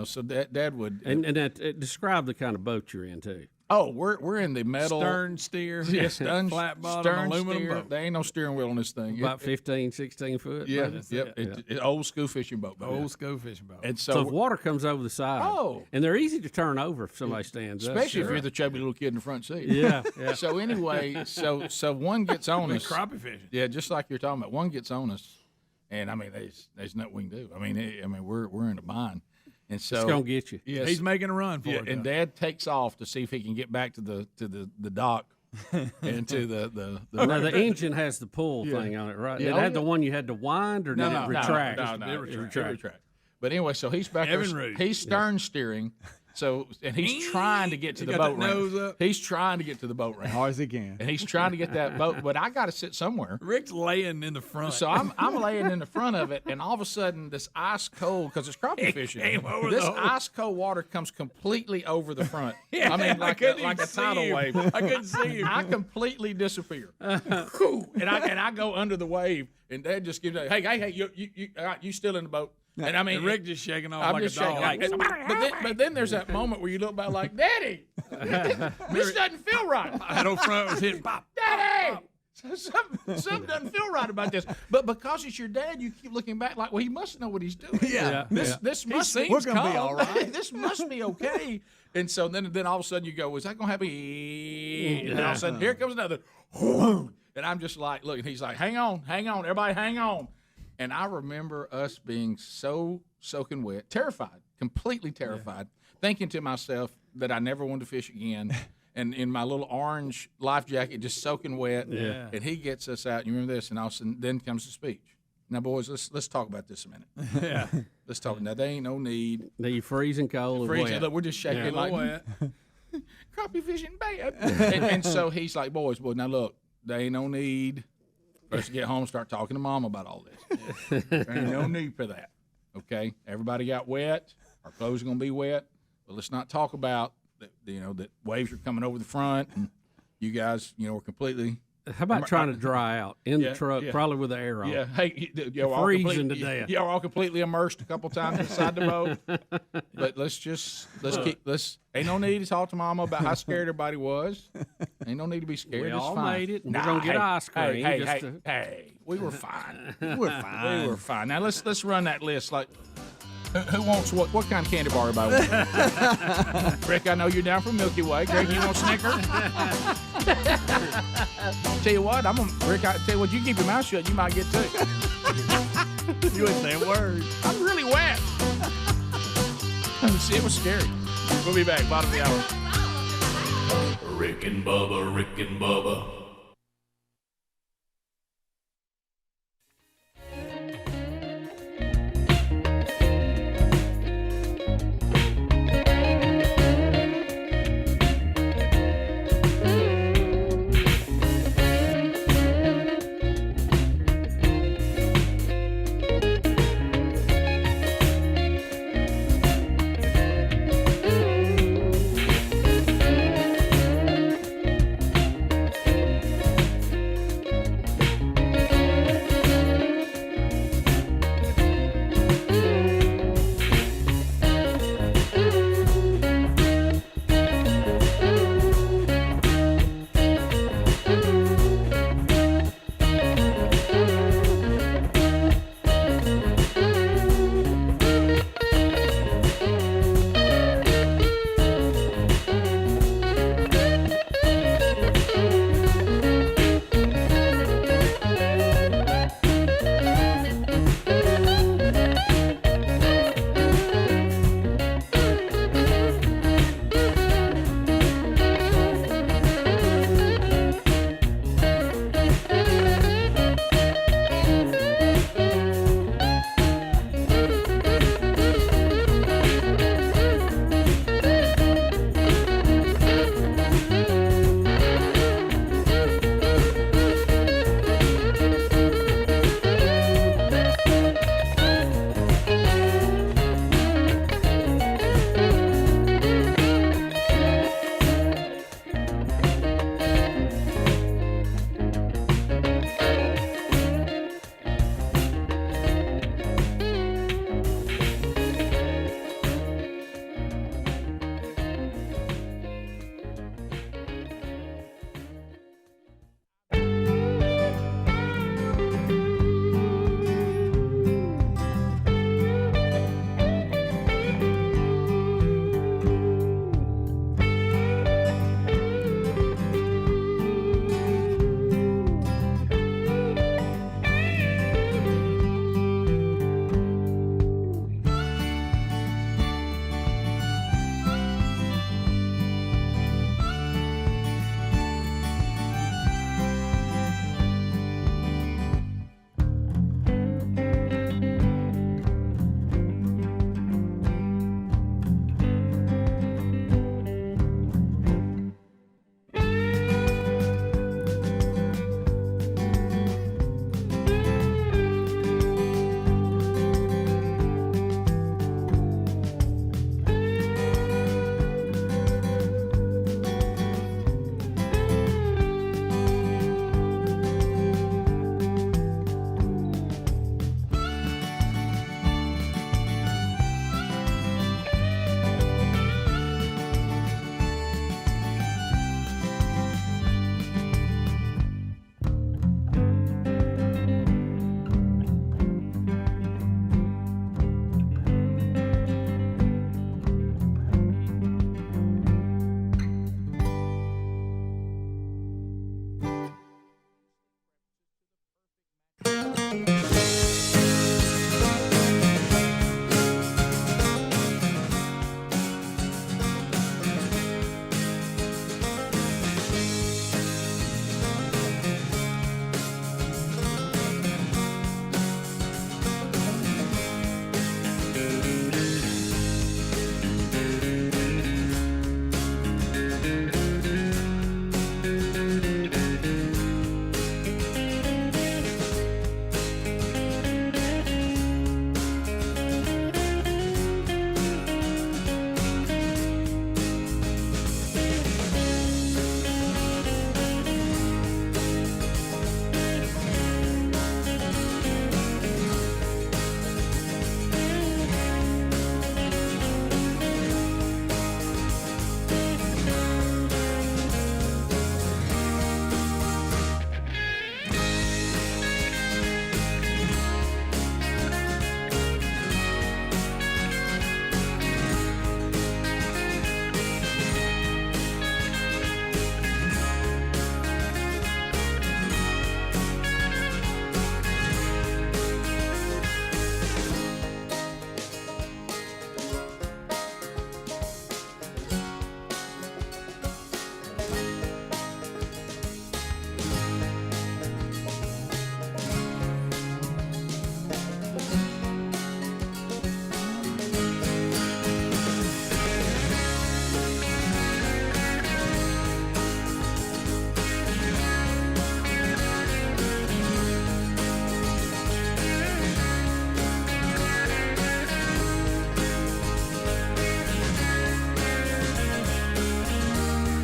So Dad would. And that describe the kind of boat you're in too. Oh, we're in the metal Stern steer, yeah, stern, flat bottom, stern aluminum steer. boat. There ain't no steering wheel on this thing. About 15, 16 foot. Yeah, That's yep. it. It's old school fishing boat. baby. Old school fishing boat. And So if water comes over the side, and they're easy to turn over if somebody stands up. especially if you're the chubby little kid in the front seat. Yeah, yeah. So anyway, so one gets on Been us. crappie fishing. Yeah, just like you're talking about. One gets on us, and I mean, there's nothing we can do. I mean, we're in a bind, and so It's gonna get you. Yes, He's making a run for it. and though. Dad takes off to see if he can get back to the dock and to the. Now the engine has the pull Yeah. thing on it, right? Yeah, Did oh, it have yeah. the one you had to wind, or did it retract? No, It it retract. retract. But anyway, so he's back Evan there. Root. He's stern steering. So and he's trying to get to He the got boat that ramp. nose up. He's trying to get to the boat ramp. Hard as he can. And he's trying to get that boat, but I got to sit somewhere. Rick's laying in the front. So I'm laying in the front of it, and all of a sudden, this ice cold, because it's crappie fishing, came over this the hole. ice cold water comes completely over the front. Yeah, I mean, like couldn't a even tidal see him. wave. I couldn't see him. I completely disappear. and I go under the wave, and Dad just gives me, hey, you still in the boat? And I mean, And Rick just shaking off I'm like just a dog. shaking. But then there's that moment where you look back like, Daddy, this doesn't feel right. That old front was hitting pop. Daddy! Something doesn't feel right about this. But because it's your dad, you keep looking back like, well, he must know what he's doing. Yeah. This must be We're gonna be all right. This must be okay. And so then all of a sudden you go, is that going to happen? And all of a sudden, here comes another. And I'm just like, look, and he's like, hang on, everybody hang on. And I remember us being so soaking wet, terrified, completely terrified, thinking to myself that I never wanted to fish again. And in my little orange life jacket, just soaking wet. Yeah. And he gets us out. You remember this? And all of a sudden, then comes the speech. Now, boys, let's talk about this a minute. Yeah. Let's talk. Now, there ain't no need. Now you freezing cold or Freezing. wet? Look, we're just shaking Yeah. like Wet. crappie fishing bad. and so he's like, boys, now look, there ain't no need for us to get home and start talking to Mom about all this. There ain't no need for that. Okay? Everybody got wet. Our clothes are going to be wet. But let's not talk about that, that waves are coming over the front and you guys, are completely. How about trying to dry out in the truck, yeah. probably with the air on? Yeah, hey, y'all all Freezing to death. Y'all all completely immersed a couple times inside the boat. But ain't no need to talk to Mama about how scared everybody was. Ain't no need to be scared. We It's all fine. made it, and we're gonna get ice cream. Hey, we were fine. We were fine. Now let's run that list. Like, who wants what? What kind of candy bar everybody wants? Rick, I know you're down for Milky Way. Greg, you want Snickers? Tell you what, Rick. I tell you what, you keep your mouth shut, you might get two. You ain't saying words. I'm really wet. See, it was scary. We'll be back, bottom of the hour. Rick and Bubba, Rick and Bubba.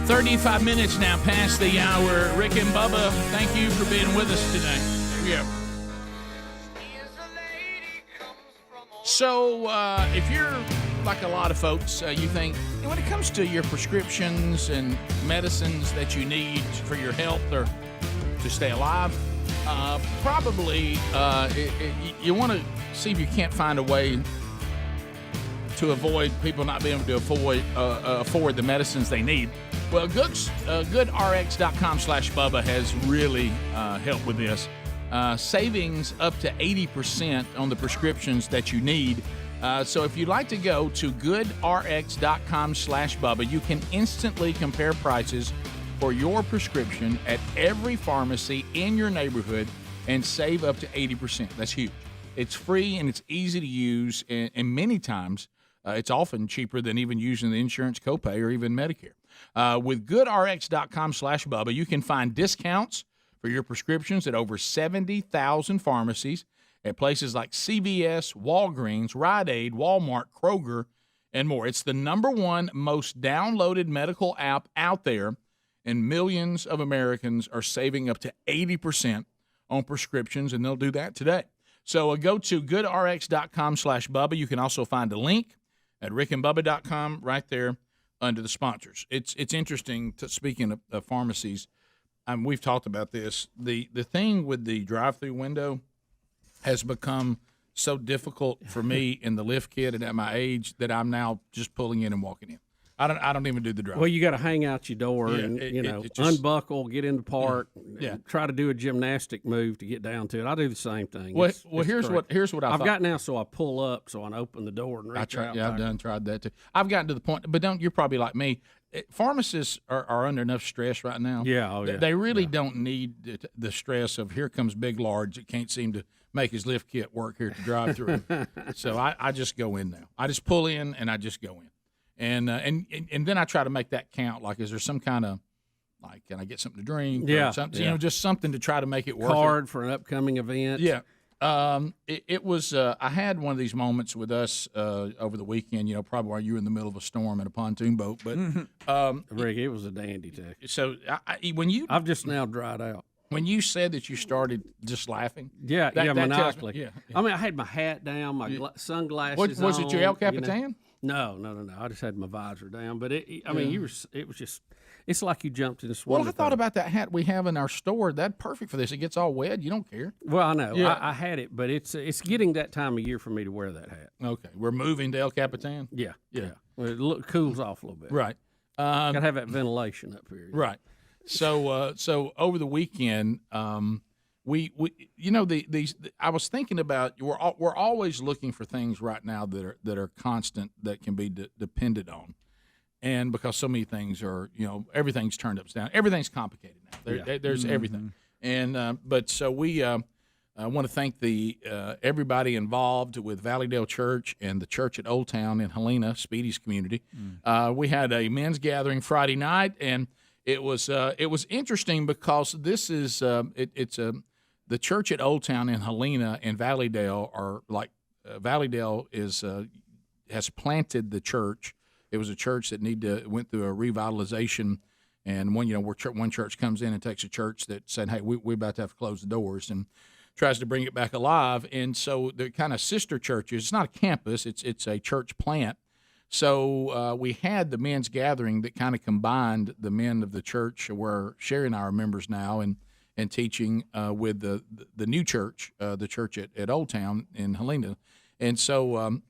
35 minutes now past the hour. Rick and Bubba, thank you for being with us today. There we go. So, if you're like a lot of folks, you think when it comes to your prescriptions and medicines that you need for your health or to stay alive, probably you want to see if you can't find a way to avoid people not being able to afford the medicines they need. Well, GoodRx.com/Bubba has really helped with this. Savings up to 80% on the prescriptions that you need. So if you'd like to go to GoodRx.com/Bubba, you can instantly compare prices for your prescription at every pharmacy in your neighborhood and save up to 80%. That's huge. It's free and it's easy to use, and many times it's often cheaper than even using the insurance copay or even Medicare. With GoodRx.com/Bubba, you can find discounts for your prescriptions at over 70,000 pharmacies at places like CVS, Walgreens, Rite Aid, Walmart, Kroger, and more. It's the #1 most downloaded medical app out there, and millions of Americans are saving up to 80% on prescriptions, and they'll do that today. So go to GoodRx.com/Bubba. You can also find a link at rickandbubba.com right there under the sponsors. It's interesting, speaking of pharmacies, we've talked about this. The thing with the drive-through window has become so difficult for me in the lift kit and at my age that I'm now just pulling in and walking in. I don't even do the drive. Well, you got to hang out your door and just unbuckle, get in the park, try to do a gymnastic move to get down to it. I do the same thing. Well, here's what I've got now. So I pull up, so I open the door and reach out. Yeah, I've tried that too. I've gotten to the point, but you're probably like me. Pharmacists are under enough stress right now. Yeah, They really don't need the stress of here comes Big Large that can't seem to make his lift kit work here to drive through. So I just go in now. I just pull in and I just go in. And then I try to make that count. Like, is there some kind of, like, can I get something to drink? Yeah. Or something, just something to try to make it work. Card for an upcoming event. Yeah. It was, I had one of these moments with us over the weekend, probably while you were in the middle of a storm in a pontoon boat. But, Rick, it was a dandy too. So I've just now dried out. When you said that you started just laughing. Yeah, maniacally. Yeah. I mean, I had my hat down, my sunglasses Was on. it your El Capitan? No. I just had my visor down. But it was just, it's like you jumped in a swimming Well, I thought about that hat we have in our store. That's perfect for this. It gets all wet. You don't care. Well, I know. Yeah. I had it, but it's getting that time of year for me to wear that hat. Okay. We're moving to El Capitan? Yeah. Well, it cools off a little bit. Right. Got to have that ventilation up here. Right. So over the weekend, we I was thinking about we're always looking for things right now that are constant that can be depended on, and because so many things are everything's turned upside down, everything's complicated now. There's everything, and but so we I want to thank everybody involved with Valleydale Church and the church at Old Town in Helena, Speedy's community. We had a men's gathering Friday night, and it was interesting because this is the church at Old Town in Helena and Valleydale are like Valleydale has planted the church. It was a church that went through a revitalization, and one church comes in and takes a church that said, hey, we're about to have to close the doors, and tries to bring it back alive. And so they're kind of sister churches. It's not a campus. It's a church plant. So we had the men's gathering that kind of combined the men of the church where Sherry and I are members now and teaching with the new church, the church at Old Town in Helena. And so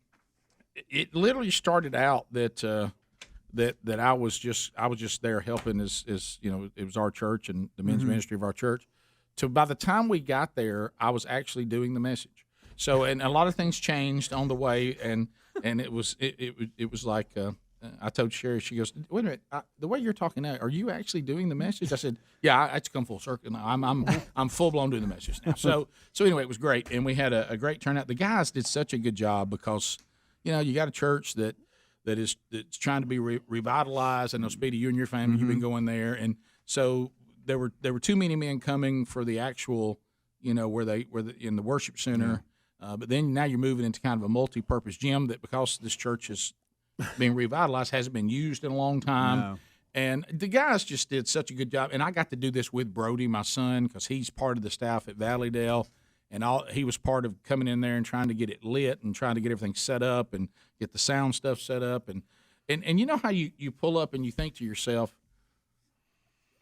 it literally started out that I was just there helping as it was our church and the men's ministry of our church. So by the time we got there, I was actually doing the message. So and a lot of things changed on the way, and it was like I told Sherry, she goes, wait a minute, the way you're talking now, are you actually doing the message? I said, yeah, it's come full circle now. I'm full blown doing the message now. So anyway, it was great, and we had a great turnout. The guys did such a good job because you got a church that's trying to be revitalized. I know Speedy, you and your family, you've been going there, and so there were too many men coming for the actual, where they were in the worship center. But then now you're moving into kind of a multi-purpose gym that, because this church is being revitalized, hasn't been used in a long time. No. And the guys just did such a good job. And I got to do this with Brody, my son, because he's part of the staff at Valleydale. And he was part of coming in there and trying to get it lit and trying to get everything set up and get the sound stuff set up. And you know how you pull up and you think to yourself,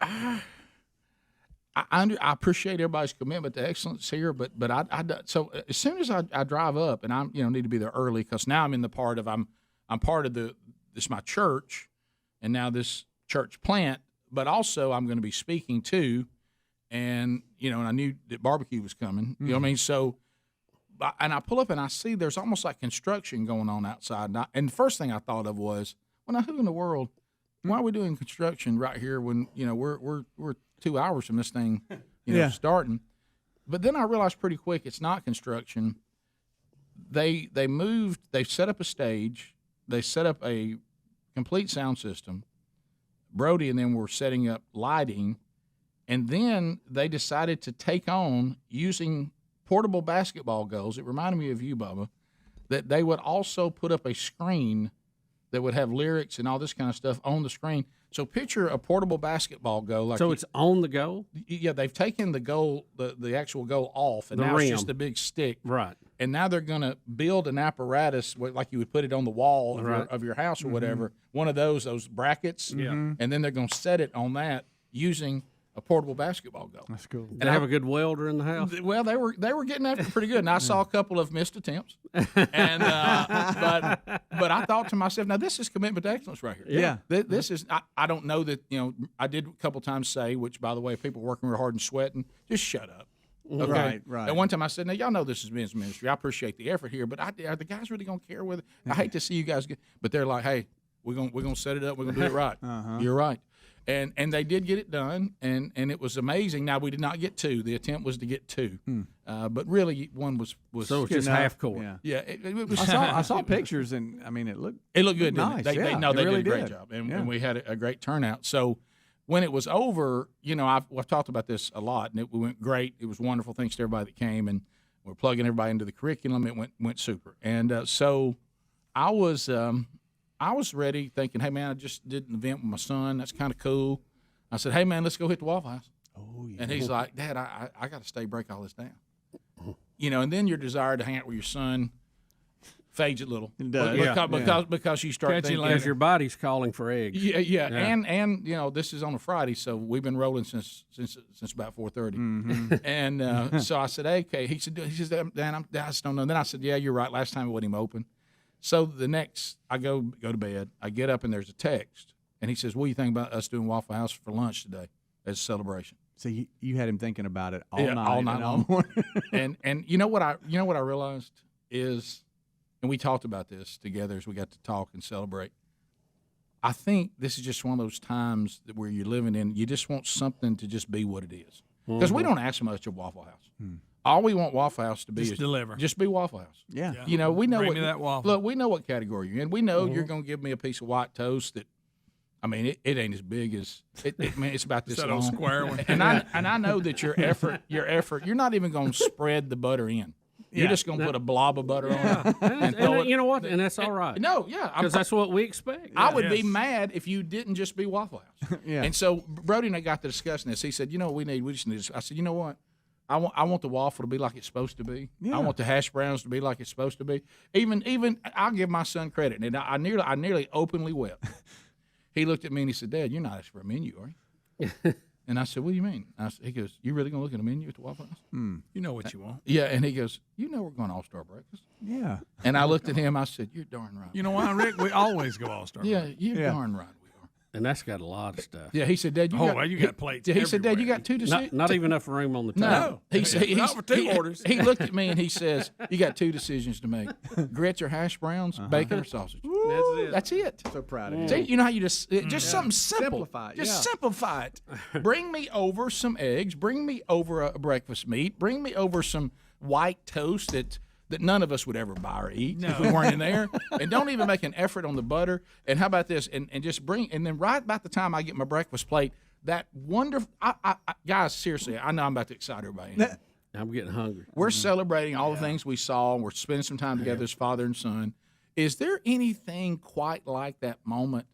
I appreciate everybody's commitment to excellence here, but so as soon as I drive up and I'm need to be there early because now I'm in the part of I'm part of this is my church, and now this church plant, but also I'm going to be speaking too, and and I knew that barbecue was coming. You know what I mean? So, and I pull up and I see there's almost like construction going on outside, and the first thing I thought of was, well, now who in the world? Why are we doing construction right here when we're 2 hours from this thing starting? But then I realized pretty quick it's not construction. They set up a stage, they set up a complete sound system. Brody and them were setting up lighting, and then they decided to take on using portable basketball goals. It reminded me of you, Bubba, that they would also put up a screen that would have lyrics and all this kind of stuff on the screen. So picture a portable basketball goal. So it's on the goal? Yeah, they've taken the goal, the actual goal off, and now it's just a big stick. Right. And now they're going to build an apparatus like you would put it on the wall of your house or whatever, one of those brackets, and then they're going to set it on that using a portable basketball goal. That's cool. And have a good welder in the house? Well, they were getting after it pretty good, and I saw a couple of missed attempts. And but I thought to myself, now this is commitment to excellence right here. Yeah. This is I don't know that I did a couple times say, which by the way, people working real hard and sweating, just shut up. Okay? Right. And one time I said, now y'all know this is men's ministry. I appreciate the effort here, but are the guys really gonna care with it? I hate to see you guys get, but they're like, hey, we're gonna set it up. We're gonna do it right. You're right. And they did get it done, and it was amazing. Now, we did not get two. The attempt was to get two. But really, one was so it's just half court. Yeah, it was. I saw pictures, and I mean, it looked good. Nice. They did a great job, and we had a great turnout. So when it was over, I've talked about this a lot, and it went great. It was wonderful. Thanks to everybody that came, and we're plugging everybody into the curriculum. It went super. And so I was ready, thinking, hey, man, I just did an event with my son. That's kind of cool. I said, hey, man, let's go hit the Waffle House. Oh, yeah. And he's like, Dad, I got to stay break all this down. And then your desire to hang out with your son fades a little. It does. Because you start thinking. As your body's calling for eggs. Yeah. And this is on a Friday, so we've been rolling since about 4:30. And so I said, hey, okay. He says, Dan, I just don't know. Then I said, yeah, you're right. Last time it wasn't even open. So the next, I go to bed. I get up and there's a text, and he says, "What do you think about us doing Waffle House for lunch today as a celebration?" So you had him thinking about it all night long. morning. and you know what I realized is, and we talked about this together as we got to talk and celebrate. I think this is just one of those times where you're living in. You just want something to just be what it is, because we don't ask much of Waffle House. All we want Waffle House to be is deliver. Just be Waffle House. Yeah. We know Bring what me that waffle. Look, we know what category you're in. We know you're going to give me a piece of white toast that, I mean, it ain't as big as it's about this that long. old square one. And I know that your effort, you're not even going to spread the butter in. You're just going to put a blob of butter on it. And you know what? And that's all right. Because that's what we expect. I would be mad if you didn't just be Waffle House. And so Brody and I got to discussing this. He said, what we need? We just need this. I said, you know what? I want the waffle to be like it's supposed to be. Yeah. I want the hash browns to be like it's supposed to be. Even I'll give my son credit, and I nearly openly wept. He looked at me and he said, "Dad, you're not asking for a menu, are you?" And I said, "What do you mean?" He goes, "You really gonna look at a menu at the Waffle House?" You know what you want. Yeah, and he goes, "You know we're going All-Star breakfast." Yeah. And I looked at him. I said, "You're darn right." You know why, Rick? We always go All-Star. Yeah, you're darn right. And that's got a lot of stuff. Yeah, he said, "Dad, you got plates." He said, "Dad, you got two decisions." Not even enough room on the table. No, he said, not for two orders. He looked at me and he says, "You got two decisions to make: grits or hash browns, bacon or sausage." That's it. So proud of you. See, you know how you just something simple. Simplify it, Just simplify it. Bring me over some eggs. Bring me over a breakfast meat. Bring me over some white toast that none of us would ever buy or eat if we weren't in there. And don't even make an effort on the butter. And how about this? And just bring, and then right about the time I get my breakfast plate, that wonderful, guys, seriously, I know I'm about to excite everybody. I'm getting hungry. We're celebrating all the things we saw. And we're spending some time together as father and son. Is there anything quite like that moment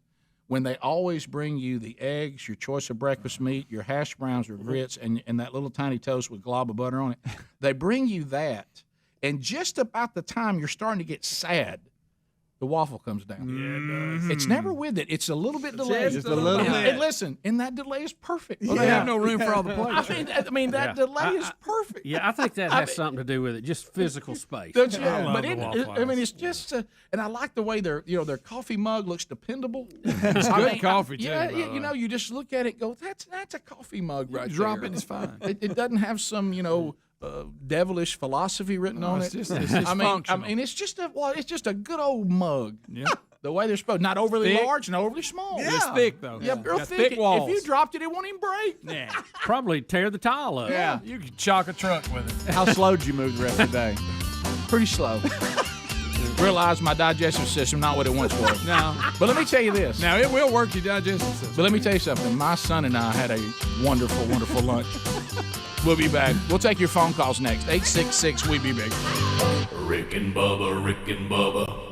when they always bring you the eggs, your choice of breakfast meat, your hash browns or grits, and that little tiny toast with glob of butter on it. They bring you that, and just about the time you're starting to get sad, the waffle comes down. Yeah, it does. It's never with it. It's a little bit delayed. Just a little bit. And listen, and that delay is perfect. Well, they have no room for all the plates. I mean that delay is perfect. Yeah, I think that has something to do with it, just physical space. Don't you? I love But the Waffle I mean, House. it's just, and I like the way their coffee mug looks dependable. It's good coffee too. Yeah, by the you way. know, you just look at it, and go, that's a coffee mug right drop there. it, it's fine. It doesn't have some devilish philosophy written on it. It's just functional. I mean, it's just a good old mug. Yeah. The way they're supposed, not overly Thick. large, not overly small. It's thick though. Yeah, real Got thick. thick walls. If you dropped it, it won't even break. Yeah. Probably tear the tile up. Yeah. You could chalk a truck with it. How slow did you move the rest of the day? Pretty slow. Realize my digestive system not what it once was. No. But let me tell you this. Now it will work your digestive system. But let me tell you something. My son and I had a wonderful, wonderful lunch. We'll be back. We'll take your phone calls next. 866 We Be Big. Rick and Bubba, Rick and Bubba.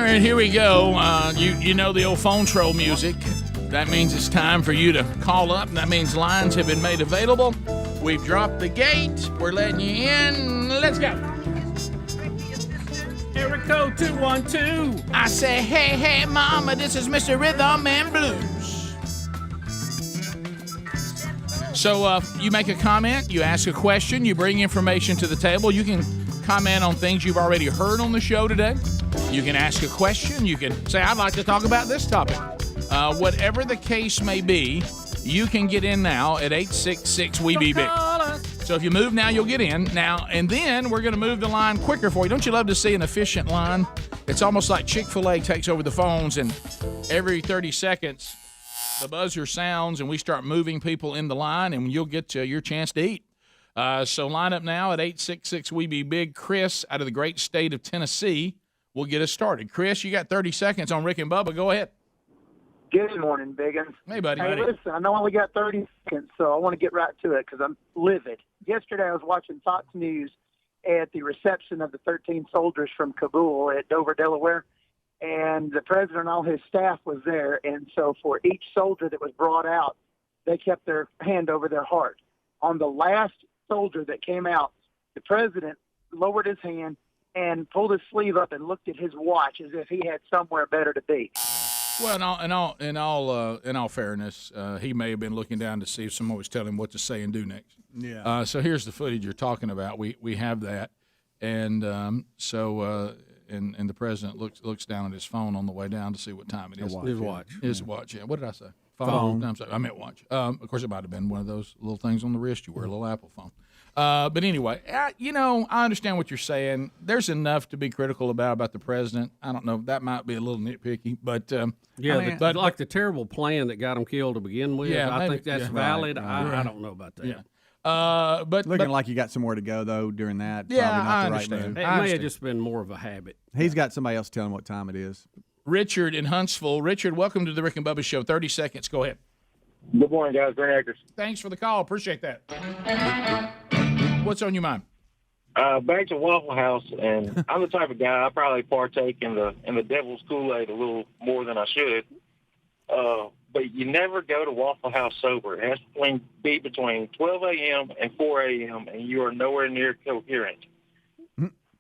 right, here we go. You know the old phone troll music. That means it's time for you to call up, and that means lines have been made available. We've dropped the gate. We're letting you in. Let's go. Erico 212. I say, hey, mama, this is Mr. Rhythm and Blues. So you make a comment, you ask a question, you bring information to the table. You can comment on things you've already heard on the show today. You can ask a question. You can say, I'd like to talk about this topic. Whatever the case may be, you can get in now at 866-WE-BE-BIG. So if you move now, you'll get in. Now, and then we're going to move the line quicker for you. Don't you love to see an efficient line? It's almost like Chick-fil-A takes over the phones, and every 30 seconds, the buzzer sounds, and we start moving people in the line, and you'll get your chance to eat. So line up now at 866-WE-BE-BIG. Chris, out of the great state of Tennessee, will get us started. Chris, you got 30 seconds on Rick and Bubba. Go ahead. Good morning, Biggins. Hey, buddy. Hey, listen, I know I only got 30 seconds, so I want to get right to it because I'm livid. Yesterday I was watching Fox News at the reception of the 13 soldiers from Kabul at Dover, Delaware, and the president and all his staff was there. And so for each soldier that was brought out, they kept their hand over their heart. On the last soldier that came out, the president lowered his hand and pulled his sleeve up and looked at his watch as if he had somewhere better to be. Well, in all fairness, he may have been looking down to see if someone was telling him what to say and do next. Yeah. So here's the footage you're talking about. We have that, and and the president looks down at his phone on the way down to see what time it is. His watch. His watch. Yeah. What did I say? Phone. I'm sorry. I meant watch. Of course, it might have been one of those little things on the wrist you wear, a little Apple phone. But anyway, I understand what you're saying. There's enough to be critical about the president. I don't know. That might be a little nitpicky, but but like the terrible plan that got him killed to begin with. Yeah, I maybe, think that's valid. I don't know about that. Yeah. But looking like you got somewhere to go though during that. Yeah, probably not I the understand. right move. It may have just been more of a habit. He's got somebody else telling him what time it is. Richard in Huntsville. Richard, welcome to the Rick and Bubba Show. 30 seconds. Go ahead. Good morning, guys. Great actors. Thanks for the call. Appreciate that. What's on your mind? Back to Waffle House, and I'm the type of guy I probably partake in the devil's Kool-Aid a little more than I should. But you never go to Waffle House sober. It has to be between 12 a.m. and 4 a.m., and you are nowhere near coherent.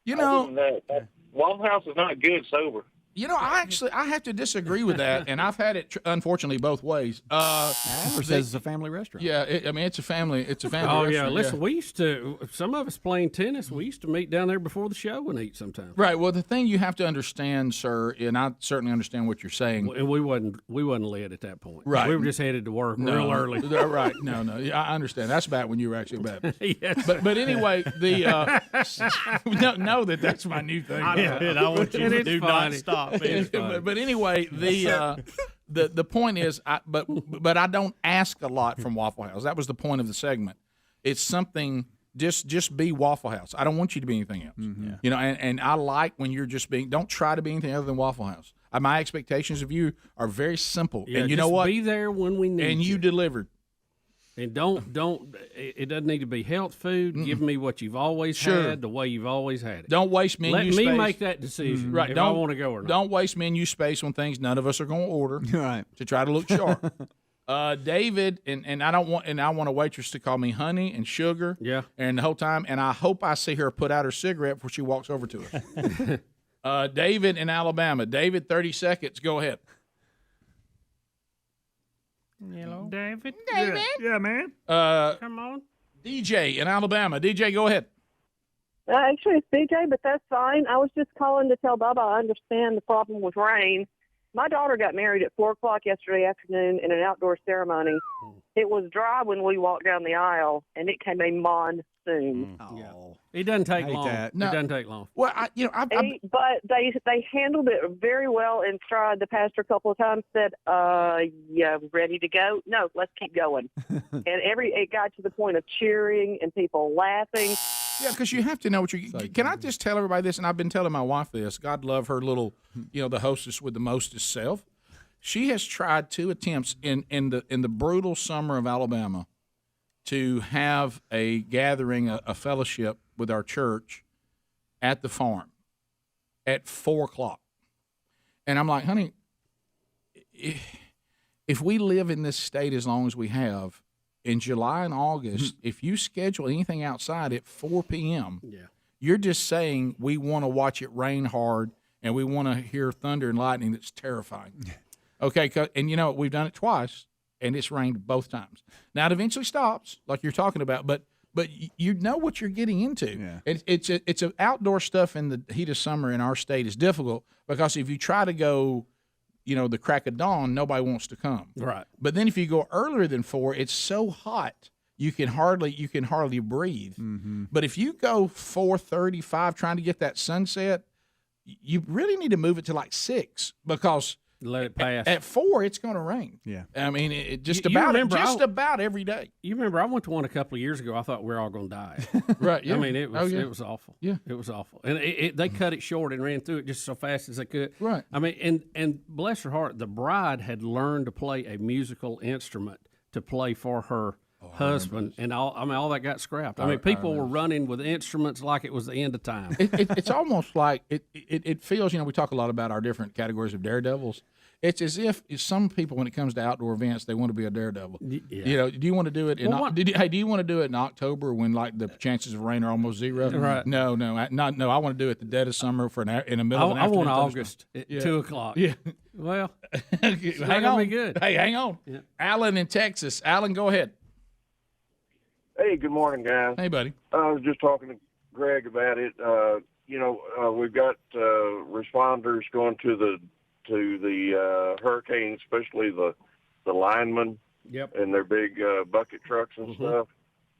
You know, other than that, Waffle House is not good sober. I have to disagree with that, and I've had it unfortunately both ways. Asner says it's a family restaurant. Yeah, it's a family. It's a family. Oh restaurant. yeah, listen, we used to. Some of us playing tennis. We used to meet down there before the show and eat sometimes. Right. Well, the thing you have to understand, sir, and I certainly understand what you're saying. And we wasn't lit at that point. Right. We were just headed to work real early. Right. No. Yeah, I understand. That's back when you were actually Baptist. Yes. But anyway, know that's my new thing. I want you to do not stop. But anyway, the point is, but I don't ask a lot from Waffle House. That was the point of the segment. It's something. Just be Waffle House. I don't want you to be anything else. Mm-hmm. And I like when you're just being. Don't try to be anything other than Waffle House. My expectations of you are very simple. Yeah, and you know just what? Be there when we need. And you delivered. And don't. It doesn't need to be health food. Give me what you've always Sure. had, the way you've always had it. Don't waste menu Let space. me make that decision. Right. If Don't I want to go or not. Don't waste menu space on things none of us are going to order. Right. To try to look sharp. David and I want a waitress to call me honey and sugar. Yeah. And the whole time, and I hope I see her put out her cigarette before she walks over to us. David in Alabama. David, 30 seconds. Go ahead. Hello, David. Yeah, man. Come on. DJ in Alabama. DJ, go ahead. Actually, it's BJ, but that's fine. I was just calling to tell Bubba I understand the problem with rain. My daughter got married at 4 o'clock yesterday afternoon in an outdoor ceremony. It was dry when we walked down the aisle, and it came a monsoon. Yeah. It doesn't take long. No. It doesn't take long. Well, But they handled it very well in stride. The pastor a couple of times said, "Yeah, ready to go? No, let's keep going." And it got to the point of cheering and people laughing. Yeah, because you have to know what you. Can I just tell everybody this? And I've been telling my wife this. God love her little, the hostess with the mostest self. She has tried 2 attempts in the brutal summer of Alabama to have a gathering, a fellowship with our church at the farm at 4 o'clock. And I'm like, honey, if we live in this state as long as we have, in July and August, if you schedule anything outside at 4 p.m., you're just saying we want to watch it rain hard and we want to hear thunder and lightning that's terrifying. Okay, and you know, we've done it twice, and it's rained both times. Now, it eventually stops, like you're talking about, but you know what you're getting into. Yeah. It's a outdoor stuff in the heat of summer in our state is difficult because if you try to go, you know, the crack of dawn, nobody wants to come. Right. But then if you go earlier than 4, it's so hot you can hardly breathe. Mm-hmm. But if you go 4:35 trying to get that sunset, you really need to move it to like 6 because let it pass. At 4, it's going to rain. Yeah. I mean, it just You about remember about every day. You remember I went to one a couple of years ago. I thought we were all going to die. Right. Yeah. I mean, it was Oh, yeah. it was awful. Yeah. It was awful, and they cut it short and ran through it just so fast as they could. Right. I mean, and bless her heart, the bride had learned to play a musical instrument to play for her husband, and all that got scrapped. I mean, people were running with instruments like it was the end of time. It's almost like it feels. You know, we talk a lot about our different categories of daredevils. It's as if some people, when it comes to outdoor events, they want to be a daredevil. Yeah. You know, do you want to do it? Do you want to do it in October when like the chances of rain are almost 0? Right. No. I want to do it the dead of summer in the middle of an I afternoon. want August at 2:00. Yeah. Well, hang on. Be good. Hey, hang on. Yeah. Alan in Texas. Alan, go ahead. Hey, good morning, guys. Hey, buddy. I was just talking to Greg about it. We've got responders going to the hurricane, especially the linemen and their big bucket trucks and stuff.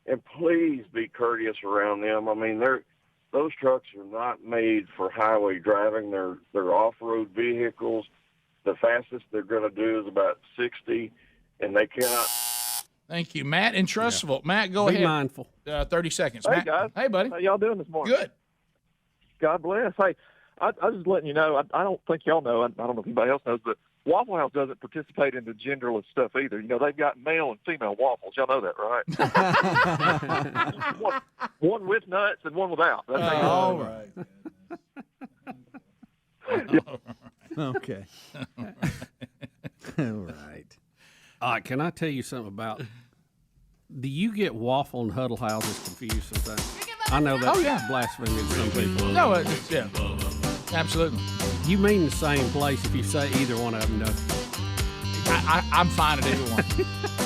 And please be courteous around them. I mean, those trucks are not made for highway driving. They're off-road vehicles. The fastest they're going to do is about 60, and they cannot. Thank you, Matt in Trustville. Yeah. Matt, go Be ahead. Be mindful. 30 seconds. Hey, Matt. guys. Hey, buddy. How y'all doing this morning? Good. God bless. Hey, I was just letting you know, I don't think y'all know, I don't know if anybody else knows, but Waffle House doesn't participate in the genderless stuff either. You know, they've got male and female waffles. Y'all know that, right? one with nuts and one without. That's how all right. Okay. All right. Can I tell you something about? Do you get waffle and huddle houses confused sometimes? I know that's blasphemy to some people. No, yeah, absolutely. You mean the same place if you say either one of them, don't you? I'm fine at either one.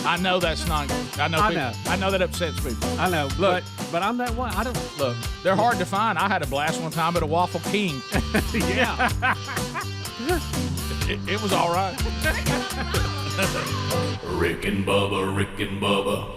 I know that's not. I know that upsets people. I know. Look, but I'm that one. I don't look. They're hard to find. I had a blast one time at a Waffle King. Yeah. It was all right. Rick and Bubba, Rick and Bubba.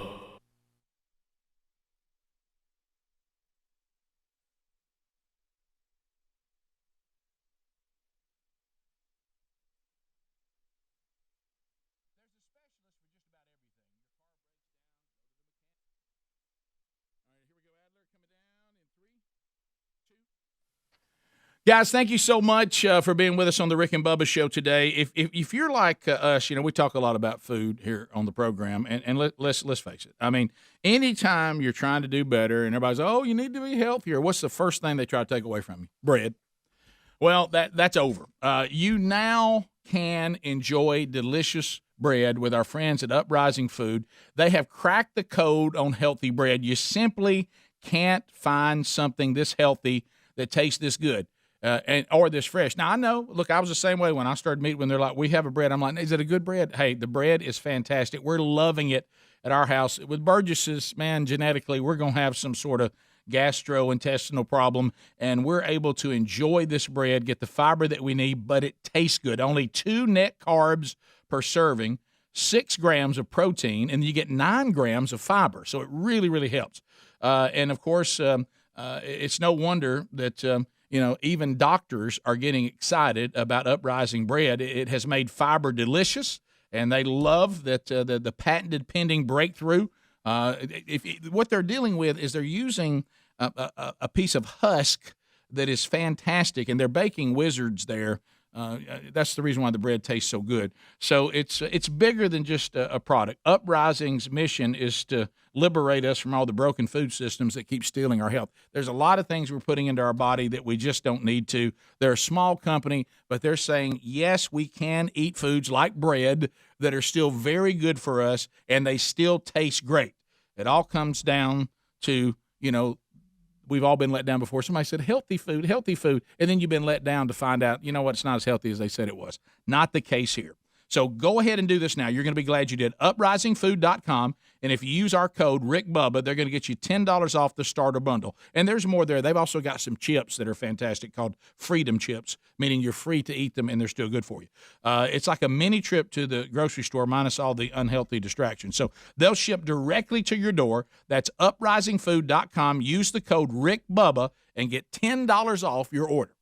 Guys, thank you so much for being with us on the Rick and Bubba Show today. If you're like us, you know, we talk a lot about food here on the program, and let's face it. I mean, anytime you're trying to do better and everybody's, oh, you need to be healthier, what's the first thing they try to take away from you? Bread. Well, that's over. You now can enjoy delicious bread with our friends at Uprising Food. They have cracked the code on healthy bread. You simply can't find something this healthy that tastes this good. Or this fresh. Now, I know, look, I was the same way when I started meeting when they're like, we have a bread. I'm like, is it a good bread? Hey, the bread is fantastic. We're loving it at our house. With Burgess's, man, genetically, we're going to have some sort of gastrointestinal problem, and we're able to enjoy this bread, get the fiber that we need, but it tastes good. Only 2 net carbs per serving, 6 grams of protein, and you get 9 grams of fiber. So it really, really helps. And, of course, it's no wonder that even doctors are getting excited about Uprising bread. It has made fiber delicious, and they love that the patented pending breakthrough. What they're dealing with is they're using a piece of husk that is fantastic, and they're baking wizards there That's the reason why the bread tastes so good. So it's bigger than just a product. Uprising's mission is to liberate us from all the broken food systems that keep stealing our health. There's a lot of things we're putting into our body that we just don't need to. They're a small company, but they're saying, yes, we can eat foods like bread that are still very good for us, and they still taste great. It all comes down to, we've all been let down before. Somebody said, healthy food, and then you've been let down to find out, it's not as healthy as they said it was. Not the case here. So go ahead and do this now. You're going to be glad you did. Uprisingfood.com, and if you use our code RickBubba, they're going to get you $10 off the starter bundle. And there's more there. They've also got some chips that are fantastic called Freedom Chips, meaning you're free to eat them and they're still good for you. It's like a mini trip to the grocery store minus all the unhealthy distractions. So they'll ship directly to your door. That's uprisingfood.com. Use the code RickBubba and get $10 off your order.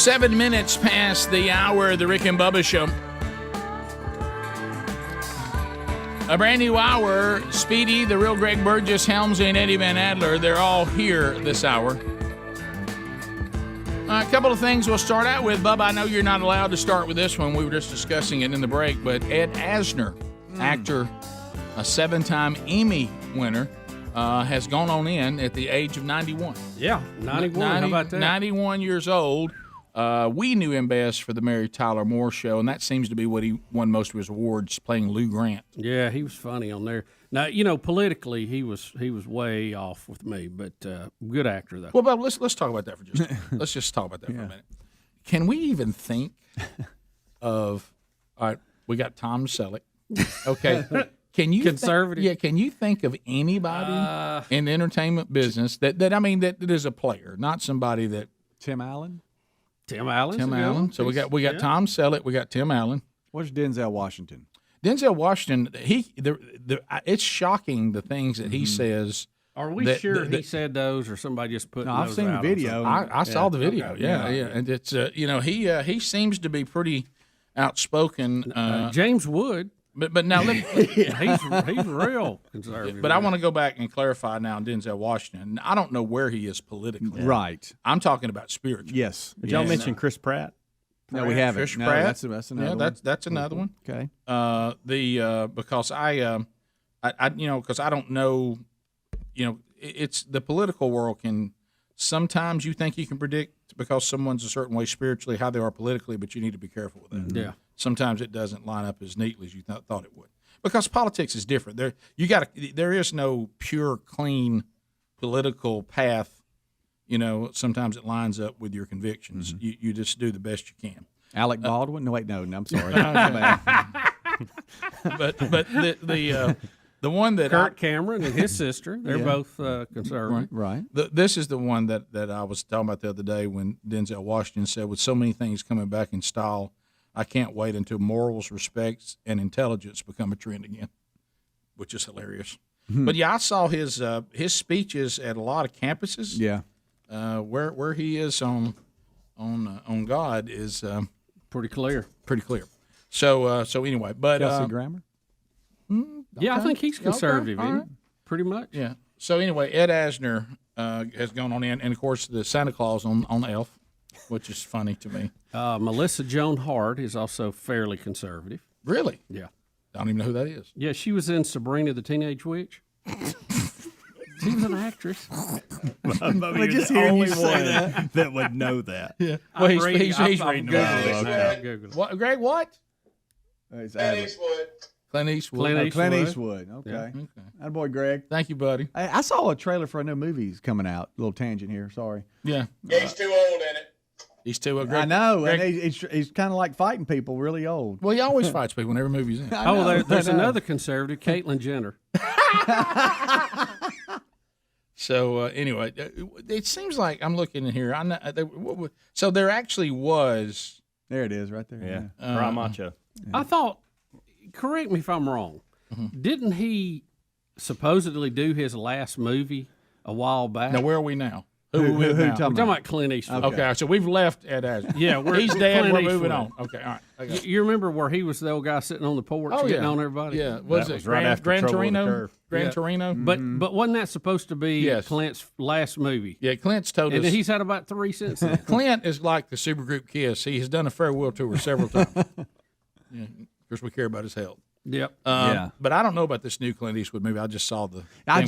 7 minutes past the hour of the Rick and Bubba Show. A brand new hour. Speedy, the real Greg Burgess, Helmsley, and Eddie Van Adler. They're all here this hour. A couple of things we'll start out with. Bubba, I know you're not allowed to start with this one. We were just discussing it in the break. But Ed Asner, actor, a 7-time Emmy winner, has gone on in at the age of 91. Yeah, 91. How about that? 91 years old. We knew him best for the Mary Tyler Moore Show, and that seems to be what he won most of his awards, playing Lou Grant. Yeah, he was funny on there. Now, politically, he was way off with me, but good actor though. Well, Bob, let's talk about that for just let's just talk about that for a minute. Can we even think of? All right, we got Tom Selleck. Okay, can you conservative? Can you think of anybody in the entertainment business that is a player, not somebody that Tim Allen. Tim Allen. So we got Tom Selleck. We got Tim Allen. What's Denzel Washington? Denzel Washington. It's shocking the things that he says. Are we sure he said those, or somebody just put? No, I've seen the video. I saw the video. Okay. Yeah, and it's he seems to be pretty outspoken. James Wood. But now let me, he's real conservative. But I want to go back and clarify now on Denzel Washington. I don't know where he is politically. Right. I'm talking about spiritually. Yes. Did y'all mention Chris Pratt? No, we haven't. Chris No, Pratt. that's another one. That's another one. Okay. Because because I don't know, it's the political world can sometimes you think you can predict because someone's a certain way spiritually how they are politically, but you need to be careful with that. Yeah. Sometimes it doesn't line up as neatly as you thought it would, because politics is different. There is no pure, clean political path. Sometimes it lines up with your convictions. You just do the best you can. Alec Baldwin? No, wait, no, I'm sorry. but the one that Kurt Cameron and his sister, they're both conservative. Right. This is the one that I was talking about the other day when Denzel Washington said, with so many things coming back in style, I can't wait until morals, respect, and become a trend again, which is hilarious. But yeah, I saw his speeches at a lot of campuses. Yeah. Where he is on God is pretty clear. Pretty clear. So anyway, but Kelsey Grammer. Yeah, I think he's conservative, Okay, all isn't right. he? Pretty much. Yeah. So anyway, Ed Asner has gone on in, and of course the Santa Claus on Elf, which is funny to me. Melissa Joan Hart is also fairly conservative. Really? Yeah. I don't even know who that is. Yeah, she was in Sabrina the Teenage Witch. She was an actress. But just hearing you say that would know that. Yeah. Well, he's reading about it. What, Greg? What? Clint Eastwood. Clint Eastwood. Clint Eastwood. Okay. Yeah. Okay. That boy, Greg. Thank you, buddy. I saw a trailer for a new movie coming out. A little tangent here. Sorry. Yeah. He's too old in it. He's too old. I know. And he's kind of like fighting people really old. Well, he always fights people whenever movie's in. There's another conservative, Caitlyn Jenner. So anyway, it seems like I'm looking in here. I know, so there actually was. There it is, right there. Yeah. Brian Macho. I thought. Correct me if I'm wrong. Didn't he supposedly do his last movie a while back? Now where are we now? Who are we with now? We're talking about Clint Eastwood. Okay, so we've left Ed Asner. Yeah, he's dead. Clint We're Eastwood. moving on. Okay, all right. You remember where he was the old guy sitting on the porch getting on everybody? Yeah, was it right after Gran Trouble with the Torino? Curve. Gran Torino. But wasn't that supposed to be Clint's last movie? Yeah, Clint's told us. And he's had about 3 since then. Clint is like the supergroup Kiss. He has done a farewell tour several times. Yeah, of course, we care about his health. Yep. But I don't know about this new Clint Eastwood movie. I just saw the. I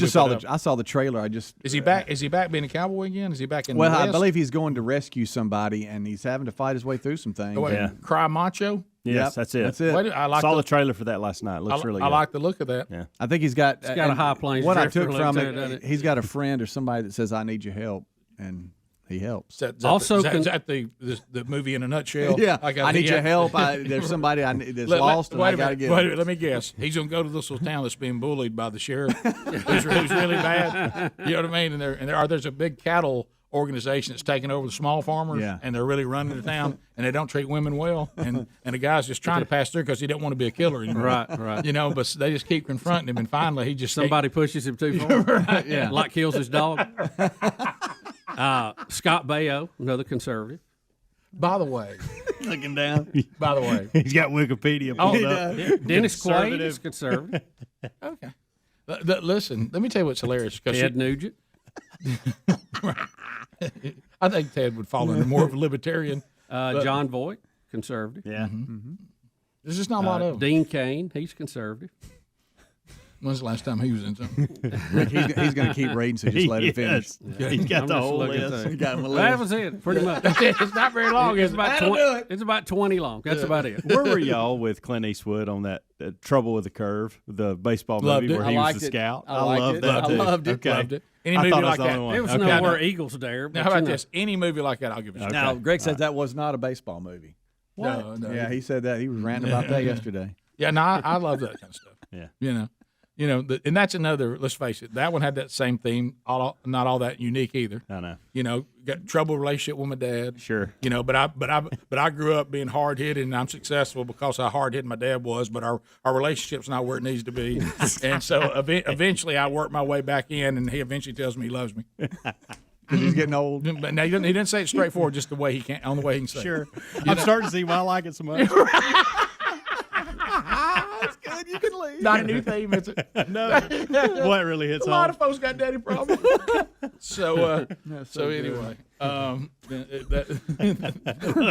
saw the trailer. Is he back? Is he back being a cowboy again? Is he back in? Well, the I West? believe he's going to rescue somebody, and he's having to fight his way through some things. Oh, wait, Cry Macho. Yes, that's it. That's it. Wait, I like saw the trailer for that last night. It looks really good. I like the look of that. Yeah. I think he's got. It's got a high plains What I drifter took look from to it, it, doesn't it? he's got a friend or somebody that says, "I need your help," and he helps. Is Also, that the movie in a nutshell? Yeah, I need your help. There's somebody that's lost, and I got to get. Wait a minute, let me guess. He's going to go to this little town that's being bullied by the sheriff, who's really bad. You know what I mean? And there's a big cattle organization that's taking over the small farmers, and they're really running the town, and they don't treat women well, and the guy's just trying to pass through because he don't want to be a killer anymore. Right. You know, but they just keep confronting him, and finally he just Somebody pushes him too far. Right. Like kills his dog. Scott Baio, another conservative. By the way, looking down. By the way, he's got Wikipedia pulled up. Dennis Quaid is conservative. Okay. Listen, let me tell you what's hilarious. Ted Nugent. I think Ted would fall under more of a libertarian. John Voight, conservative. Yeah. There's just not a lot of them. Dean Cain, he's conservative. When's the last time he was in something? Rick, he's going to keep reading, so just let him finish. Yeah. He's got the whole list. He got him a That list. was it, pretty much. It's not very long. It's about 20, it's about 20 long. That's about it. Where were y'all with Clint Eastwood on that Trouble with the Curve, the baseball Loved movie it. where I he was liked the it. scout? I liked loved it. that I too. loved it. Okay. Loved it. Any I movie thought I like was the that. only one. There was Okay. nowhere Eagles there. Now, how about this? Any movie like that, I'll give it a shot. Now, Greg said that was not a baseball movie. No. Yeah, he said that. He was ranting about that yesterday. Yeah, no, I love that kind of stuff. Yeah. And that's another. Let's face it, that one had that same theme. Not all that unique either. I know. Got trouble relationship with my dad. Sure. But I grew up being hard hit, and I'm successful because how hard hit my dad was. But our relationship's not where it needs to be, and so eventually I worked my way back in, and he eventually tells me he loves me. Because he's getting old. But now he didn't say it straightforward, just the way he can, on the way he can say. Sure. It. I'm starting to see why I like it so much. That's good. You can leave. Not a new theme, is it? No. What really hits a lot of folks got daddy problems. So anyway,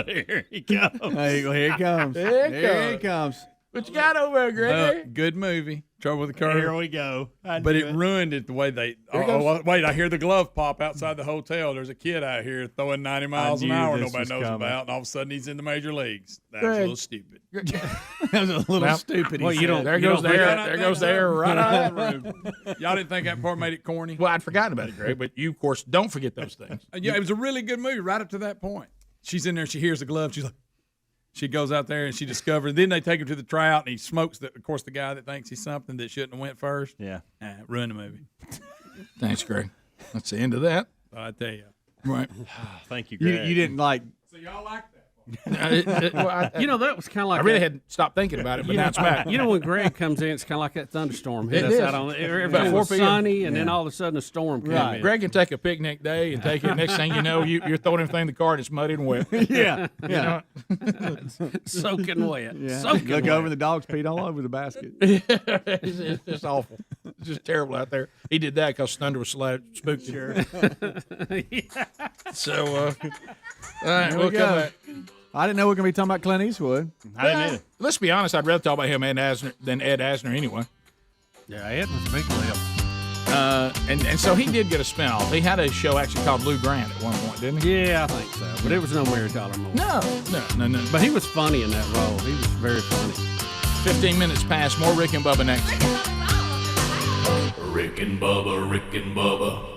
here he comes. Here he comes. Here he comes. What you got over there, Greg? Good movie. Trouble with the Curve. Here we go. But it ruined it the way they. Wait! I hear the glove pop outside the hotel. There's a kid out here throwing 90 miles an hour nobody knows about, and all of a sudden he's in the major leagues. That's a little stupid. That was a little stupid. Well, you don't. There goes the air. There goes the air right out of the room. Y'all didn't think that part made it corny? Well, I'd forgotten about it, Greg. But you, of course, don't forget those things. Yeah, it was a really good movie right up to that point. She's in there. She hears the glove. She's like. She goes out there and she discovers. Then they take him to the tryout and he smokes. Of course, the guy that thinks he's something that shouldn't have went first. Yeah, ruined the movie. Thanks, Greg. That's the end of that. I tell you. Right. Thank you, Greg. You didn't like. So y'all like that? That was kind of like I really had stopped thinking about it, but now it's back. When Greg comes in, it's kind of like that thunderstorm hit It us is. out on everything About 4 was p.m. sunny, and then all of a sudden a storm came in. Greg can take a picnic day and take it. Next thing you know, you're throwing everything in the car and it's muddy and wet. Yeah. Soaking wet. Yeah. Soaking Look wet. over, the dogs peed all over the basket. It's just awful. It's just terrible out there. He did that because Thunder was spooked. Sure. So, all right, Here we'll we come go. back. I didn't know we were going to be talking about Clint Eastwood. I didn't either. Let's be honest. I'd rather talk about him and Asner than Ed Asner anyway. Yeah, Ed was a big deal. And so he did get a spinoff. He had a show actually called Blue Grant at one point, didn't he? Yeah, I think so. But it was no Mary Tyler Moore. No. But he was funny in that role. He was very funny. 15 minutes past. More Rick and Bubba next. Rick and Bubba, Rick and Bubba.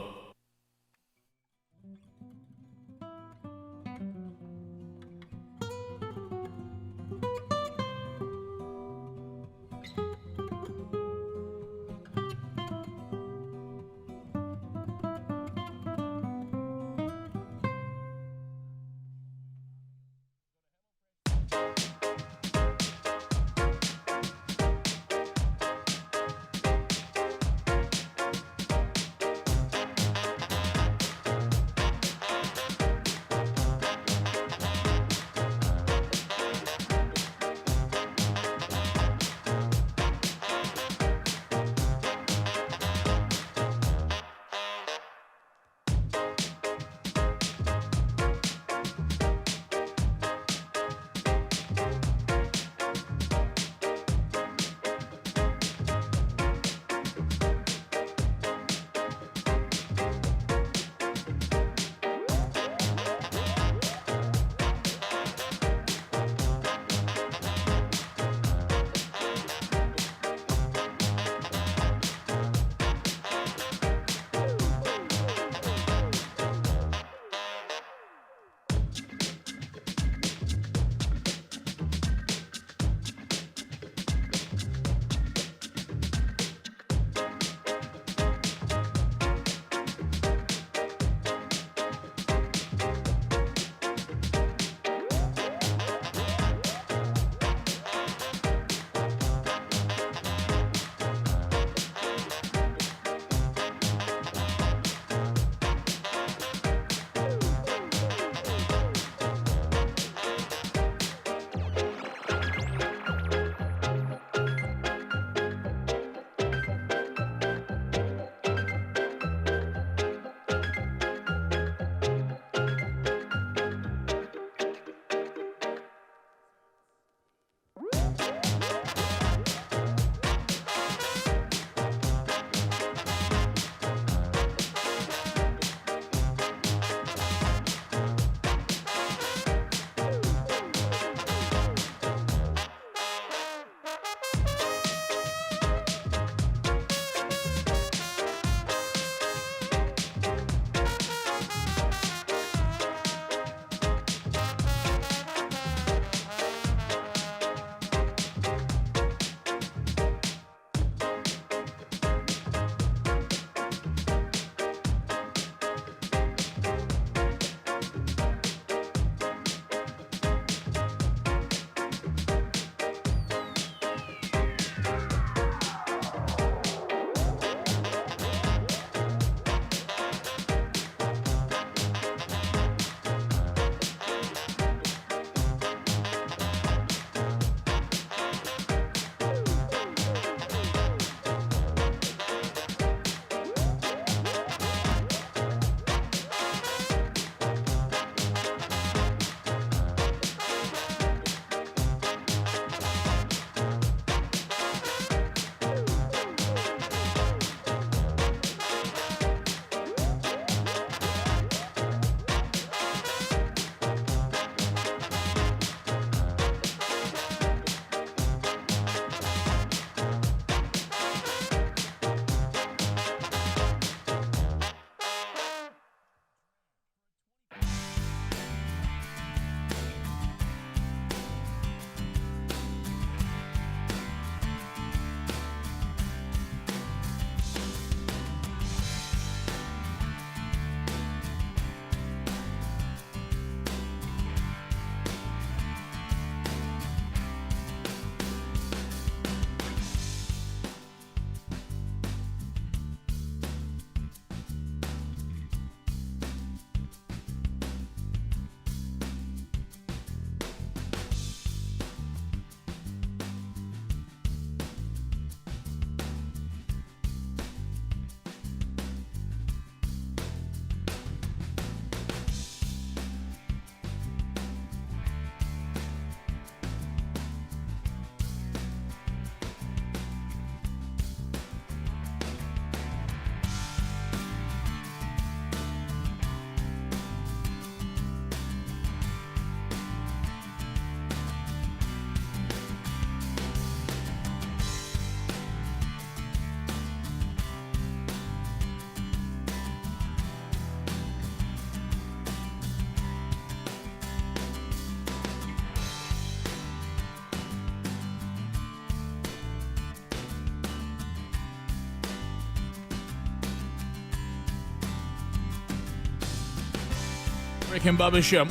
Rick and Bubba Show.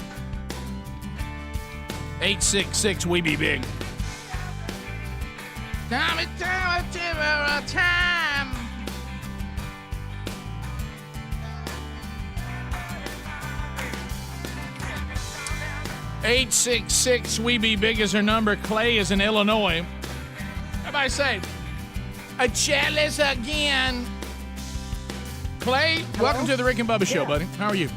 866 We Be Big. Time. 866 We Be Big is her number. Clay is in Illinois. Everybody say, a jealous again. Clay, welcome to the Rick and Bubba Show, buddy. How are you?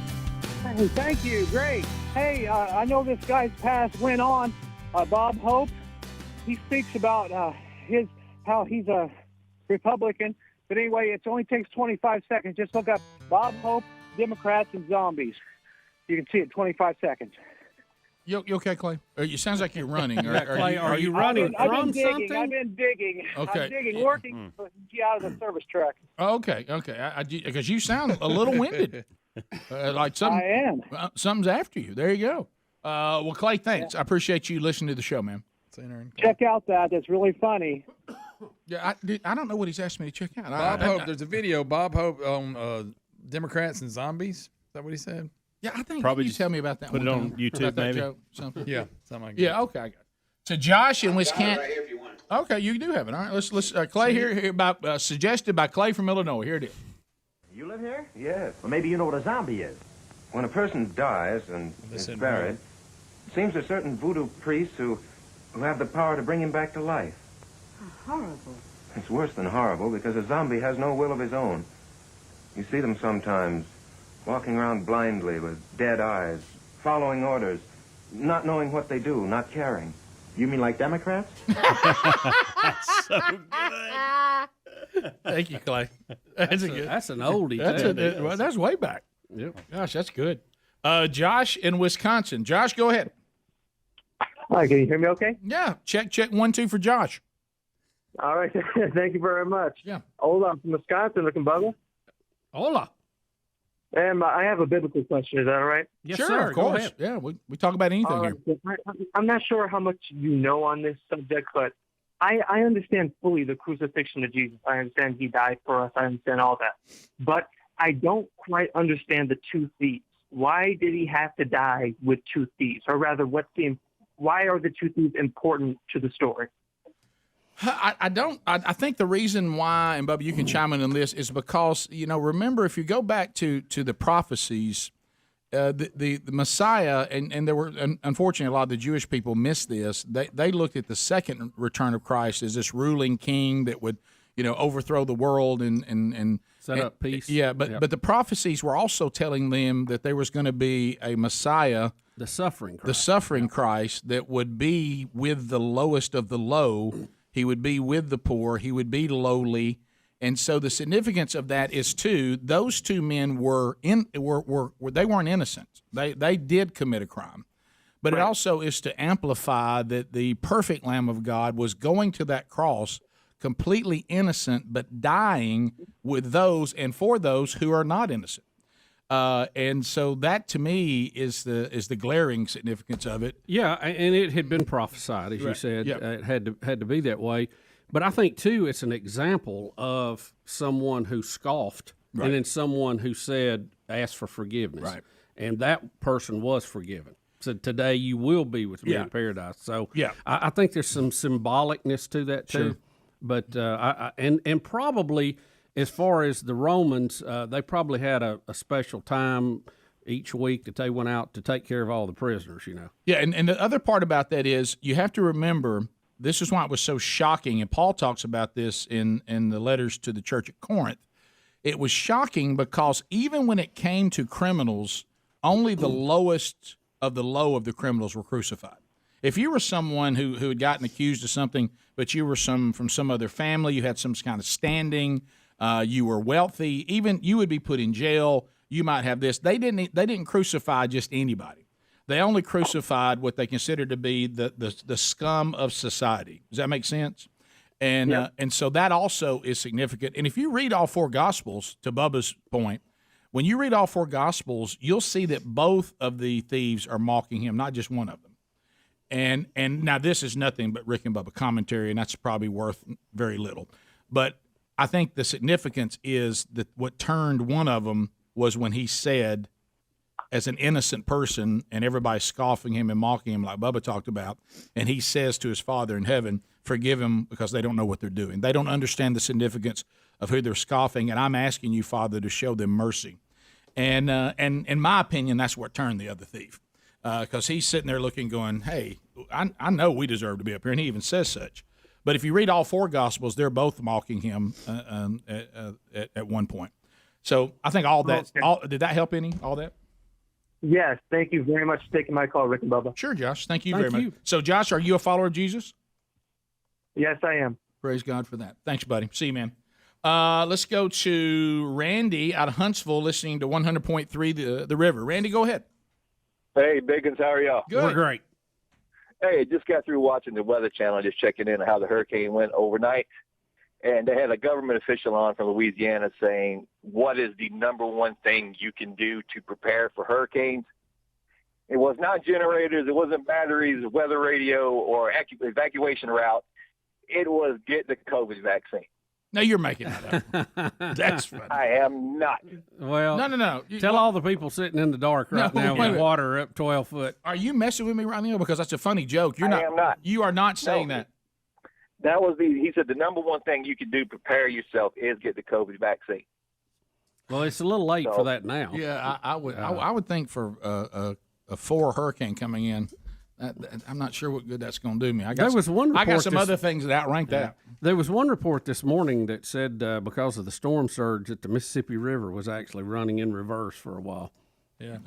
Hey, thank you. Great. Hey, I know this guy's past went on. Bob Hope. He speaks about how he's a Republican. But anyway, it only takes 25 seconds. Just look up Bob Hope, Democrats, and zombies. You can see it 25 seconons. You okay, Clay? You sounds like you're running. Clay, are you running from something? I've been digging. Okay. I'm digging, working out of the service truck. Okay. Because you sound a little winded. Like something, I am. Something's after you. There you go. Well, Clay, thanks. I appreciate you listening to the show, man. Check out that. That's really funny. Yeah, I don't know what he's asked me to check out. Bob Hope, there's a video. Bob Hope on Democrats and zombies. Is that what he said? Yeah, I think Probably you tell me about that. put one it on time. YouTube, About that maybe. joke, something. Yeah, something like that. Yeah, okay, I got it. So Josh in Wisconsin. Okay, you do have it. All right, let's Clay here by suggested by Clay from Illinois. Here it is. You live here? Yes. Well, maybe you know what a zombie is. When a person dies and is buried, it seems there's certain voodoo priests who have the power to bring him back to life. Horrible. It's worse than horrible because a zombie has no will of his own. You see them sometimes walking around blindly with dead eyes, following orders, not knowing what they do, not caring. You mean like Democrats? That's so good. Thank you, Clay. That's good. That's an oldie. That's way back. Yep. Gosh, that's good. Josh in Wisconsin. Josh, go ahead. Hi, can you hear me okay? Yeah. Check 1, 2 for Josh. All right. Thank you very much. Yeah. Hola, I'm from Wisconsin, looking Bubba. Hola. And I have a biblical question. Is that all right? Yes, sir. Of course. Yeah, we talk about anything All here. right. I'm not sure how much you know on this subject, but I understand fully the crucifixion of Jesus. I understand he died for us. I understand all that. But I don't quite understand the two thieves. Why did he have to die with two thieves? Or rather, why are the two thieves important to the story? I think the reason why, and Bubba, you can chime in on this, is because, remember, if you go back to the prophecies, the Messiah, and there were, unfortunately, a lot of the Jewish people missed this. They looked at the second return of Christ as this ruling king that would, overthrow the world and set up peace. Yeah, but the prophecies were also telling them that there was going to be a Messiah, the suffering Christ that would be with the lowest of the low. He would be with the poor. He would be lowly. And so the significance of that is those two men they weren't innocent. They did commit a crime. But it also is to amplify that the perfect Lamb of God was going to that cross completely innocent, but dying with those and for those who are not innocent. And so that to me is the glaring significance of it. Yeah, and it had been prophesied, as you said. Yep. It had to be that way. But I think too, it's an example of someone who scoffed, and then someone who asked for forgiveness, right? And that person was forgiven. Said, "Today you will be with me in paradise." So I think there's some symbolicness to that too. Sure. But and probably, as far as the Romans, they probably had a special time each week that they went out to take care of all the prisoners, Yeah, and the other part about that is you have to remember, this is why it was so shocking, and Paul talks about this in the letters to the church at Corinth. It was shocking because even when it came to criminals, only the lowest of the low of the criminals were crucified. If you were someone who had gotten accused of something, but you were from some other family, you had some kind of standing, you were wealthy, even you would be put in jail. You might have this. They didn't crucify just anybody. They only crucified what they considered to be the scum of society. Does that make sense? And and so that also is significant. And if you read all four Gospels, to Bubba's point, when you read all four Gospels, you'll see that both of the thieves are mocking him, not just one of them. And now this is nothing but Rick and Bubba commentary, and that's probably worth very little. But I think the significance is that what turned one of them was when he said, as an innocent person, and everybody scoffing him and mocking him like Bubba talked about, and he says to his Father in heaven, forgive him because they don't know what they're doing. They don't understand the significance of who they're scoffing, and I'm asking you, Father, to show them mercy. And in my opinion, that's what turned the other thief. Because he's sitting there looking, going, hey, I know we deserve to be up here, and he even says such. But if you read all four Gospels, they're both mocking him at one point. So I think all that, did that help any, all that? Yes, thank you very much for taking my call, Rick and Bubba. Sure, Josh. Thank you very much. So, Josh, are you a follower of Jesus? Yes, I am. Praise God for that. Thanks, buddy. See you, man. Let's go to Randy out of Huntsville, listening to 100.3 the River. Randy, go ahead. Hey, Biggins, how are y'all? Good. We're great. Hey, just got through watching the Weather Channel, just checking in on how the hurricane went overnight. And they had a government official on from Louisiana saying, what is the number one thing you can do to prepare for hurricanes? It was not generators, it wasn't batteries, weather radio, or evacuation route. It was get the COVID vaccine. No, you're making that up. That's funny. I am not. Well, no. Tell all the people sitting in the dark right now with water up 12 foot. Are you messing with me right now? Because that's a funny joke. You're I am not. You are not saying that. That was he said the number one thing you can do to prepare yourself is get the COVID vaccine. Well, it's a little late for that now. Yeah, I would think for a 4 hurricane coming in, I'm not sure what good that's going to do me. I got some other things that outrank that. There was one report this morning that said because of the storm surge that the Mississippi River was actually running in reverse for a while. Yeah.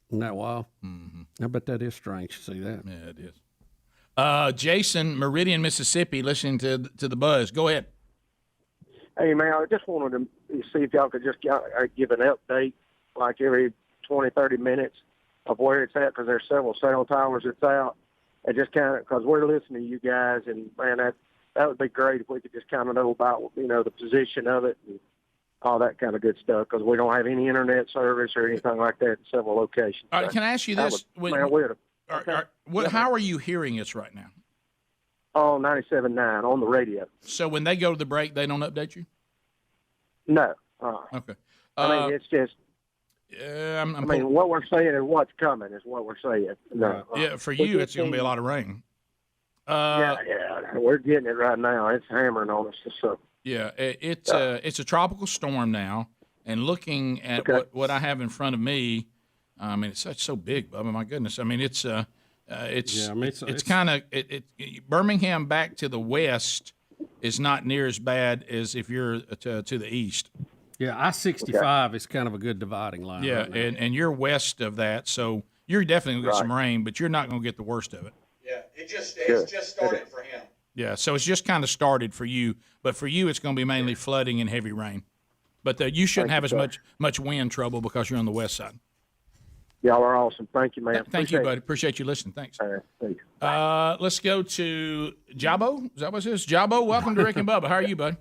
Isn't that wild? Mm-hmm. I bet that is strange to see that. Yeah, it is. Jason, Meridian, Mississippi, listening to the Buzz. Go ahead. Hey, man, I just wanted to see if y'all could just give an update, like every 20, 30 minutes of where it's at, because there's several cell towers that's out. And just kind of, because we're listening to you guys, and, man, that would be great if we could just kind of know about, the position of it and all that kind of good stuff, because we don't have any internet service or anything like that in several locations. All right, can I ask you this? How are you hearing us right now? Oh, 97.9 on the radio. So when they go to the break, they don't update you? No. Okay. I mean, it's just. What we're saying is what's coming is what we're saying. No. Yeah, for you, it's going to be a lot of rain. Yeah, we're getting it right now. It's hammering on us. So. Yeah, it's a tropical storm now, and looking at what I have in front of me, I mean, it's so big, Bubba. My goodness, I mean, it's kind of Birmingham back to the west is not near as bad as if you're to the east. Yeah, I-65 is kind of a good dividing line. Yeah, right now. and you're west of that, so you're definitely going to get some rain, but you're not going to get the worst of it. Yeah, it's just started for him. Yeah, so it's just kind of started for you, but for you it's going to be mainly flooding and heavy rain. But you shouldn't have as much wind trouble because you're on the west side. Y'all are awesome. Thank you, man. Thank you, buddy. Appreciate you listening. Thanks. Thank you. Let's go to Jabo. Is that what it is? Jabo, welcome to Rick and Bubba. How are you, buddy?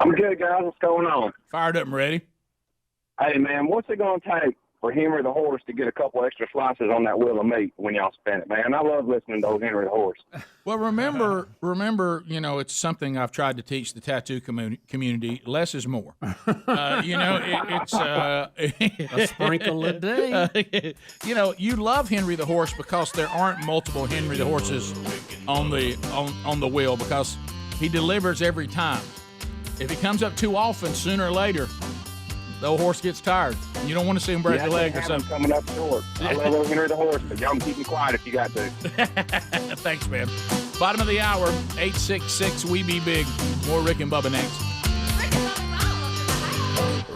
I'm good, guys. What's going on? Fired up and ready. Hey, man, what's it going to take for Henry the Horse to get a couple extra slices on that wheel of meat when y'all spin it, man? I love listening to old Henry the Horse. Well, remember, it's something I've tried to teach the tattoo community. Less is more. It's a sprinkle a day. You love Henry the Horse because there aren't multiple Henry the Horses on the wheel because he delivers every time. If he comes up too often, sooner or later, the old horse gets tired. You don't want to see him break a leg or something. Coming up short. I love old Henry the Horse, but y'all can keep him quiet if you got to. Thanks, man. Bottom of the hour, 866 We Be Big. More Rick and Bubba next.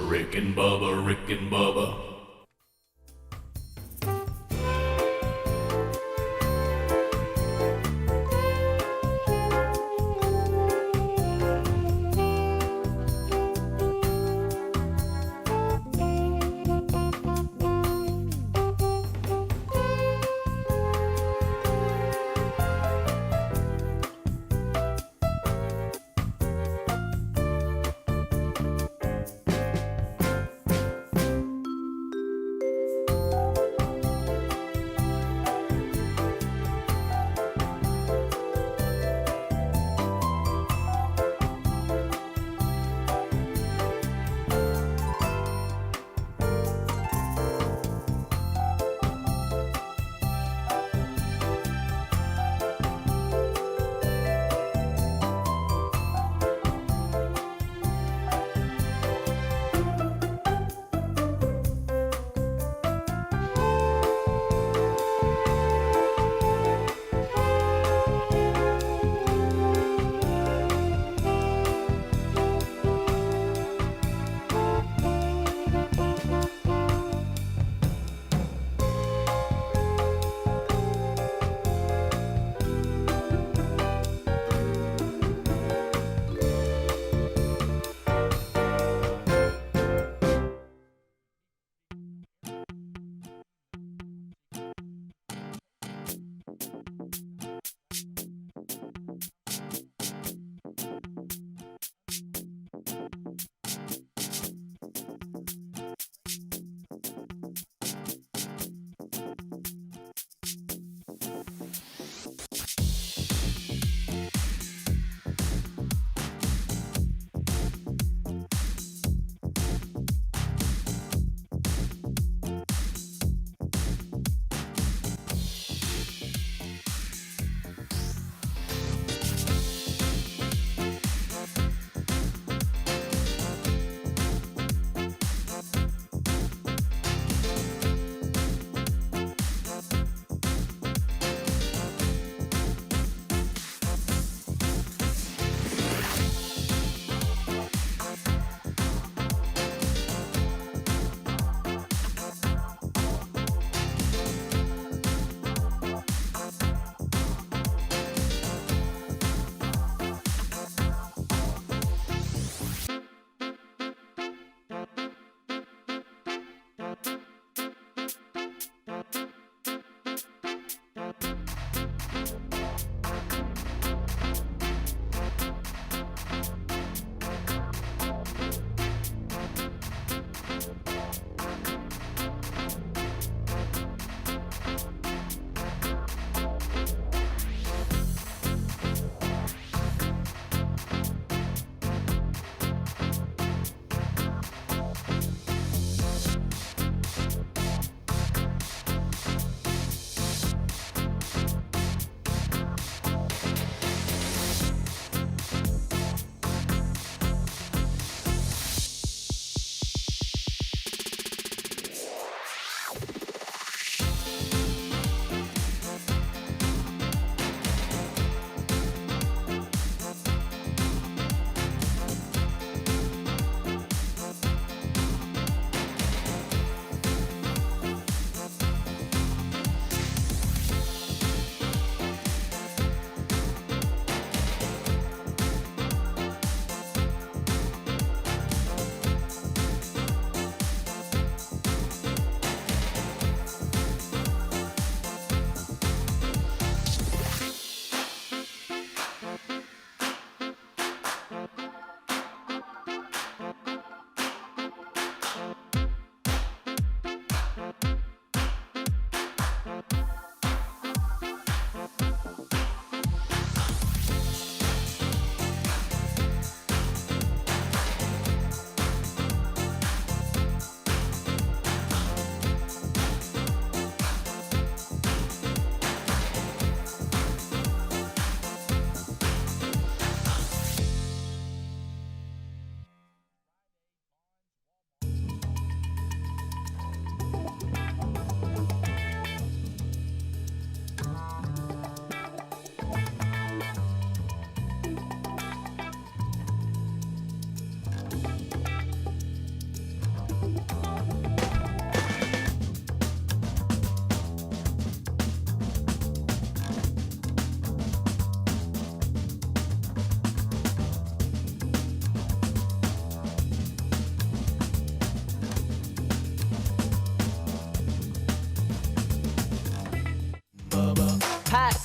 Rick and Bubba, Rick and Bubba.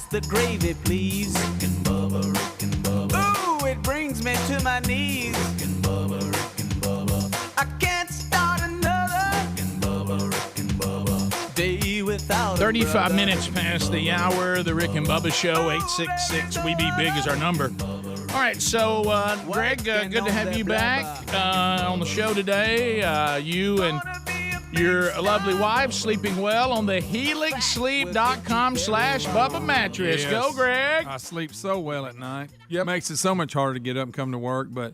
the gravy, please. Rick and Bubba, Rick and Bubba. Ooh, it brings me to my knees. Rick and Bubba, Rick and Bubba. I can't start another. Rick and Bubba, Rick and Bubba. Day without 35 minutes past the hour. The Rick and Bubba Show, 866 We Be Big is our number. All right, so Greg, good to have you back on the show today. You and your lovely wife sleeping well on the helixsleep.com/Bubba mattress. Yes. Go, Greg. I sleep so well at night. It makes it so much harder to get up and come to work, but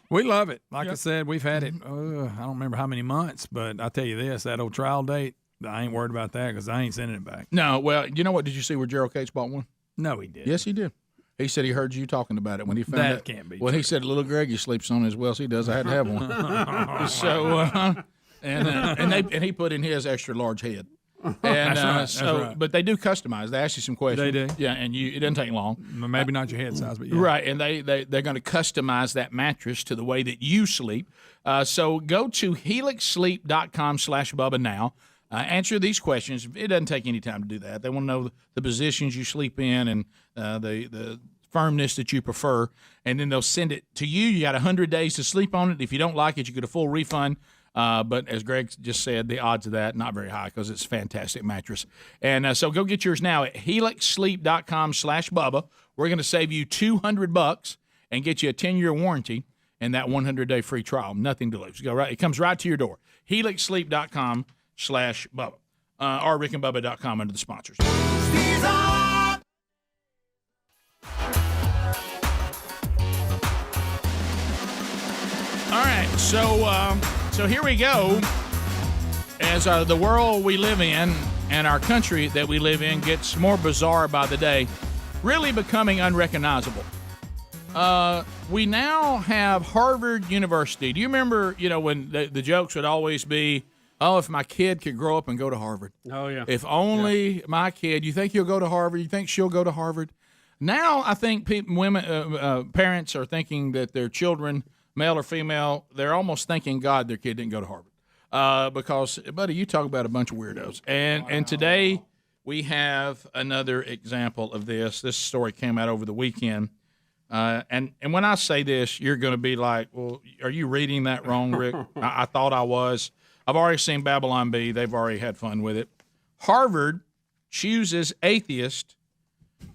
we love it. Like I said, we've had it, I don't remember how many months, but I'll tell you this, that old trial date, I ain't worried about that because I ain't sending it back. No, well, you know what? Did you see where Gerald Cates bought one? No, he did. Yes, he did. He said he heard you talking about it when he found That out. can't be Well, true. he said little Greggy sleeps on it as well as he does. I had to have one. So, and he put in his extra large head. And That's right. but they do customize. They ask you some questions. They do. Yeah, and it doesn't take long. Maybe not your head size, but yeah. Right, and they're going to customize that mattress to the way that you sleep. So go to helixsleep.com/Bubba now. Answer these questions. It doesn't take any time to do that. They want to know the positions you sleep in and the firmness that you prefer, and then they'll send it to you. You got 100 days to sleep on it. If you don't like it, you get a full refund. But as Greg just said, the odds of that, not very high because it's a fantastic mattress. And so go get yours now at helixsleep.com/Bubba. We're going to save you $200 and get you a 10-year warranty and that 100-day free trial. Nothing to lose. Go right. It comes right to your door. helixsleep.com/Bubba or rickandbubba.com under the sponsors. All right, so here we go. As the world we live in and our country that we live in gets more bizarre by the day, really becoming unrecognizable. We now have Harvard University. Do you remember, when the jokes would always be, oh, if my kid could grow up and go to Harvard. Oh, yeah. If only my kid, you think he'll go to Harvard? You think she'll go to Harvard? Now I think parents are thinking that their children, male or female, they're almost thanking God their kid didn't go to Harvard. Because, buddy, you talk about a bunch of weirdos. And today we have another example of this. This story came out over the weekend. And when I say this, you're going to be like, well, are you reading that wrong, Rick? I thought I was. I've already seen Babylon Bee. They've already had fun with it. Harvard chooses atheist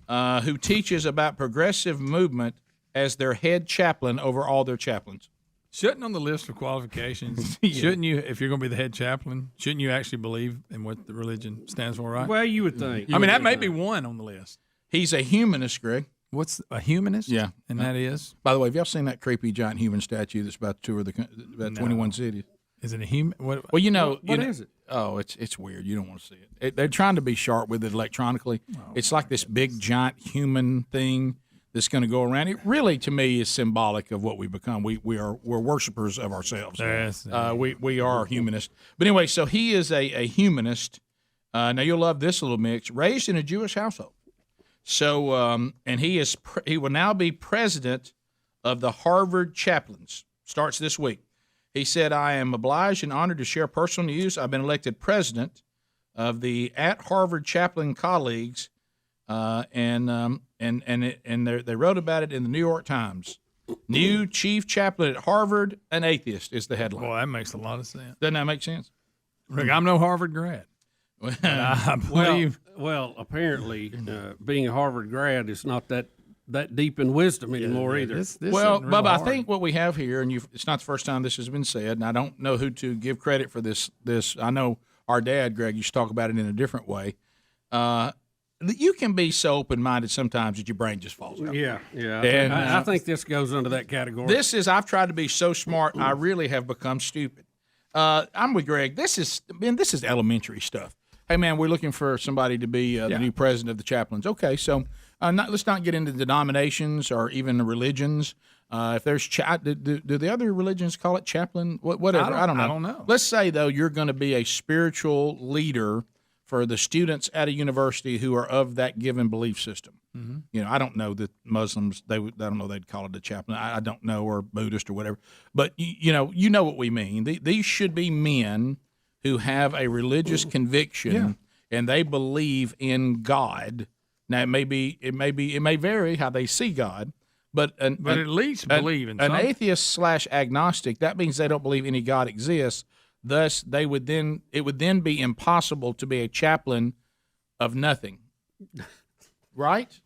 who teaches about progressive movement as their head chaplain over all their chaplains. Shouldn't on the list of qualifications, shouldn't you, if you're going to be the head chaplain, shouldn't you actually believe in what the religion stands for, right? Well, you would think. That may be one on the list. He's a humanist, Greg. What's a humanist? Yeah. And that is? By the way, have y'all seen that creepy giant human statue that's about to tour about 21 cities? Is it a human? What is it? Oh, it's weird. You don't want to see it. They're trying to be sharp with it electronically. It's like this big giant human thing that's going to go around. It really, to me, is symbolic of what we become. We're worshipers of ourselves. Yes. We are humanists. But anyway, so he is a humanist. Now you'll love this little mix. Raised in a Jewish household. So and he will now be president of the Harvard Chaplains. Starts this week. He said, I am obliged and honored to share personal news. I've been elected president of the at Harvard Chaplain colleagues, and they wrote about it in the New York Times. New chief chaplain at Harvard, an atheist, is the headline. Boy, that makes a lot of sense. Doesn't that make sense? Rick, I'm no Harvard grad. I believe. Well, apparently, being a Harvard grad is not that deep in wisdom anymore either. Well, Bubba, I think what we have here, and it's not the first time this has been said, and I don't know who to give credit for this. I know our dad, Greg, used to talk about it in a different way. You can be so open-minded sometimes that your brain just falls out. Yeah. And I think this goes under that category. I've tried to be so smart, I really have become stupid. I'm with Greg. This is elementary stuff. Hey, man, we're looking for somebody to be the new president of the chaplains. Okay, so let's not get into denominations or even the religions. If there's do the other religions call it chaplain? Whatever. I don't know. Let's say, though, you're going to be a spiritual leader for the students at a university who are of that given belief system. Mm-hmm. I don't know that Muslims, I don't know they'd call it a chaplain. I don't know, or Buddhist or whatever. But, you know what we mean. These should be men who have a religious conviction and they believe in God Now it may vary how they see God, but at least believe in an something. atheist / agnostic. That means they don't believe any God exists. Thus, it would then be impossible to be a chaplain of nothing, right?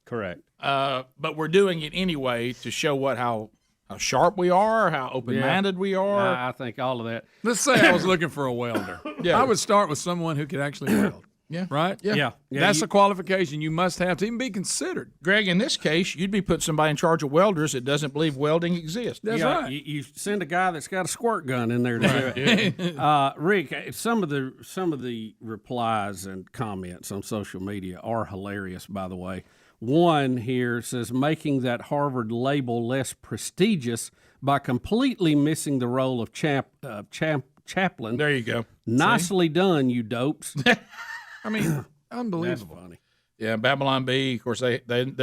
Correct. But we're doing it anyway to show how sharp we are, how open-minded we are. I think all of that. Let's say I was looking for a welder. Yeah. I would start with someone who could actually weld. Yeah. Right? Yeah. That's a qualification you must have to even be considered. Greg, in this case, you'd be putting somebody in charge of welders that doesn't believe welding exists. That's right. You send a guy that's got a squirt gun in there to do it. Rick, some of the replies and comments on social media are hilarious, by the way. One here says, making that Harvard label less prestigious by completely missing the role of chaplain. There you go. Nicely done, you dopes. I mean, unbelievable. That's funny. Yeah, Babylon Bee, of course, they're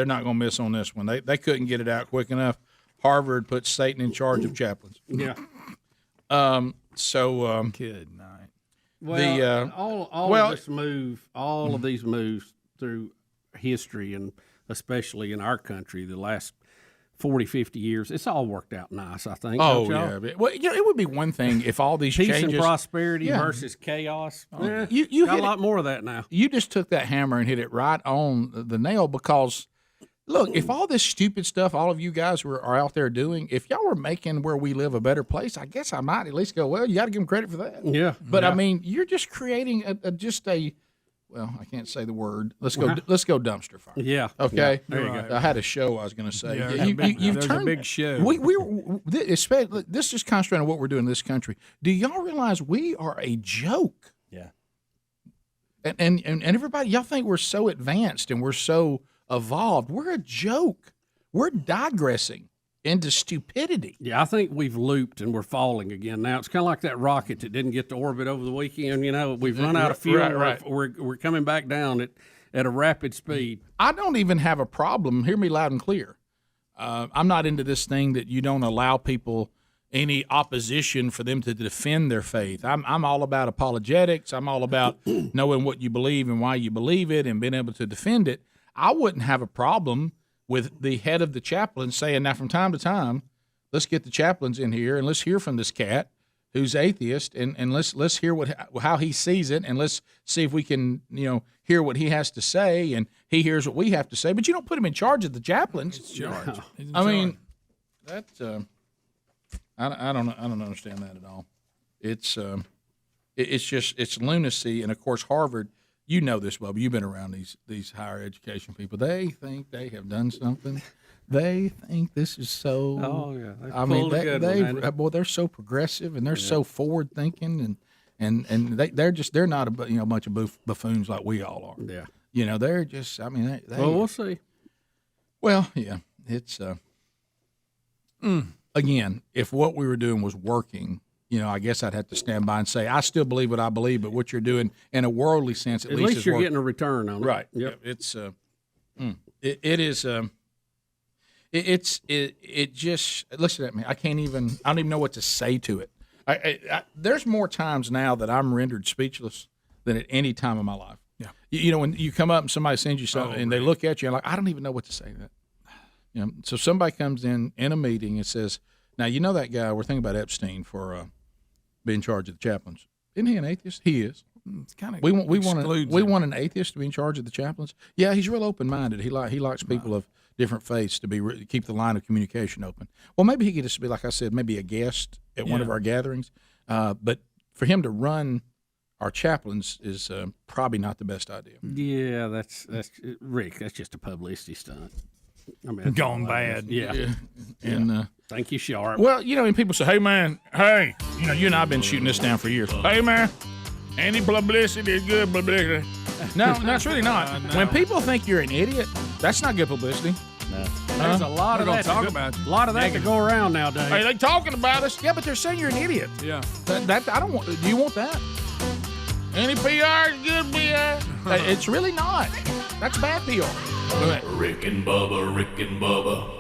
not going to miss on this one. They couldn't get it out quick enough. Harvard puts Satan in charge of chaplains. Yeah. Good night. Well, all of these moves through history, and especially in our country, the last 40, 50 years, it's all worked out nice, I think. Oh, don't y'all? yeah. Well, it would be one thing if all these Peace changes... and prosperity Yeah. versus chaos. You got hit a lot more of that now. You just took that hammer and hit it right on the nail because, look, if all this stupid stuff all of you guys are out there doing, if y'all were making where we live a better place, I guess I might at least go, well, you got to give them credit for that. Yeah. But, Yeah. I mean, you're just creating well, I can't say the word. Let's go dumpster fire. Yeah. Okay. Yeah. There you go. I had a show I was going to say. Yeah, You've there's turned a big show. Especially, this is concentrating on what we're doing in this country. Do y'all realize we are a joke? Yeah. And everybody, y'all think we're so advanced and we're so evolved. We're a joke. We're digressing into stupidity. Yeah, I think we've looped and we're falling again now. It's kind of like that rocket that didn't get to orbit over the weekend. You know, we've run out of fuel. Right. We're coming back down at a rapid speed. I don't even have a problem. Hear me loud and clear. I'm not into this thing that you don't allow people any opposition for them to defend their faith. I'm all about apologetics. I'm all about knowing what you believe and why you believe it and being able to defend it. I wouldn't have a problem with the head of the chaplain saying, now from time to time, let's get the chaplains in here and let's hear from this cat who's atheist and let's hear how he sees it and let's see if we can hear what he has to say and he hears what we have to say. But you don't put him in charge of the chaplains. I mean, that I don't understand that at all. It's lunacy, and of course Harvard. You know this, Bubba. You've been around these higher education people. They think they have done something. They think this is so. Oh yeah, I mean, they're so progressive and they're so forward thinking, and they're not a bunch of buffoons like we all are. Yeah, they're just. I mean, well, we'll see. Well, yeah, it's again, if what we were doing was working. I guess I'd have to stand by and say I still believe what I believe, but what you're doing in a worldly sense, at least you're getting a return on it. Right. Yep. It's it just listen at me. I don't even know what to say to it. There's more times now that I'm rendered speechless than at any time in my life. Yeah. When you come up and somebody sends you something and they look at you and like, I don't even know what to say to that. So somebody comes in a meeting and says, now that guy we're thinking about Epstein for be in charge of the chaplains. Isn't he an atheist? He is. It's kind of we want an atheist to be in charge of the chaplains. Yeah, he's real open-minded. He likes people of different faiths to keep the line of communication open. Well, maybe he could just be, like I said, maybe a guest at one of our gatherings. But for him to run our chaplains is probably not the best idea. Yeah, that's Rick. That's just a publicity stunt. I mean, gone bad. Yeah. And thank you, Sharp. Well, and people say, hey, man, you and I have been shooting this down for years. Hey, man, any publicity is good publicity. No, that's really not. No. When people think you're an idiot, that's not good publicity. No. There's a lot of that. A lot of that to go around nowadays. Hey, they talking about us. Yeah, but they're saying you're an idiot. Yeah. That I don't want. Do you want that? Any PR is good PR. It's really not. That's bad PR. Rick and Bubba, Rick and Bubba.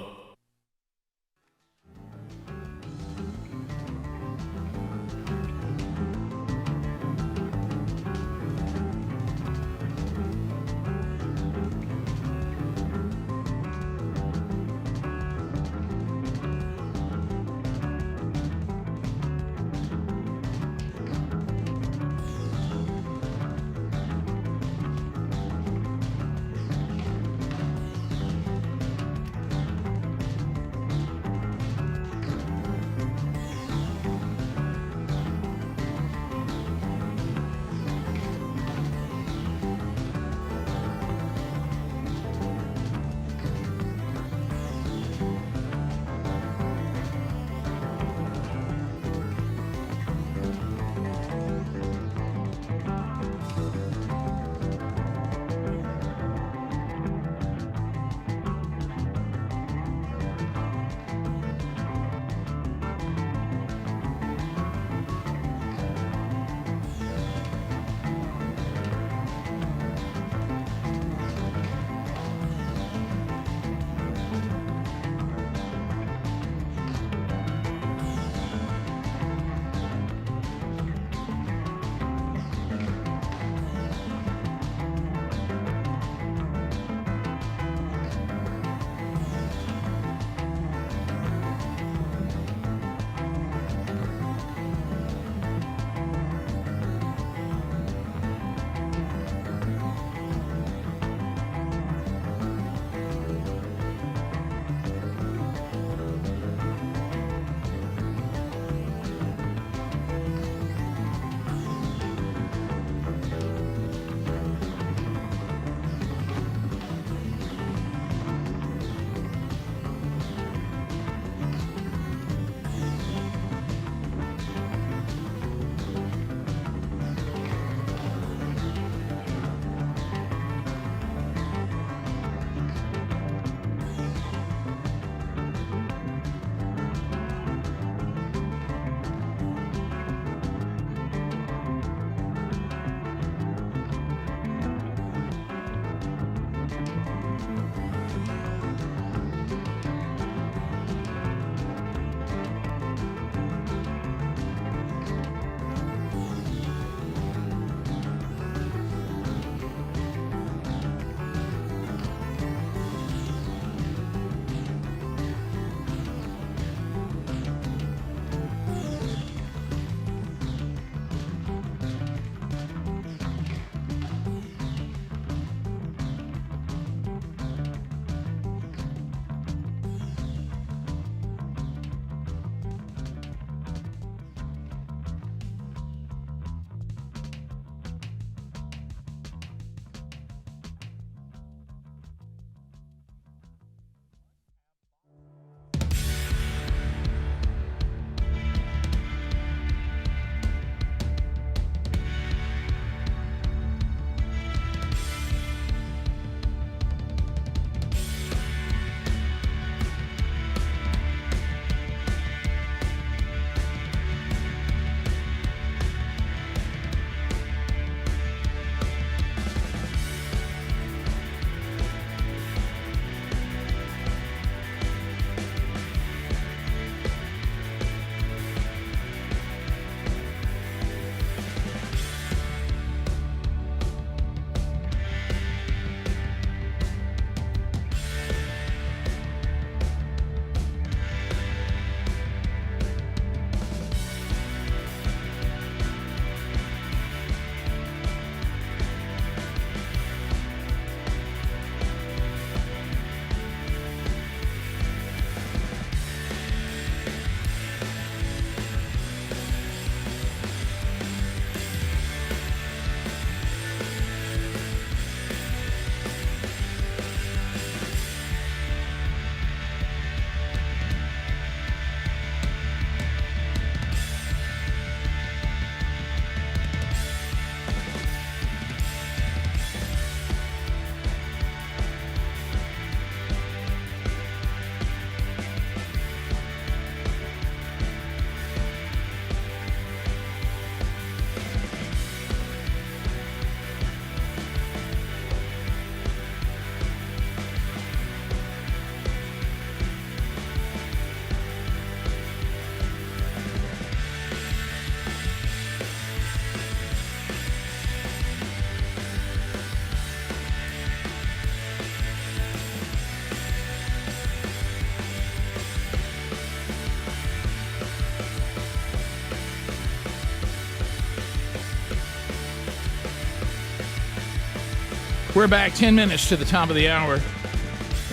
We're back 10 minutes to the top of the hour.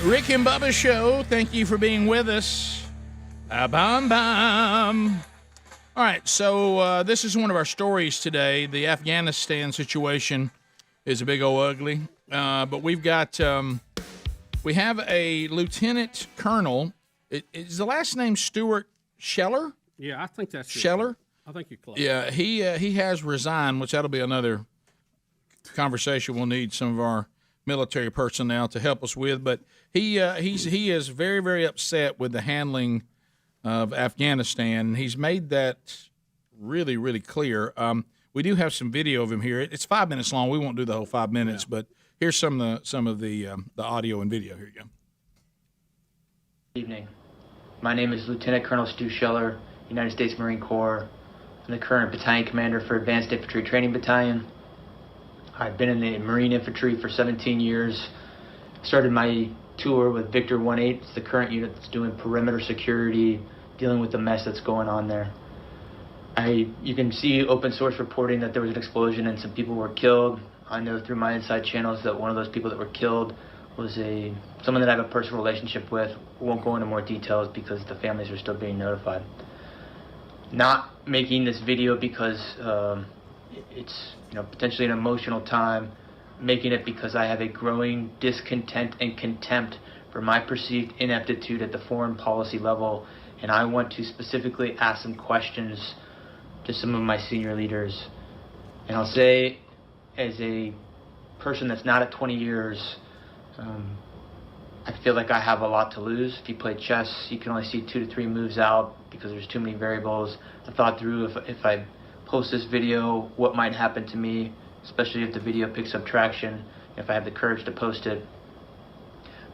Rick and Bubba Show. Thank you for being with us. Bam, bam. All right, so this is one of our stories today. The Afghanistan situation is a big old ugly. But we've got, we have a lieutenant colonel. Is the last name Stuart Scheller? Yeah, I think that's Scheller. I think you're close. Yeah, he has resigned, which that'll be another conversation we'll need some of our military personnel to help us with. But he is very, very upset with the handling of Afghanistan. He's made that really, really clear. We do have some video of him here. It's 5 minutes long. We won't do the whole 5 minutes, but here's some of the audio and video. Here you go. Evening. My name is Lieutenant Colonel Stu Scheller, United States Marine Corps. I'm the current battalion commander for Advanced Infantry Training Battalion. I've been in the Marine Infantry for 17 years. Started my tour with Victor 1-8. It's the current unit that's doing perimeter security, dealing with the mess that's going on there. You can see open source reporting that there was an explosion and some people were killed. I know through my inside channels that one of those people that were killed was someone that I have a personal relationship with. We won't go into more details because the families are still being notified. Not making this video because it's potentially an emotional time, making it because I have a growing discontent and contempt for my perceived ineptitude at the foreign policy level, and I want to specifically ask some questions to some of my senior leaders. And I'll say, as a person that's not at 20 years, I feel like I have a lot to lose. If you play chess, you can only see 2 to 3 moves out because there's too many variables. I thought through if I post this video, what might happen to me, especially if the video picks up traction, if I have the courage to post it.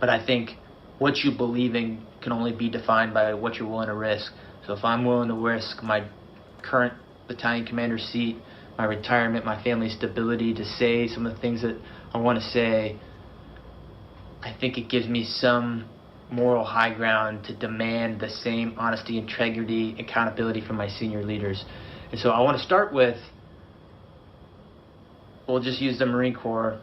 But I think what you believe in can only be defined by what you're willing to risk. So if I'm willing to risk my current battalion commander seat, my retirement, my family's stability to say some of the things that I want to say, I think it gives me some moral high ground to demand the same honesty, integrity, accountability from my senior leaders. And so I want to start with, we'll just use the Marine Corps.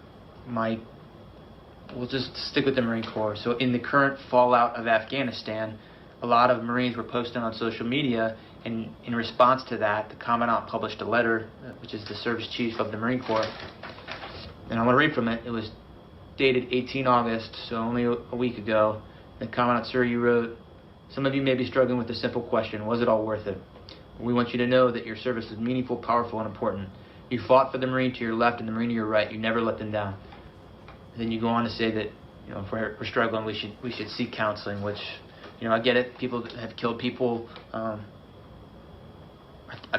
We'll just stick with the Marine Corps. So in the current fallout of Afghanistan, a lot of Marines were posting on social media, and in response to that, the Commandant published a letter, which is the service chief of the Marine Corps. And I want to read from it. It was dated 18 August, so only a week ago. The Commandant, sir, you wrote, "Some of you may be struggling with a simple question. Was it all worth it? We want you to know that your service is meaningful, powerful, and important. You fought for the Marine to your left and the Marine to your right. You never let them down." And then you go on to say that, if we're struggling, we should seek counseling, which, I get it. People have killed people. I've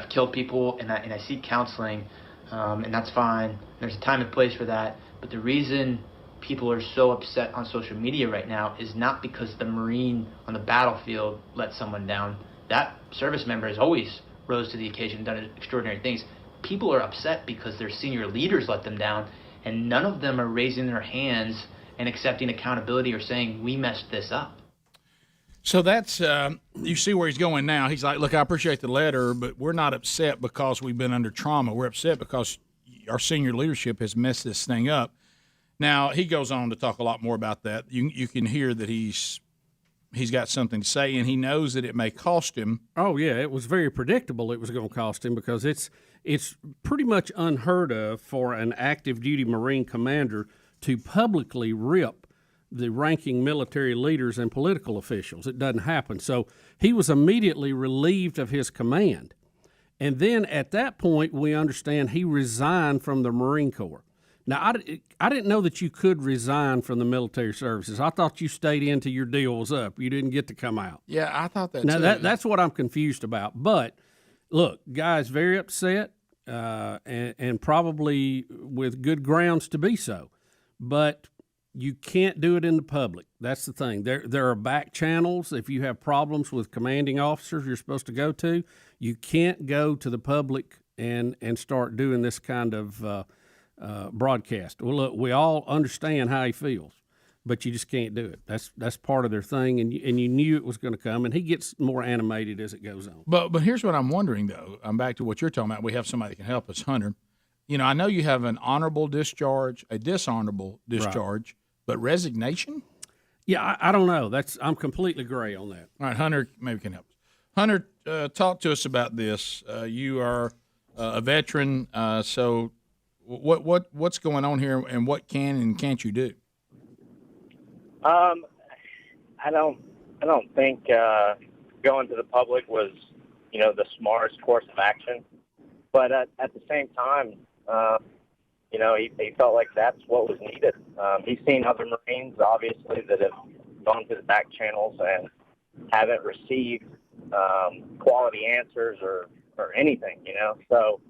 killed people, and I seek counseling, and that's fine. There's a time and place for that. But the reason people are so upset on social media right now is not because the Marine on the battlefield let someone down. That service member has always rose to the occasion and done extraordinary things. People are upset because their senior leaders let them down, and none of them are raising their hands and accepting accountability or saying, we messed this up. So that's, you see where he's going now. He's like, look, I appreciate the letter, but we're not upset because we've been under trauma. We're upset because our senior leadership has messed this thing up. Now, he goes on to talk a lot more about that. You can hear that he's got something to say, and he knows that it may cost him. Oh, yeah, it was very predictable it was going to cost him because it's pretty much unheard of for an active duty Marine commander to publicly rip the ranking military leaders and political officials. It doesn't happen. So he was immediately relieved of his command. And then at that point, we understand he resigned from the Marine Corps. Now, I didn't know that you could resign from the military services. I thought you stayed into your deal was up. You didn't get to come out. Yeah, I thought that now, too. That's what I'm confused about. But, look, guy's very upset and probably with good grounds to be so. But you can't do it in the public. That's the thing. There are back channels. If you have problems with commanding officers you're supposed to go to, you can't go to the public and start doing this kind of broadcast. Well, look, we all understand how he feels, but you just can't do it. That's part of their thing, and you knew it was going to come, and he gets more animated as it goes on. But here's what I'm wondering, though. I'm back to what you're talking about. We have somebody that can help us, Hunter. I know you have an honorable discharge, a dishonorable discharge, but resignation? Yeah, I don't know. I'm completely gray on that. All right, Hunter maybe can help us. Hunter, talk to us about this. You are a veteran, so what's going on here, and what can and can't you do? I don't think going to the public was, the smartest course of action. But at the same time, he felt like that's what was needed. He's seen other Marines, obviously, that have gone to the back channels and haven't received quality answers or anything, So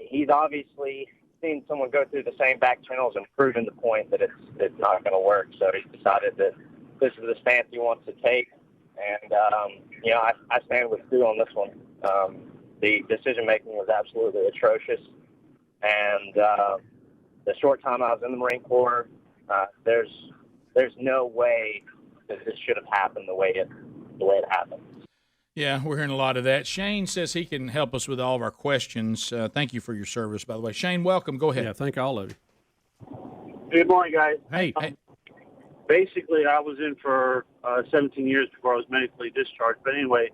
he's obviously seen someone go through the same back channels and proven the point that it's not going to work. So he's decided that this is the stance he wants to take. And, I stand with Stu on this one. The decision-making was absolutely atrocious. And the short time I was in the Marine Corps, there's no way that this should have happened the way it happened. Yeah, we're hearing a lot of that. Shane says he can help us with all of our questions. Thank you for your service, by the way. Shane, welcome. Go ahead. Yeah, thank all of you. Good morning, guys. Hey. Basically, I was in for 17 years before I was medically discharged. But anyway,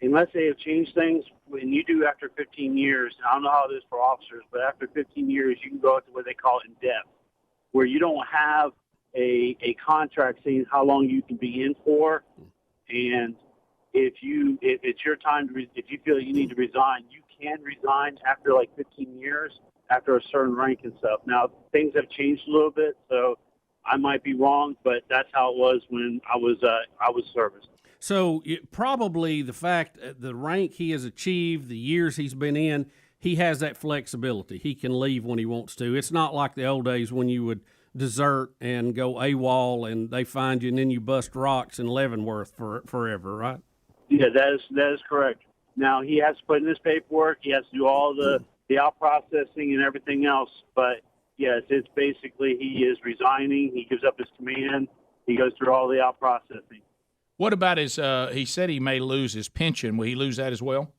unless they have changed things, when you do after 15 years, and I don't know how it is for officers, but after 15 years, you can go to what they call in depth, where you don't have a contract saying how long you can be in for. And if it's your time, if you feel you need to resign, you can resign after like 15 years, after a certain rank and stuff. Now, things have changed a little bit, so I might be wrong, but that's how it was when I was serviced. So probably the fact, the rank he has achieved, the years he's been in, he has that flexibility. He can leave when he wants to. It's not like the old days when you would desert and go AWOL and they find you and then you bust rocks in Leavenworth forever, right? Yeah, that is correct. Now, he has to put in his paperwork. He has to do all the out processing and everything else. But, yes, it's basically he is resigning. He gives up his command. He goes through all the out processing. What about his he said he may lose his pension. Will he lose that as well?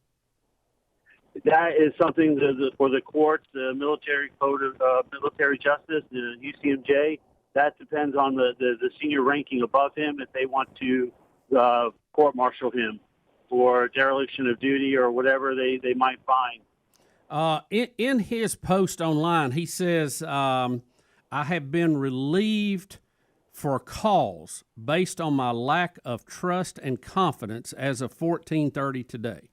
That is something for the courts, the military code of military justice, the UCMJ. That depends on the senior ranking above him if they want to court-martial him for dereliction of duty or whatever they might find. In his post online, he says, I have been relieved for cause based on my lack of trust and confidence as of 14:30 today.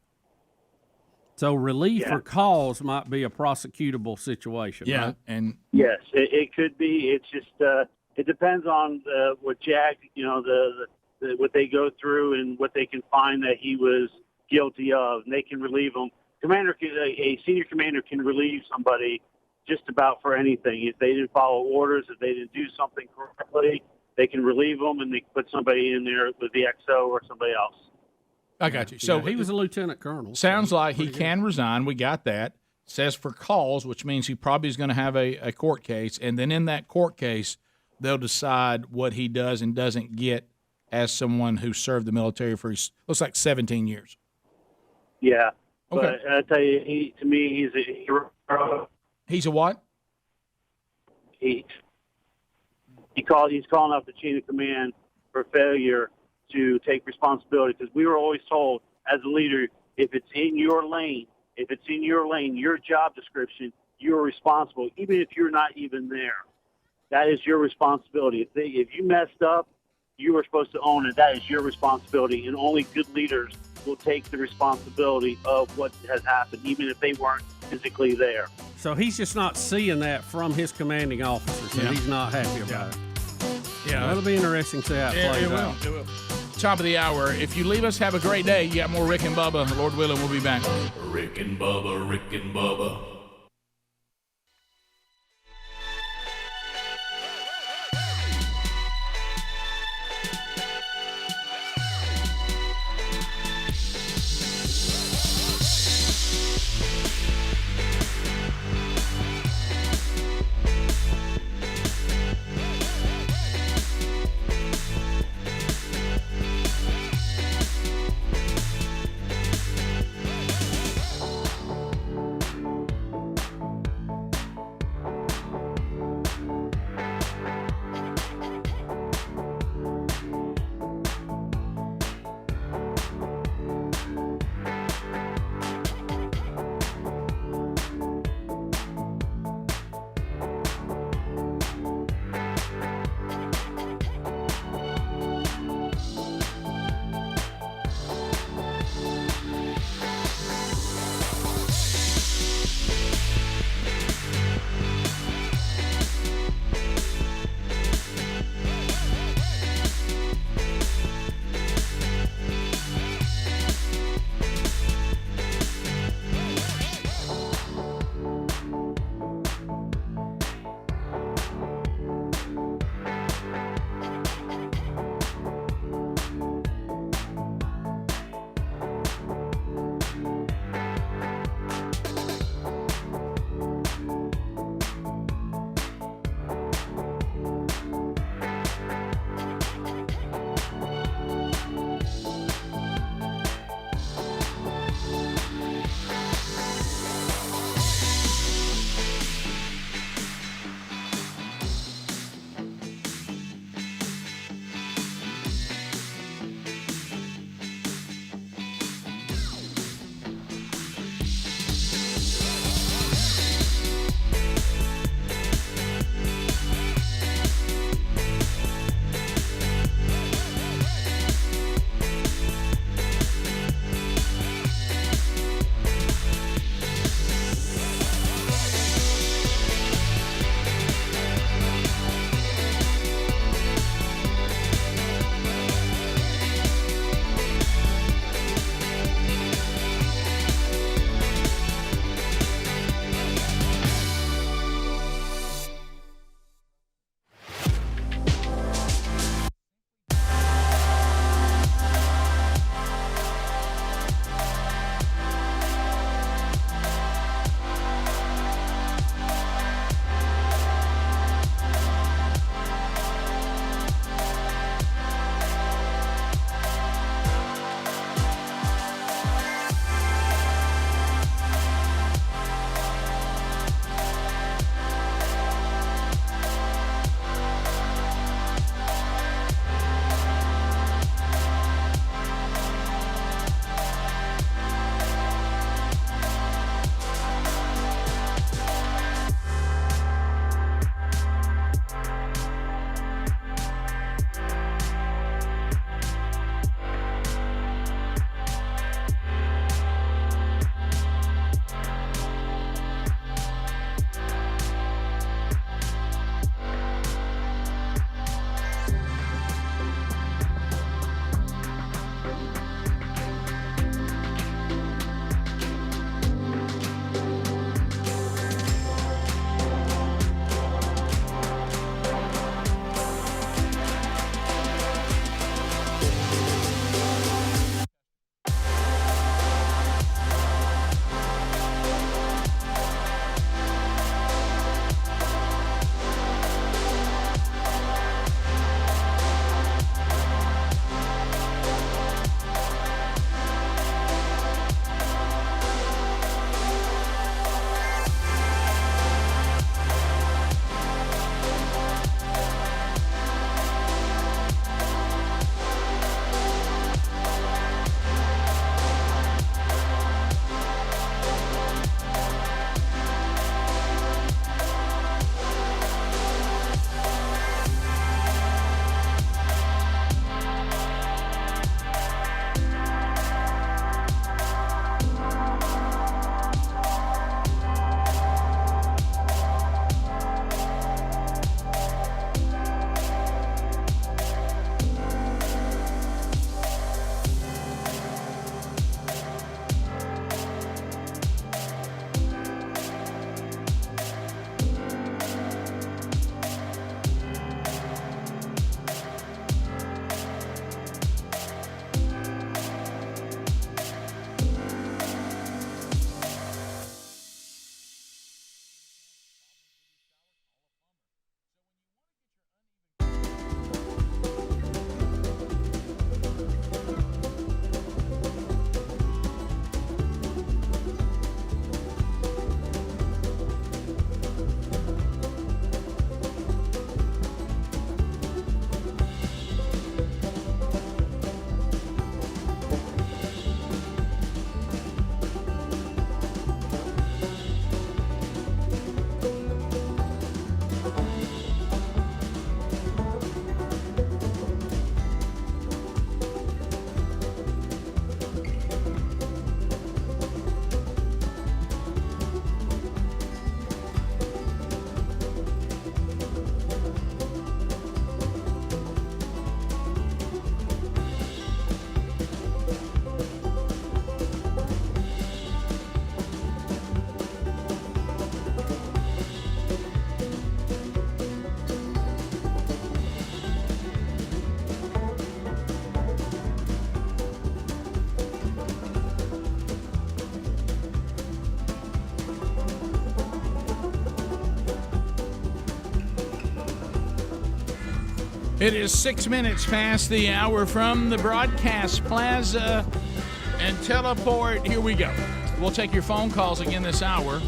So relief for cause might be a prosecutable situation. Yeah, right? and yes, it could be. It's just it depends on what JAG, what they go through and what they can find that he was guilty of, and they can relieve him. A senior commander can relieve somebody just about for anything. If they didn't follow orders, if they didn't do something correctly, they can relieve them and they put somebody in there with the XO or somebody else. I got you. So he was a lieutenant colonel. Sounds like he can resign. We got that. Says for cause, which means he probably is going to have a court case. And then in that court case, they'll decide what he does and doesn't get as someone who served the military for, looks like 17 years. Yeah. Okay. But I tell you, to me, he's a hero. He's a what? He's calling out the chain of command for failure to take responsibility, because we were always told as a leader, if it's in your lane, your job description, you're responsible, even if you're not even there. That is your responsibility. If you messed up, you were supposed to own it. That is your responsibility, and only good leaders will take the responsibility of what has happened, even if they weren't physically there. So he's just not seeing that from his commanding officers, and he's not happy about it. Yeah. That'll be interesting to see how it plays out. It will. Top of the hour. If you leave us, have a great day. You got more Rick and Bubba. Lord willing, we'll be back. Rick and Bubba, Rick and Bubba. It is 6 minutes past the hour from the broadcast plaza and teleport. Here we go. We'll take your phone calls again this hour.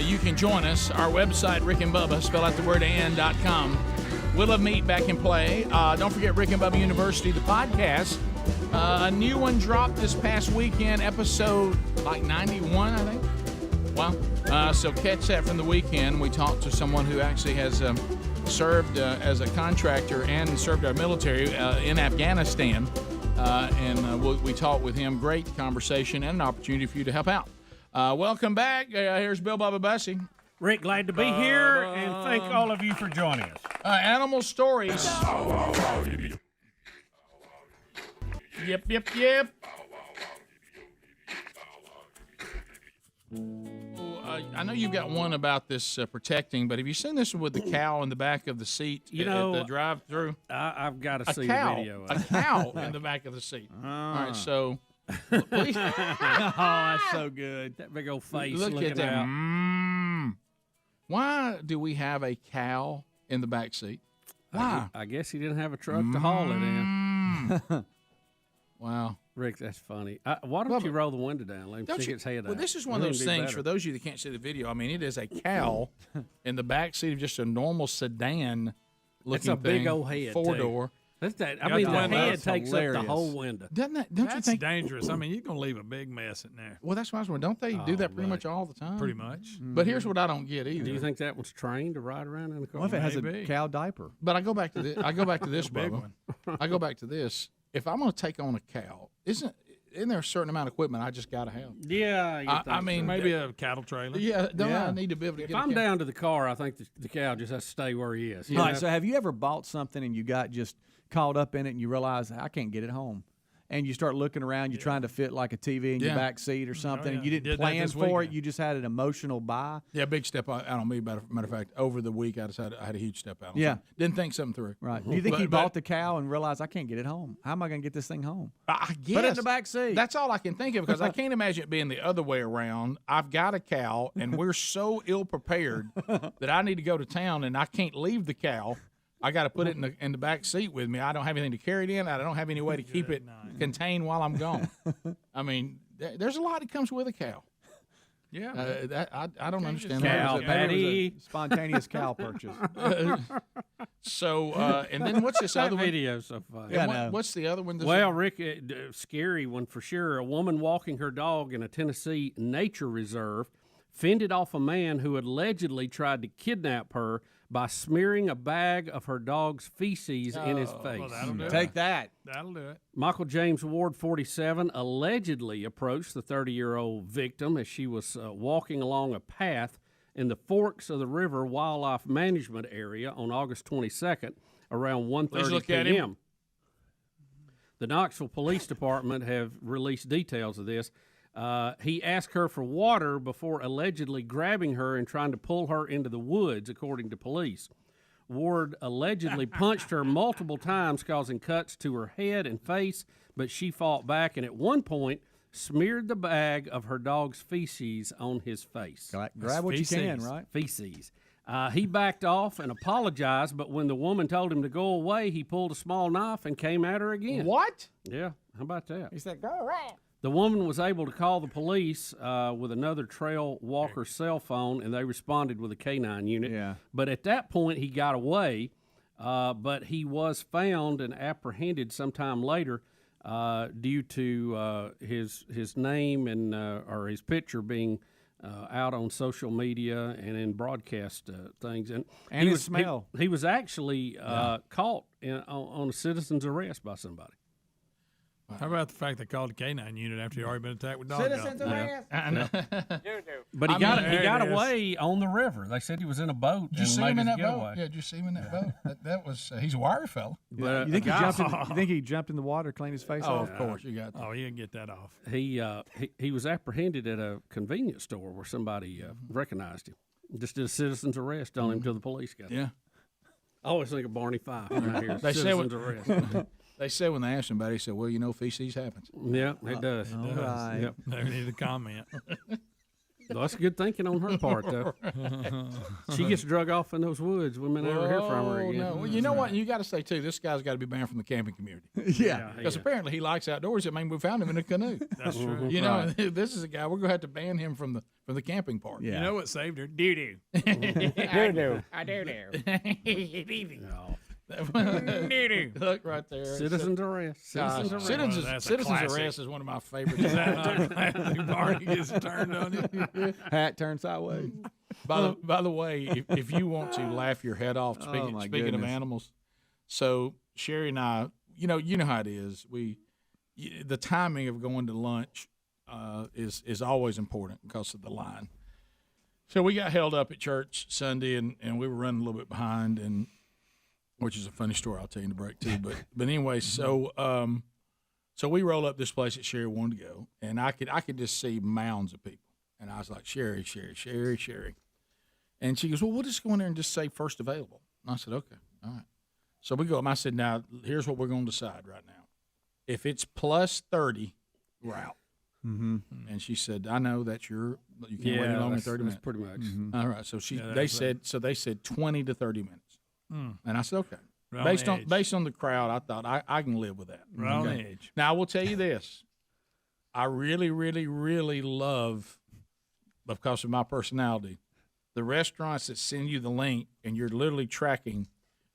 You can join us. Our website, Rick and Bubba, spell out the word and.com. We'll have meet back and play. Don't forget Rick and Bubba University, the podcast. A new one dropped this past weekend, episode like 91, I think. Wow. So catch that from the weekend. We talked to someone who actually has served as a contractor and served our military in Afghanistan. We talked with him. Great conversation and an opportunity for you to help out. Welcome back. Here's Bill Bubba Bussey. Rick, glad to be here, and thank all of you for joining us. Animal stories. Yep. I know you've got one about this protecting, but have you seen this one with the cow in the back of the seat at the drive-through? I've got to see the video. A cow in the back of the seat. All right, so please. Oh, that's so good. That big old face. Look at that. Out. Why do we have a cow in the back seat? Why? I guess he didn't have a truck to haul it in. Wow. Rick, that's funny. Why don't you roll the window down? Let him stick its head out. Well, this is one of those things, for those of you that can't see the video, I mean, it is a cow in the back seat of just a normal sedan looking It's a big old head, four-door. That's that. I mean, the head takes up the whole window. Don't you That's think dangerous? I mean, you're going to leave a big mess in there. Well, that's what I was wondering. Don't they do that pretty much all the time? Pretty much. But here's what I don't get either. Do you think that one's trained to ride around in the car? What if it has a cow diaper? But I go back to this. Bubba. I go back to this. If I'm going to take on a cow, isn't there a certain amount of equipment I just got to have? Yeah, I mean, maybe a cattle trailer. Yeah, I need to be able to if get I'm a cow. down to the car, I think the cow just has to stay where he is. All right, so have you ever bought something and you got just caught up in it and you realize I can't get it home? And you start looking around, you're trying to fit like a TV in your back seat or something. And you didn't plan for it. You just had an emotional buy. Yeah, big step out on me. Matter of fact, over the week, I had a huge step out. Yeah. Didn't think something through. Right. Do you think you bought the cow and realized I can't get it home? How am I going to get this thing home? I guess. Put it in the back seat. That's all I can think of because I can't imagine it being the other way around. I've got a cow and we're so ill prepared that I need to go to town and I can't leave the cow. I got to put it in the back seat with me. I don't have anything to carry it in. I don't have any way to keep it contained while I'm gone. I mean, there's a lot that comes with a cow. Yeah, I don't understand cow that. patty, spontaneous cow purchase. And then what's this other video? So funny. What's the other one? Well, Rick, scary one for sure. A woman walking her dog in a Tennessee nature reserve fended off a man who had allegedly tried to kidnap her by smearing a bag of her dog's feces in his face. Well, that'll do Take that. That'll do it. Michael James Ward, 47, allegedly approached the 30-year-old victim as she was walking along a path in the Forks of the River Wildlife Management Area on August 22nd around 1:30 p.m. The Knoxville Police Department have released details of this. He asked her for water before allegedly grabbing her and trying to pull her into the woods, according to police. Ward allegedly punched her multiple times, causing cuts to her head and face, but she fought back and at one point smeared the bag of her dog's feces on his face. Grab what you can, right? Feces. He backed off and apologized, but when the woman told him to go away, he pulled a small knife and came at her again. What? Yeah, how about that? He said, go around. The woman was able to call the police with another trail walker cell phone, and they responded with a K-9 unit. Yeah. But at that point, he got away, but he was found and apprehended sometime later due to his name and or his picture being out on social media and in broadcast things. And his smell. He was actually caught on a citizen's arrest by somebody. How about the fact they called the K-9 unit after he already been attacked with dog Citizens arrest. But he got away on the river. They said he was in a boat. Did you see him in that boat? Yeah, did you see him in that boat? That was he's a wiry fella. But You think he jumped in the water, cleaned his face Oh, off? of course, you got that. Oh, he didn't get that off. He was apprehended at a convenience store where somebody recognized him. Just did a citizen's arrest on him till the police got him. Yeah. I always think of Barney Fife when I hear They say citizen's arrest. They said when they asked him about it, he said, well, feces happens. Yeah, it does. All right. Yep. Never need to comment. Well, that's good thinking on her part, though. She gets drug off in those woods. We may never hear from her again. No. Well, you know what? You got to say too. This guy's got to be banned from the camping community. Yeah, because apparently he likes outdoors. I mean, we found him in a canoe. That's true. You know, this is a guy we're going to have to ban him from the camping park. You know what saved her? Doo-doo. Doo-doo. I doo-doo. Doo-doo. Look right there. Citizens arrest. Citizens arrest. Citizens arrest is one of my favorites. Is that not a classic? Barney gets turned on you. Hat turned sideways. By the way, if you want to laugh your head off, speaking of goodness. animals, so Sherry and I, you know how it is. The timing of going to lunch is always important because of the line. So we got held up at church Sunday, and we were running a little bit behind, and which is a funny story I'll tell you in the break too. But anyway, so we roll up this place that Sherry wanted to go, and I could just see mounds of people, and I was like, Sherry. And she goes, well, we'll just go in there and just say first available. And I said, okay, all right. So we go up. And I said, now, here's what we're going to decide right now. If it's plus 30, we're out. Mm-hmm. And she said, I know that you can't wait any longer than 30 minutes. Pretty much. Mm-hmm. All right. So they said 20 to 30 minutes. Mm. And I said, okay. Right Based on the crowd, I thought I can live with that. Right on the edge. Now, I will tell you this. I really, really, really love, because of my personality, the restaurants that send you the link and you're literally tracking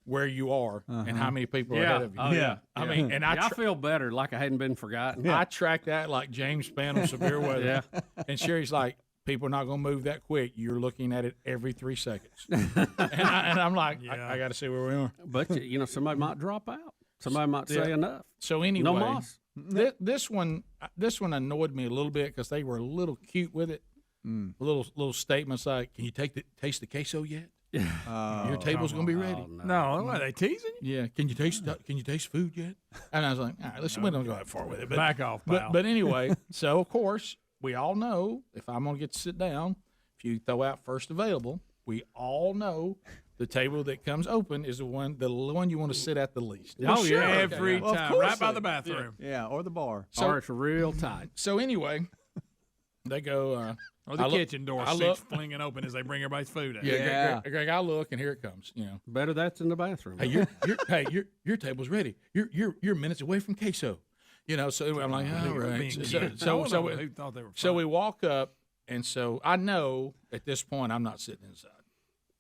where you are and how many people are ahead of you. Oh, yeah. I mean, and I feel better, like I hadn't been forgotten. I track that like James Spann on severe weather. Yeah. And Sherry's like, people are not going to move that quick. You're looking at it every 3 seconds. and I'm like, I got to see where we are. But, somebody might drop out. Somebody might say enough. So anyway, no moss. This one annoyed me a little bit because they were a little cute with it. Little statements like, "Can you taste the queso yet? Your table's gonna be ready." No, are they teasing you? Yeah. Can you taste food yet? And I was like, all right, listen, we don't go that far with it. But, Back off, pal. But anyway, so of course we all know if I'm gonna get to sit down, if you throw out first available, we all know the table that comes open is the one you want to sit at the least. Oh, Sure. yeah, every Okay. time, Of course right by so. the bathroom. Yeah, or the bar. So it's real tight. So anyway, they go. Or the kitchen door sits flinging open as they bring everybody's food out. Yeah. Greg, I look and here it comes. Better that's in the bathroom. Hey, your table's ready. You're minutes away from queso. So I'm like, all right. So we walk up, and so I know at this point I'm not sitting inside.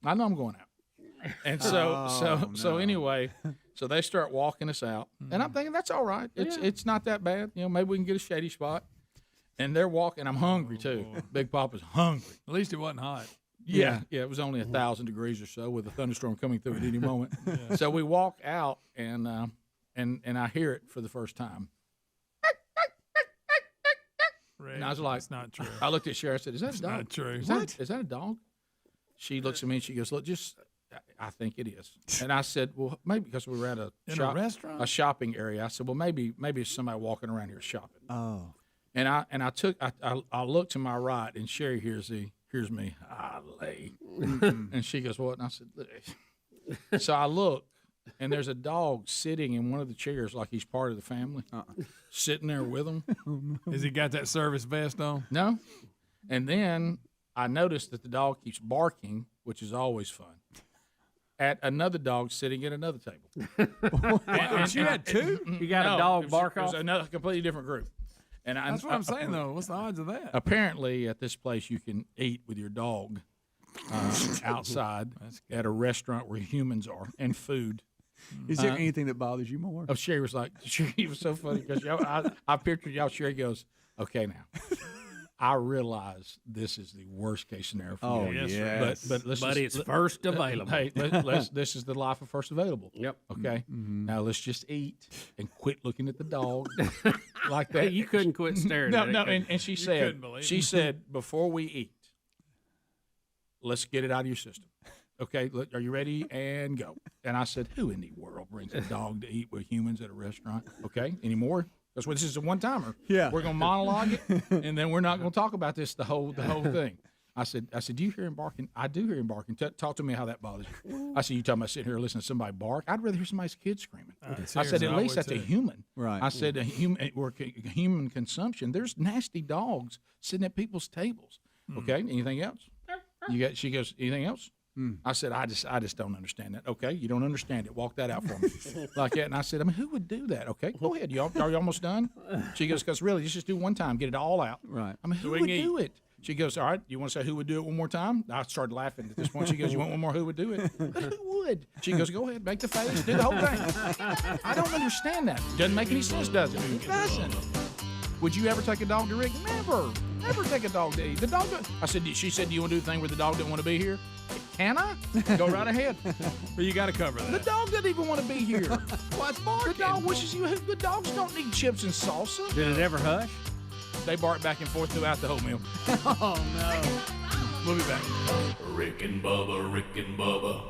I know I'm going out. And so anyway, so they start walking us out, and I'm thinking that's all right. It's not that bad. Maybe we can get a shady spot. And they're walking. I'm hungry too. Big Papa's hungry. At least it wasn't hot. Yeah. It was only 1,000 degrees or so with a thunderstorm coming through at any moment. So we walk out, and I hear it for the first time. And I was like, "It's not true." I looked at Sherry. I said, "Is that a dog? Not true. Is that a dog?" She looks at me and she goes, "Look, I think it is." And I said, "Well, maybe because we were at a restaurant, a shopping area." I said, "Well, maybe it's somebody walking around here shopping." Oh. And I looked to my right, and Sherry hears me. I lay, and she goes, "What?" And I said, "Look." So I look, and there's a dog sitting in one of the chairs like he's part of the family, sitting there with them. Has he got that service vest on? No. And then I noticed that the dog keeps barking, which is always fun, at another dog sitting at another table. And you had two? You got a dog bark It off? was another completely different group. And That's what I'm saying, though. What's the odds of that? Apparently, at this place, you can eat with your dog outside at a restaurant where humans are and food. Is there anything that bothers you more? Oh, Sherry was like, Sherry was so funny because I pictured y'all. Sherry goes, "Okay, now I realize this is the worst case scenario for you. Yes. But it's first available. Hey, this is the life of first available. Yep. Okay. Now let's just eat and quit looking at the dog like that. You couldn't quit staring at it. No. And she said, before we eat, let's get it out of your system. Okay, look, are you ready? And go. And I said, who in the world brings a dog to eat with humans at a restaurant? Okay, any more? That's what this is, a one-timer. Yeah. We're going to monologue it, and then we're not going to talk about this the whole thing. I said, do you hear him barking? I do hear him barking. Talk to me how that bothers you. I said, you talking about sitting here listening to somebody bark? I'd rather hear somebody's kid screaming. I said, at least that's a human. Right. I said, human consumption. There's nasty dogs sitting at people's tables. Okay, anything else? She goes, anything else? I said, I just don't understand that. Okay, you don't understand it. Walk that out for me. Like that. And I said, I mean, who would do that? Okay, go ahead. Are you almost done? She goes, because really, let's just do one time, get it all out. Right. I mean, who would do it? She goes, all right, you want to say who would do it one more time? I started laughing at this point. She goes, you want one more? Who would do it? Who would? She goes, go ahead, make the face, do the whole thing. I don't understand that. Doesn't make any sense, does it? It doesn't. Would you ever take a dog to Rick? Never. Never take a dog to eat. The dog. I said. She said, "Do you want to do the thing where the dog didn't want to be here?" Can I? Go right ahead. But you got to cover that. The dog doesn't even want to be here. What's barking? The dog wishes you. The dogs don't need chips and salsa. Did it ever hush? They bark back and forth throughout the whole meal. Oh no. We'll be back. Rick and Bubba, Rick and Bubba.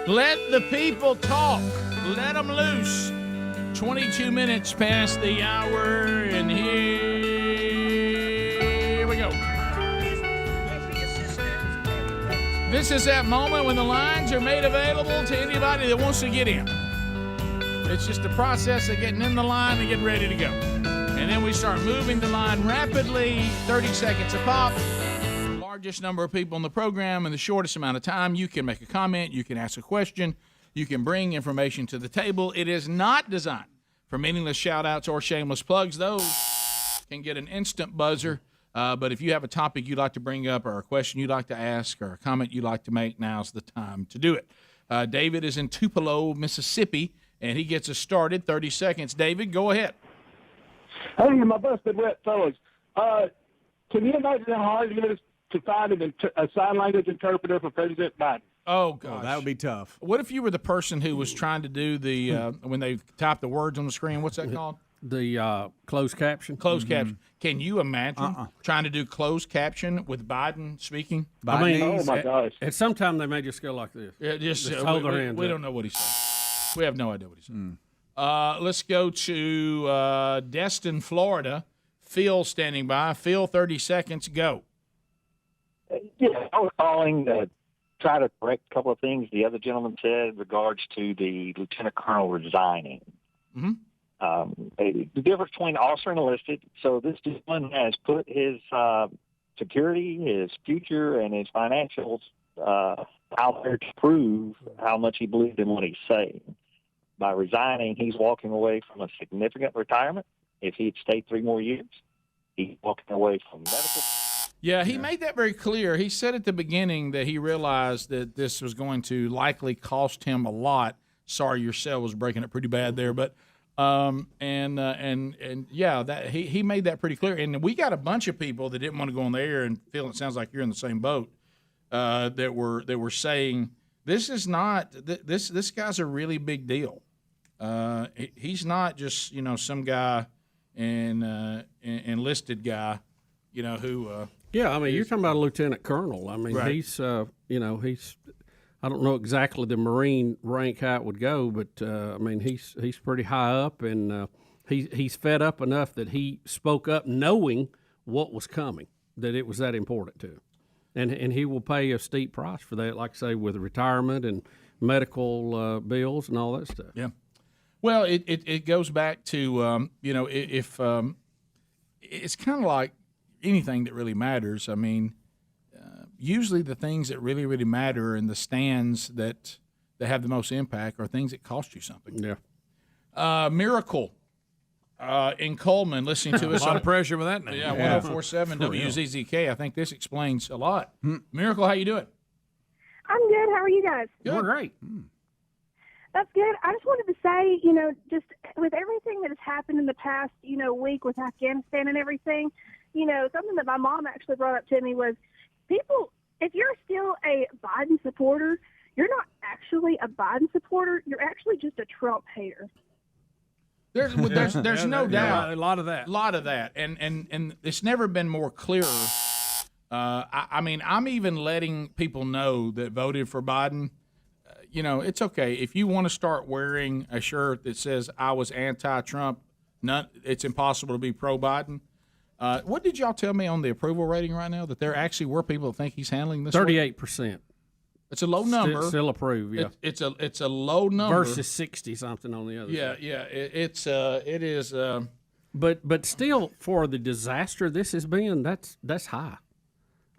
Let the people talk. Let them loose. 22 minutes past the hour, and here we go. This is that moment when the lines are made available to anybody that wants to get in. It's just the process of getting in the line and getting ready to go. And then we start moving the line rapidly, 30 seconds a pop. Largest number of people in the program in the shortest amount of time. You can make a comment, you can ask a question, you can bring information to the table. It is not designed for meaningless shout-outs or shameless plugs. Those can get an instant buzzer. But if you have a topic you'd like to bring up or a question you'd like to ask or a comment you'd like to make, now's the time to do it. David is in Tupelo, Mississippi, and he gets us started. 30 seconds. David, go ahead. Hey, my busted wet fellas. Can you imagine how hard it is to find a sign language interpreter for President Biden? Oh, gosh. That would be tough. What if you were the person who was trying to do the when they type the words on the screen? What's that called? The closed caption. Closed caption. Can you imagine trying to do closed caption with Biden speaking? I mean, oh my gosh! And sometimes they may just go like this. Yeah, just hold their hands. We don't know what he's saying. We have no idea what he's saying. Let's go to Destin, Florida. Phil standing by. Phil, 30 seconds. Go. Yeah, I was calling to try to correct a couple of things the other gentleman said in regards to the lieutenant colonel resigning. Mm-hmm. The difference between officer and enlisted. So this gentleman has put his security, his future, and his financials out there to prove how much he believed in what he's saying. By resigning, he's walking away from a significant retirement. If he had stayed 3 more years, he's walking away from medical. Yeah, he made that very clear. He said at the beginning that he realized that this was going to likely cost him a lot. Sorry, your cell was breaking up pretty bad there, but yeah, that he made that pretty clear. And we got a bunch of people that didn't want to go on the air and feel it sounds like you're in the same boat. That were saying this is not this guy's a really big deal. He's not just some guy and enlisted guy, who. Yeah, I mean, you're talking about a lieutenant colonel. I mean, right. he's I don't know exactly the Marine rank how it would go, but I mean, he's pretty high up, and he's fed up enough that he spoke up knowing what was coming, that it was that important to him. And he will pay a steep price for that, like I say, with retirement and medical bills and all that stuff. Yeah. Well, it goes back to, if it's kind of like anything that really matters. I mean, usually the things that really, really matter in the stands that have the most impact are things that cost you something. Yeah. Miracle in Coleman, listening to us. A lot of pressure with that name. Yeah, 104.7 WZZK. I think this explains a lot. Miracle, how you doing? I'm good. How are you guys? Good. Great. That's good. I just wanted to say, just with everything that has happened in the past, week with Afghanistan and everything, something that my mom actually brought up to me was people, if you're still a Biden supporter, you're not actually a Biden supporter. You're actually just a Trump hater. There's no doubt. A lot of that. And it's never been more clearer. I mean, I'm even letting people know that voted for Biden. It's okay if you want to start wearing a shirt that says "I was anti-Trump." It's impossible to be pro-Biden. What did y'all tell me on the approval rating right now? That there actually were people that think he's handling this. 38%. It's a low number. Still approve. Yeah. It's a low number versus 60 something on the other. Yeah, side. it is. But still, for the disaster this has been, that's high.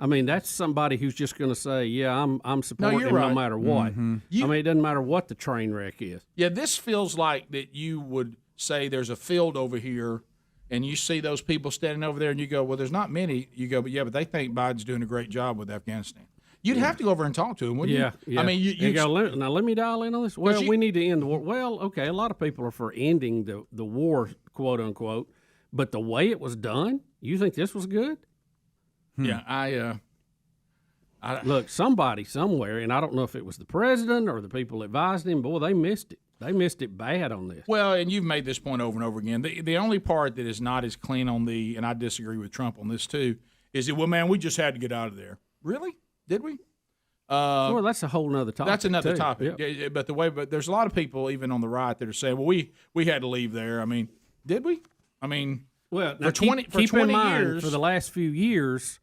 I mean, that's somebody who's just going to say, "Yeah, I'm supporting him no matter what." Mm-hmm. I mean, it doesn't matter what the train wreck is. Yeah, this feels like that you would say there's a field over here, and you see those people standing over there, and you go, "Well, there's not many." You go, "But they think Biden's doing a great job with Afghanistan." You'd have to go over and talk to him, wouldn't you? Yeah. I mean, you go, now let me dial in on this. Well, we need to end the war. Well, okay, a lot of people are for ending the war, quote unquote, but the way it was done, you think this was good? Yeah, I look, somebody somewhere, and I don't know if it was the president or the people advised him. Boy, they missed it. They missed it bad on this. Well, and you've made this point over and over again. The only part that is not as clean on and I disagree with Trump on this too, is that, well, man, we just had to get out of there. Really? Did we? Well, that's a whole nother topic. That's another too. topic. Yep. Yeah, but there's a lot of people even on the right that are saying, well, we had to leave there. I mean, did we? I mean, Well, for now 20 keep in mind, years, for the last few years,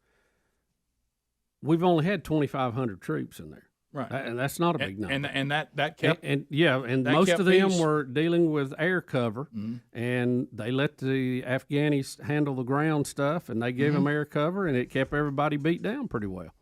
we've only had 2,500 troops in there. Right. And that's not a big number. And that kept and that most kept of them peace. were dealing with air cover, and they let the Afghanis handle the ground stuff, and they gave them air cover, and it kept everybody beat down pretty well.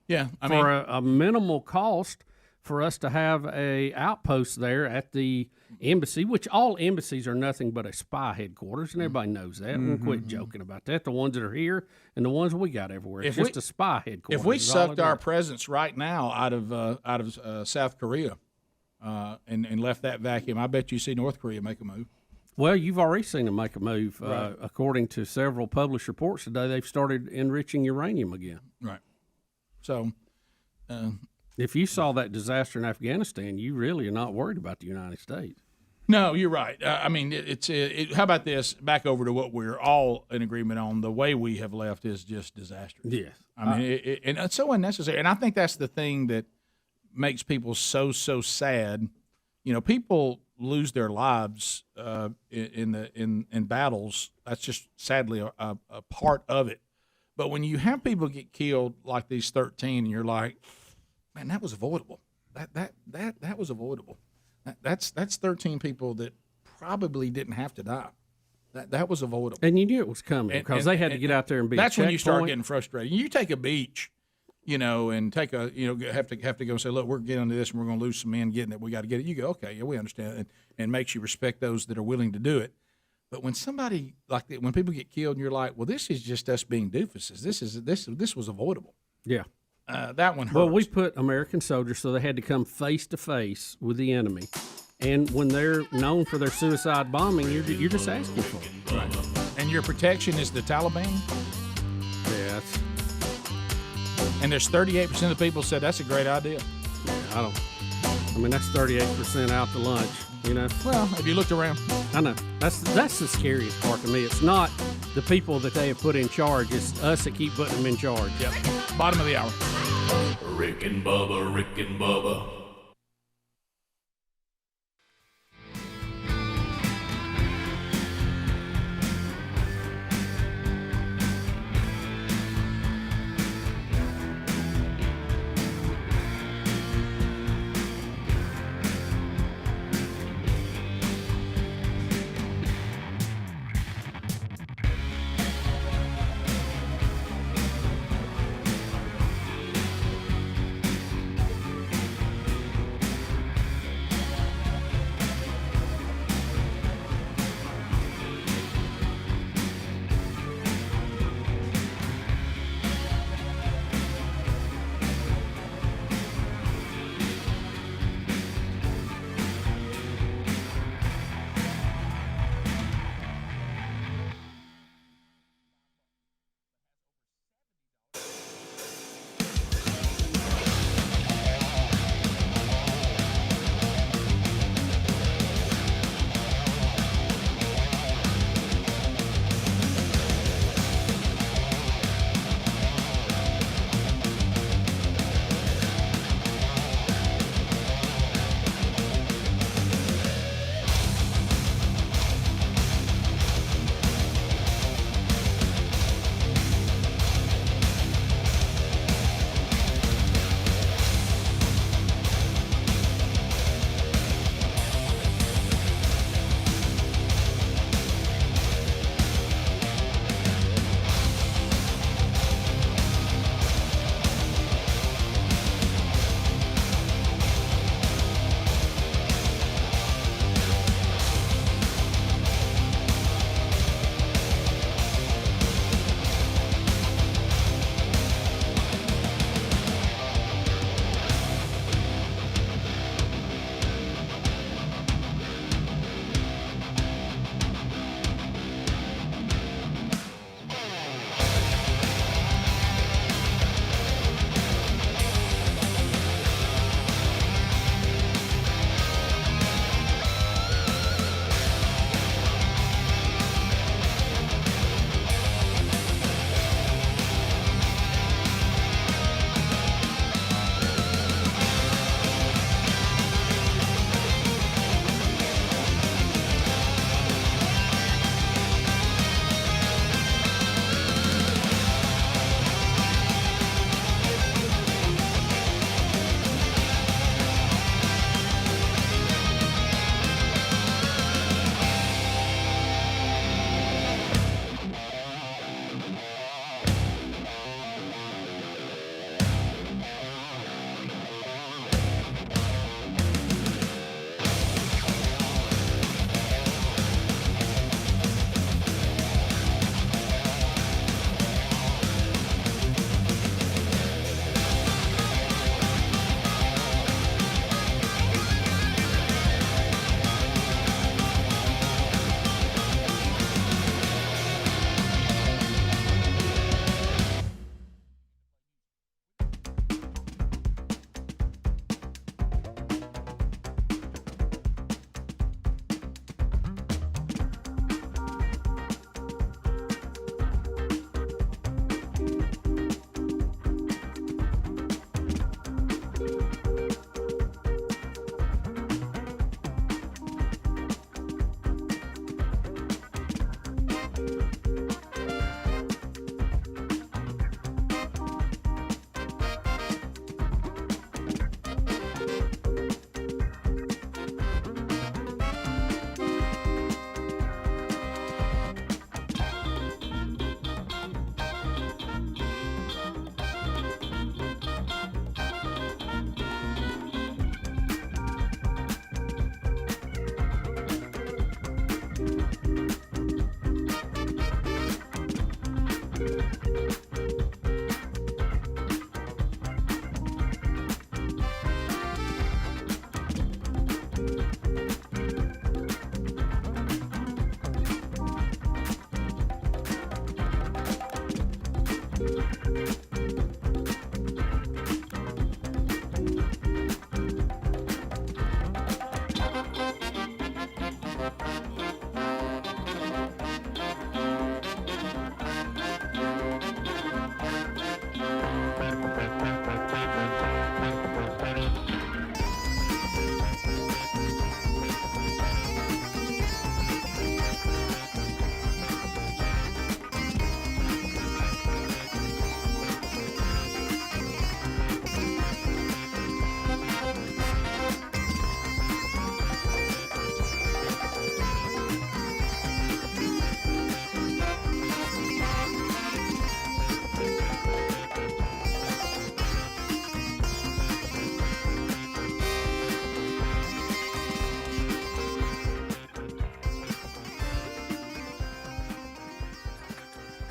Yeah, I for mean, a minimal cost for us to have a outpost there at the embassy, which all embassies are nothing but a spy headquarters, and everybody knows that. We'll quit joking about that. The ones that are here and the ones we got everywhere. It's just a spy headquarters. If we is all sucked it our is. presence right now out of South Korea and left that vacuum, I bet you see North Korea make a move. Well, you've already seen them make a move. Right. According to several published reports today, they've started enriching uranium again. Right. So, if you saw that disaster in Afghanistan, you really are not worried about the United States. no, you're right. I mean, how about this? Back over to what we're all in agreement on. The way we have left is just disastrous. Yes. I mean, and it's so unnecessary. And I think that's the thing that makes people so sad. You know, people lose their lives in battles. That's just sadly a part of it. But when you have people get killed like these 13, and you're like, man, that was avoidable. That was avoidable. That's 13 people that probably didn't have to die. That was avoidable. And you knew it was coming because they had to get out there and be. That's a when you start checkpoint. getting frustrated. You take a beach, and take a have to go and say, look, we're getting into this, and we're going to lose some men getting it. We got to get it. You go, okay, yeah, we understand, and makes you respect those that are willing to do it. But when somebody when people get killed, and you're like, well, this is just us being doofuses. This was avoidable. Yeah. That one hurts. Well, we put American soldiers, so they had to come face to face with the enemy. And when they're known for their suicide bombing, you're just asking for it. Right. And your protection is the Taliban? Yeah. And there's 38% of the people said that's a great idea. Yeah, I mean, that's 38% out to lunch, Well, have you looked around? I know. That's the scariest part to me. It's not the people that they have put in charge. It's us that keep putting them in charge. Yep. Bottom of the hour. Rick and Bubba, Rick and Bubba.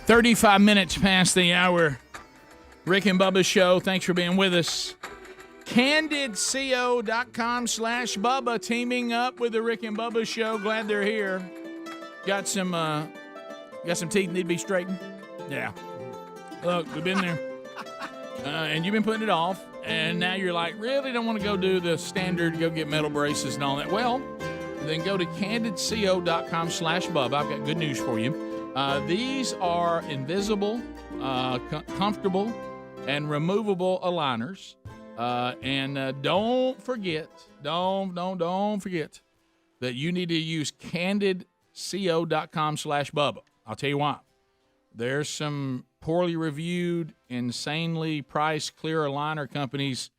35 minutes past the hour. Rick and Bubba Show. Thanks for being with us. CandidCO.com/Bubba teaming up with the Rick and Bubba Show. Glad they're here. Got some teeth need to be straightened? Yeah. Look, we've been there. And you've been putting it off. And now you're like, really don't want to go do the standard, go get metal braces and all that. Well, then go to CandidCO.com/Bubba. I've got good news for you. These are invisible, comfortable, and removable aligners. And don't forget that you need to use CandidCO.com/Bubba. I'll tell you why. There's some poorly reviewed, insanely priced clear aligner companies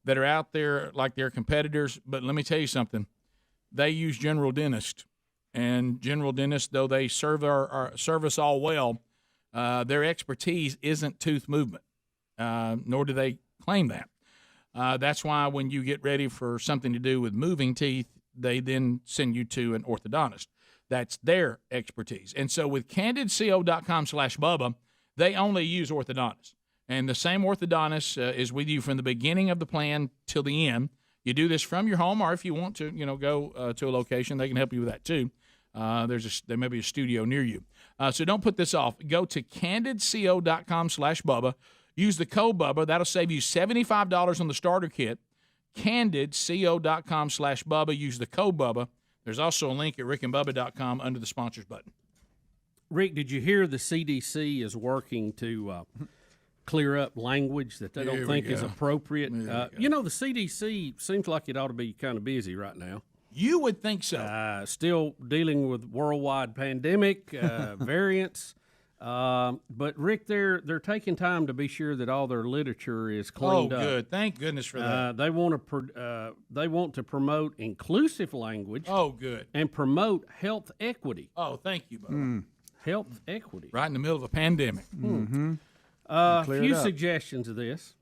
that are out there like their competitors. But let me tell you something. They use General Dentist. And General Dentist, though they serve our service all well, their expertise isn't tooth movement, nor do they claim that. That's why when you get ready for something to do with moving teeth, they then send you to an orthodontist. That's their expertise. And so with CandidCO.com/Bubba, they only use orthodontists. And the same orthodontist is with you from the beginning of the plan till the end. You do this from your home, or if you want to, go to a location, they can help you with that too. There may be a studio near you. So don't put this off. Go to CandidCO.com/Bubba. Use the code Bubba. That'll save you $75 on the starter kit. CandidCO.com/Bubba. Use the code Bubba. There's also a link at rickandbubba.com under the sponsors button. Rick, did you hear the CDC is working to clear up language that they don't think is appropriate? The CDC seems like it ought to be kind of busy right now. You would think so. Still dealing with worldwide pandemic variants. But Rick, they're taking time to be sure that all their literature is cleaned up. Oh, good! Thank goodness for that. They want to promote inclusive language. Oh, good. And promote health equity. Oh, thank you, Bubba. Health equity. Right in the middle of a pandemic. A few suggestions of this.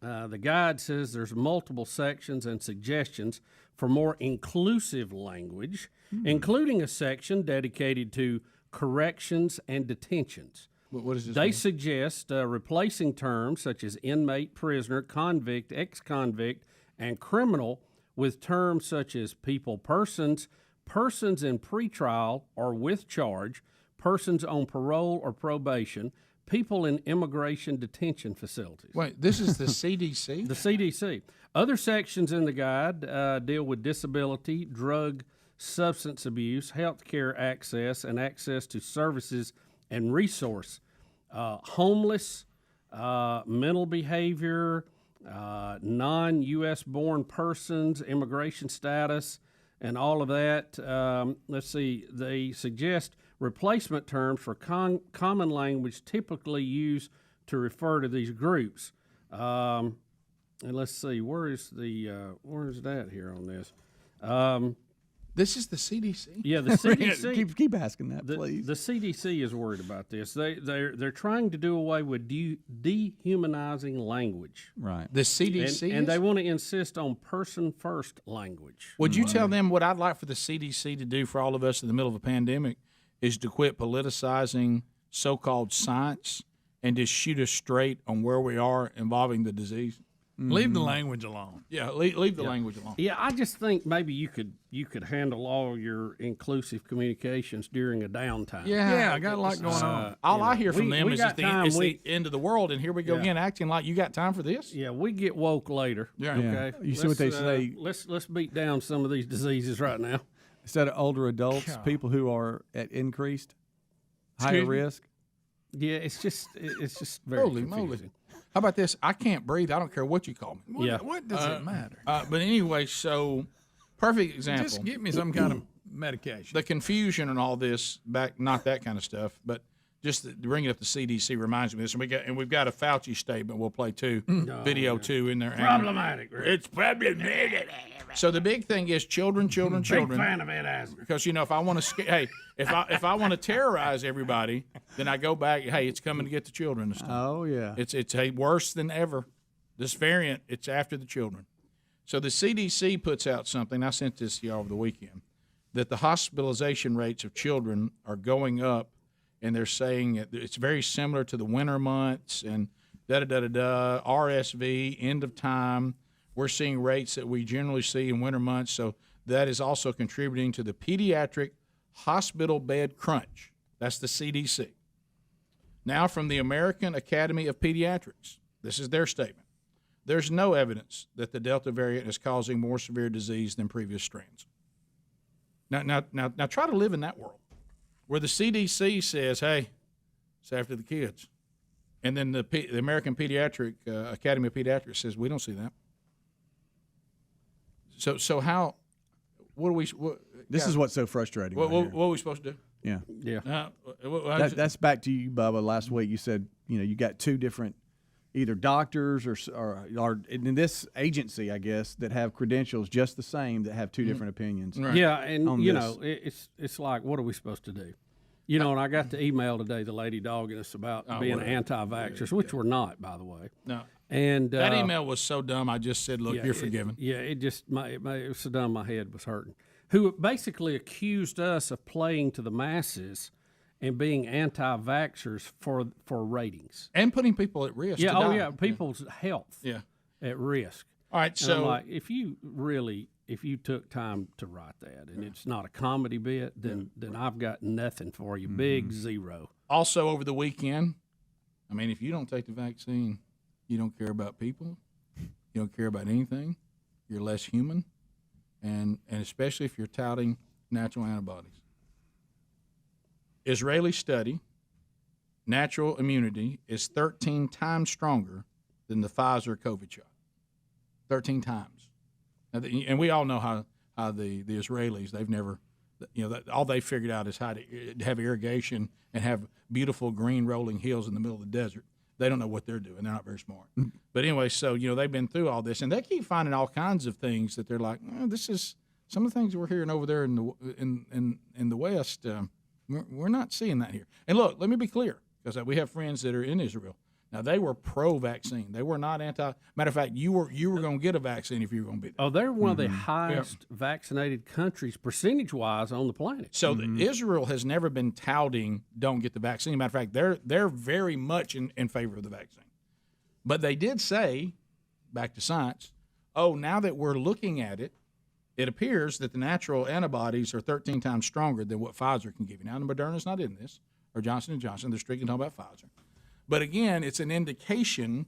The guide says there's multiple sections and suggestions for more inclusive language, including a section dedicated to corrections and detentions. What does this They mean? suggest replacing terms such as inmate, prisoner, convict, ex-convict, and criminal with terms such as people, persons, persons in pretrial or with charge, persons on parole or probation, people in immigration detention facilities. Wait, this is the CDC? The CDC. Other sections in the guide deal with disability, drug, substance abuse, health care access, and access to services and resource, homeless, mental behavior, non-U.S. born persons, immigration status, and all of that. Let's see, they suggest replacement terms for common language typically used to refer to these groups. And let's see, where is that here on this? This is the CDC? Yeah, the CDC. keep asking that, please. The CDC is worried about this. They're trying to do away with dehumanizing language. Right. The CDC and they want to insist on person-first language. Would you tell them what I'd like for the CDC to do for all of us in the middle of a pandemic is to quit politicizing so-called science and just shoot us straight on where we are involving the disease? Leave the language alone. Yeah, leave the language alone. Yeah, I just think maybe you could handle all your inclusive communications during a downtime. Yeah, I got a lot going on. All I hear from them is it's the end of the world, and here we go Yeah. again, acting like you got time for this. Yeah, we get woke later. Yeah. Okay. You see what they say? Let's beat down some of these diseases right now. Instead of older adults, people who are at increased higher Excuse me? risk. Yeah, it's just very Holy confusing. moly. How about this? I can't breathe. I don't care what you call me. What does it matter? But anyway, so perfect example. Just give me some kind of medication. The confusion and all this not that kind of stuff, but just bringing up the CDC reminds me of this. And we've got a Fauci statement we'll play too, video too in there. Problematic. Rick. It's problematic. So the big thing is children. Big fan of Ed Asner. Because if I want to, if I want to terrorize everybody, then I go back. Hey, it's coming to get the children. And stuff. Oh yeah. It's worse than ever. This variant, it's after the children. So the CDC puts out something. I sent this to you over the weekend that the hospitalization rates of children are going up and they're saying it's very similar to the winter months and RSV, end of time. We're seeing rates that we generally see in winter months, so that is also contributing to the pediatric hospital bed crunch. That's the CDC. Now, from the American Academy of Pediatrics, this is their statement. There's no evidence that the Delta variant is causing more severe disease than previous strands. Now, try to live in that world where the CDC says, hey, it's after the kids. And then the American Pediatric Academy of Pediatrics says, we don't see that. So how, what are we, This is what's so frustrating. What are we supposed to do? Yeah. That's back to you, Bubba. Last week you said, you got two different either doctors or in this agency, I guess, that have credentials just the same that have two different opinions. Right. Yeah, and it's like, what are we supposed to do? And I got the email today, the lady dogging us about being anti-vaxxers, which we're not, by the way. No. And that email was so dumb. I just said, "Look, you're forgiven." It was so dumb. My head was hurting. Who basically accused us of playing to the masses and being anti-vaxxers for ratings and putting people at risk. Yeah, people's health. Yeah, at risk. All right, so I'm like, if you took time to write that, and it's not a comedy bit, then I've got nothing for you. Big zero. Also, over the weekend, I mean, if you don't take the vaccine, you don't care about people. You don't care about anything. You're less human, and especially if you're touting natural antibodies. Israeli study, natural immunity is 13 times stronger than the Pfizer COVID shot. 13 times. And we all know how the Israelis, they've never, all they figured out is how to have irrigation and have beautiful green rolling hills in the middle of the desert. They don't know what they're doing. They're not very smart. But anyway, so, they've been through all this, and they keep finding all kinds of things that they're like, this is some of the things we're hearing over there in the West. We're not seeing that here. And look, let me be clear, because we have friends that are in Israel. Now, they were pro-vaccine. They were not anti. Matter of fact, you were going to get a vaccine if you were going to be there. Oh, they're one of the highest vaccinated countries percentage-wise on the planet. So Israel has never been touting don't get the vaccine. Matter of fact, they're very much in favor of the vaccine. But they did say, back to science, now that we're looking at it, it appears that the natural antibodies are 13 times stronger than what Pfizer can give you. Now, the Moderna's not in this, or Johnson & Johnson. They're strictly talking about Pfizer. But again, it's an indication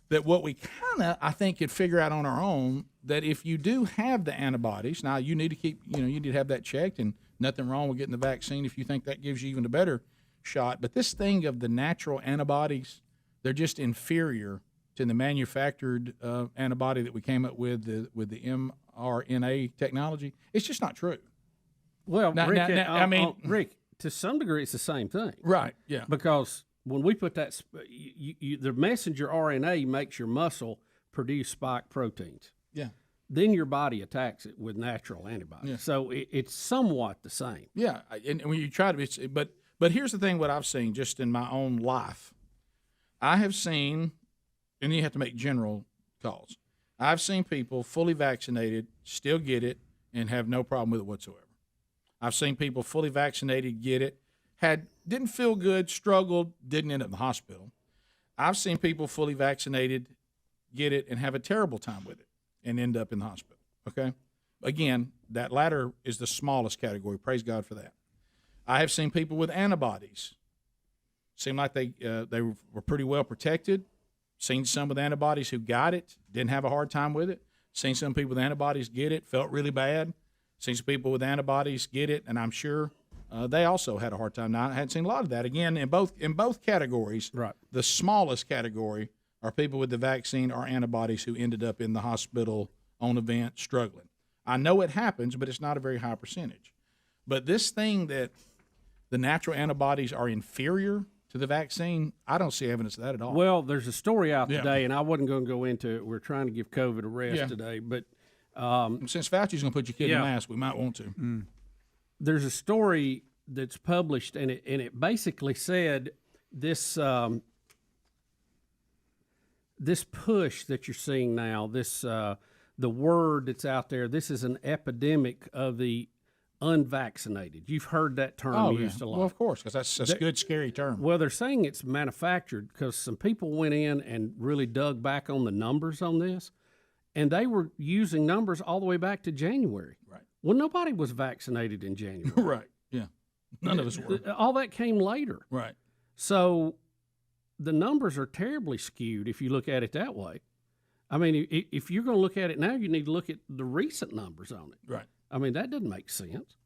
that what we I think, could figure out on our own, that if you do have the antibodies, now you need to keep, you need to have that checked, and nothing wrong with getting the vaccine if you think that gives you even a better shot. But this thing of the natural antibodies, they're just inferior to the manufactured antibody that we came up with the mRNA technology. It's just not true. Well, Rick, Rick, to some degree, it's the same thing. Right, yeah. Because when we put that, the messenger RNA makes your muscle produce spike proteins. Yeah. Then your body attacks it with natural antibodies. Yeah. So it's somewhat the same. Yeah, and when you try to, but here's the thing: what I've seen just in my own life, I have seen, and you have to make general calls. I've seen people fully vaccinated still get it and have no problem with it whatsoever. I've seen people fully vaccinated get it, didn't feel good, struggled, didn't end up in the hospital. I've seen people fully vaccinated get it and have a terrible time with it and end up in the hospital. Okay? Again, that latter is the smallest category. Praise God for that. I have seen people with antibodies seem like they were pretty well protected. Seen some with antibodies who got it, didn't have a hard time with it. Seen some people with antibodies get it, felt really bad. Seen some people with antibodies get it, and I'm sure they also had a hard time. Now, I hadn't seen a lot of that. Again, in both categories, right. The smallest category are people with the vaccine or antibodies who ended up in the hospital on event struggling. I know it happens, but it's not a very high percentage. But this thing that the natural antibodies are inferior to the vaccine, I don't see evidence of that at all. Well, there's a story out today, and I wasn't going to go into it. We're trying to give COVID a rest today, but since Fauci's going to put your kid in a mask, we might want to. There's a story that's published, and it basically said this this push that you're seeing now, this the word that's out there. This is an epidemic of the unvaccinated. You've heard that term used a lot. Well, of course, because that's a good, scary term. Well, they're saying it's manufactured because some people went in and really dug back on the numbers on this, and they were using numbers all the way back to January. Right. Well, nobody was vaccinated in January. Right. Yeah. None of us were. All that came later. Right. So the numbers are terribly skewed if you look at it that way. I mean, if you're going to look at it now, you need to look at the recent numbers on it. Right. I mean, that doesn't make sense.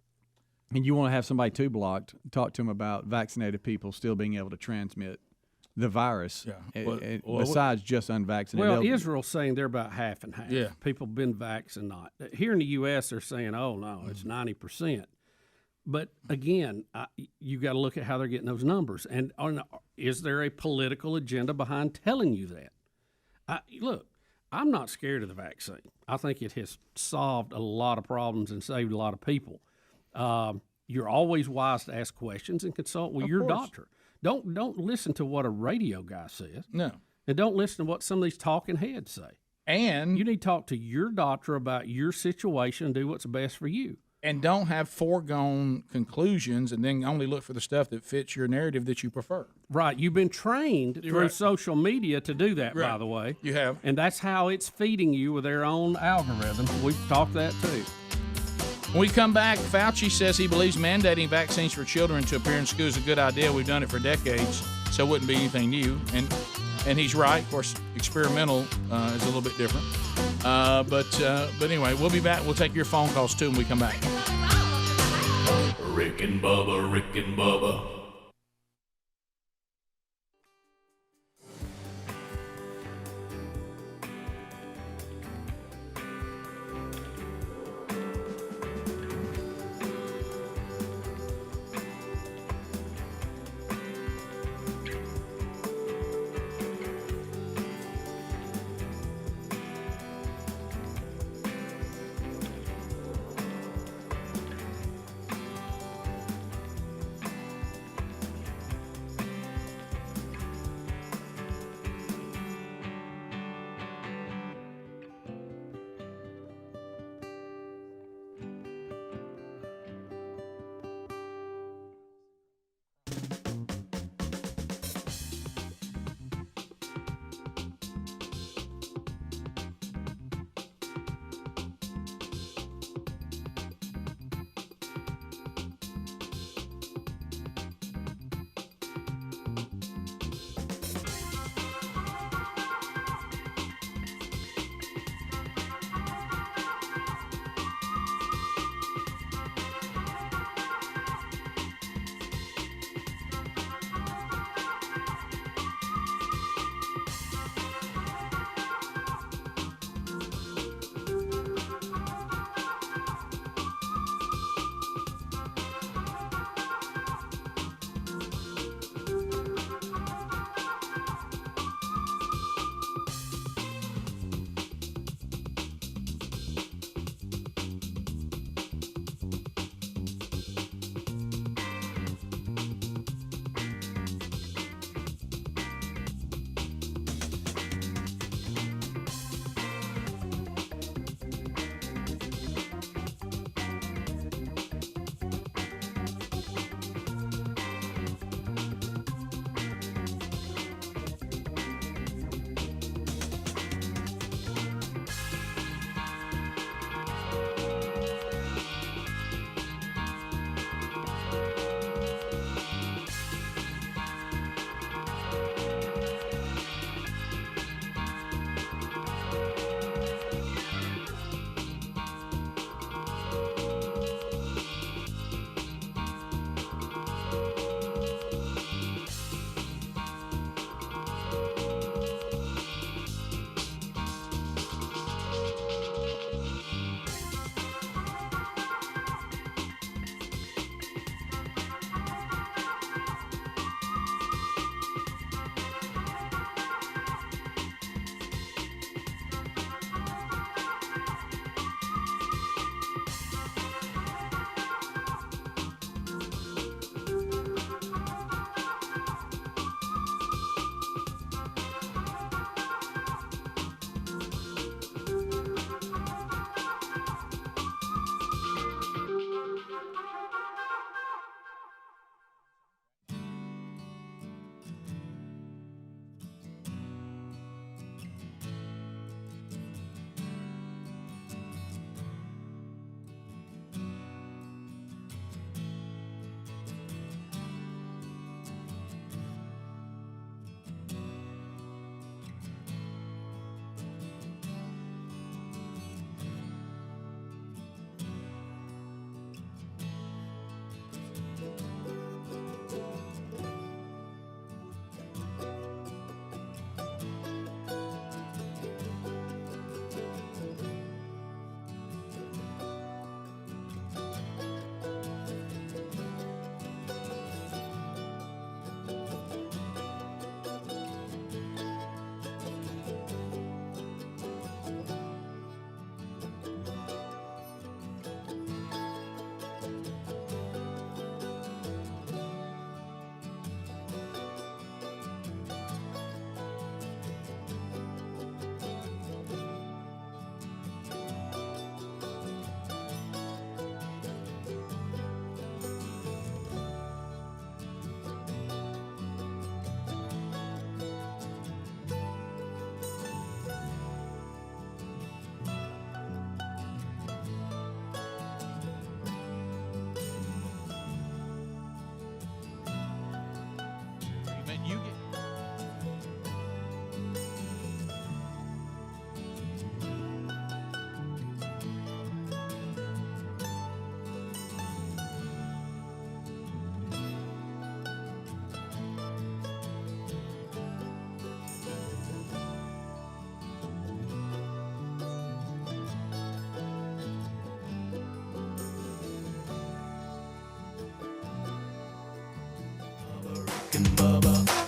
And you want to have somebody too blocked, talk to them about vaccinated people still being able to transmit the virus. Yeah. Besides just unvaccinated. Well, Israel's saying they're about half and half. Yeah. People been vaxxed and not. Here in the U.S., they're saying, oh, no, it's 90%. But again, you got to look at how they're getting those numbers. And is there a political agenda behind telling you that? Look, I'm not scared of the vaccine. I think it has solved a lot of problems and saved a lot of people. You're always wise to ask questions and consult with your doctor. Don't listen to what a radio guy says. No. And don't listen to what some of these talking heads say. And you need to talk to your doctor about your situation and do what's best for you. And don't have foregone conclusions and then only look for the stuff that fits your narrative that you prefer. Right. You've been trained through right. social media to do that, Right. by the way. You have. And that's how it's feeding you with their own algorithms. We've talked that too. When we come back, Fauci says he believes mandating vaccines for children to appear in school is a good idea. We've done it for decades, so it wouldn't be anything new. And he's right. Of course, experimental is a little bit different. But anyway, we'll be back. We'll take your phone calls, too, when we come back. Rick and Bubba, Rick and Bubba.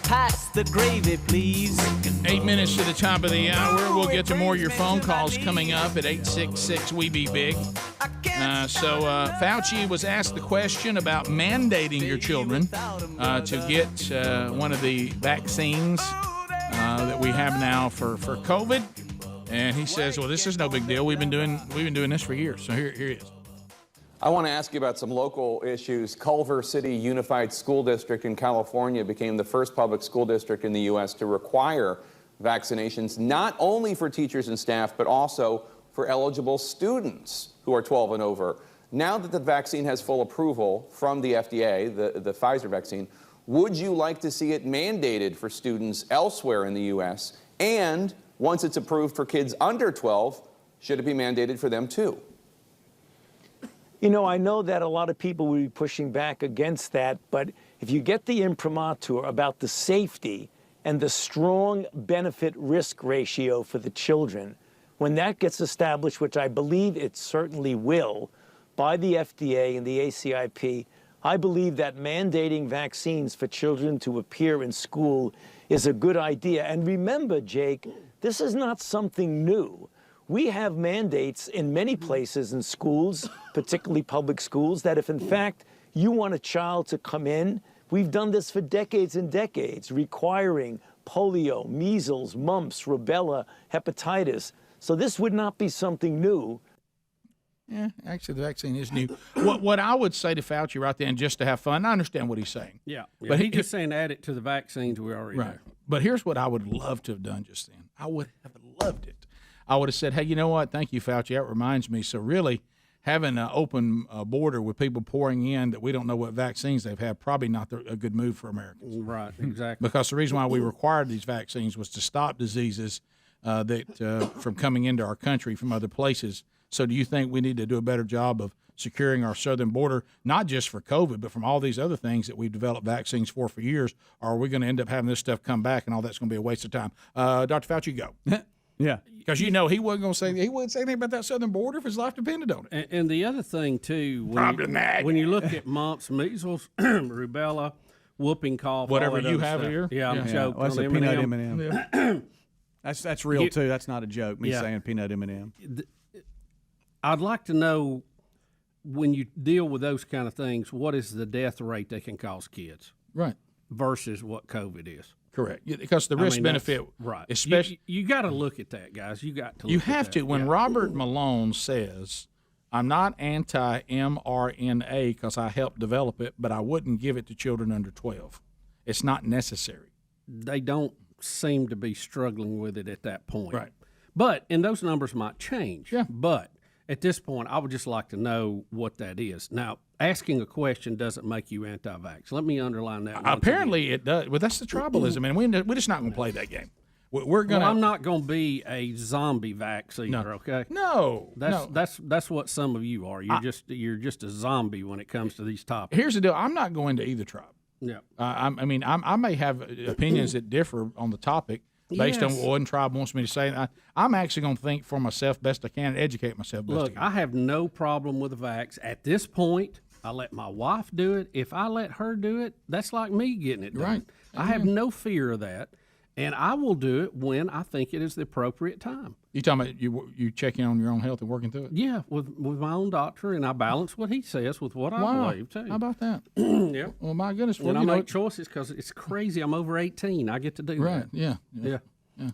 Pass the gravy, please. 8 minutes to the top of the hour. We'll get to more of your phone calls coming up at 866-WE-BE-BIG. Fauci was asked the question about mandating your children to get one of the vaccines that we have now for COVID. And he says, well, this is no big deal. We've been doing this for years. So here he is. I want to ask you about some local issues. Culver City Unified School District in California became the first public school district in the U.S. to require vaccinations, not only for teachers and staff, but also for eligible students who are 12 and over. Now that the vaccine has full approval from the FDA, the Pfizer vaccine, would you like to see it mandated for students elsewhere in the U.S.? And once it's approved for kids under 12, should it be mandated for them too? You know, I know that a lot of people will be pushing back against that, but if you get the imprimatur about the safety and the strong benefit-risk ratio for the children, when that gets established, which I believe it certainly will, by the FDA and the ACIP, I believe that mandating vaccines for children to appear in school is a good idea. And remember, Jake, this is not something new. We have mandates in many places in schools, particularly public schools, that if in fact you want a child to come in, we've done this for decades and decades, requiring polio, measles, mumps, rubella, hepatitis. So this would not be something new. Yeah, actually, the vaccine is new. What I would say to Fauci right then, just to have fun, I understand what he's saying. Yeah, but he's just saying add it to the vaccines we already right. have. But here's what I would love to have done just then. I would have loved it. I would have said, hey, you know what? Thank you, Fauci. That reminds me. So really, having an open border with people pouring in that we don't know what vaccines they've had, probably not a good move for Americans. Right, exactly. Because the reason why we required these vaccines was to stop diseases from coming into our country from other places. So do you think we need to do a better job of securing our southern border, not just for COVID, but from all these other things that we've developed vaccines for years? Or are we going to end up having this stuff come back and all that's going to be a waste of time? Dr. Fauci, go. Yeah. Because he wouldn't say anything about that southern border if his life depended on it. And the other thing too, when you look at mumps, measles, rubella, whooping cough, whatever all that you other have stuff. here, yeah, I'm joking. Well, that's a peanut M&M. That's real too. That's not a joke. Me Yeah. saying peanut M&M. I'd like to know, when you deal with those kind of things, what is the death rate they can cause kids, right, versus what COVID is. Correct, because the risk benefit, right? Especially, you got to look at that, guys. You got to. You look have at to. that. When Yeah. Robert Malone says, "I'm not anti-mRNA because I helped develop it, but I wouldn't give it to children under 12," it's not necessary. They don't seem to be struggling with it at that point, right? But and those numbers might change. Yeah. But at this point, I would just like to know what that is. Now, asking a question doesn't make you anti-vax. Let me underline that. Apparently, it does. Well, that's the tribalism, and we're just not going to play that game. We're going to. Well, I'm not going to be a zombie vax either. Okay. No. That's what some of you are. You're just a zombie when it comes to these topics. Here's the deal. I'm not going to either tribe. Yeah. I may have opinions that differ on the topic based on what one tribe wants me to say. I'm actually going to think for myself best I can and educate myself best I Look, can. I have no problem with the vax. At this point, I let my wife do it. If I let her do it, that's like me getting it done. Right. I have no fear of that, and I will do it when I think it is the appropriate time. You talking about you checking on your own health and working through it? Yeah, with my own doctor, and I balance what he says with what I believe, too. How about that? Yeah. Well, my goodness. And I make choices because it's crazy. I'm over 18. I get to do Right, that. yeah.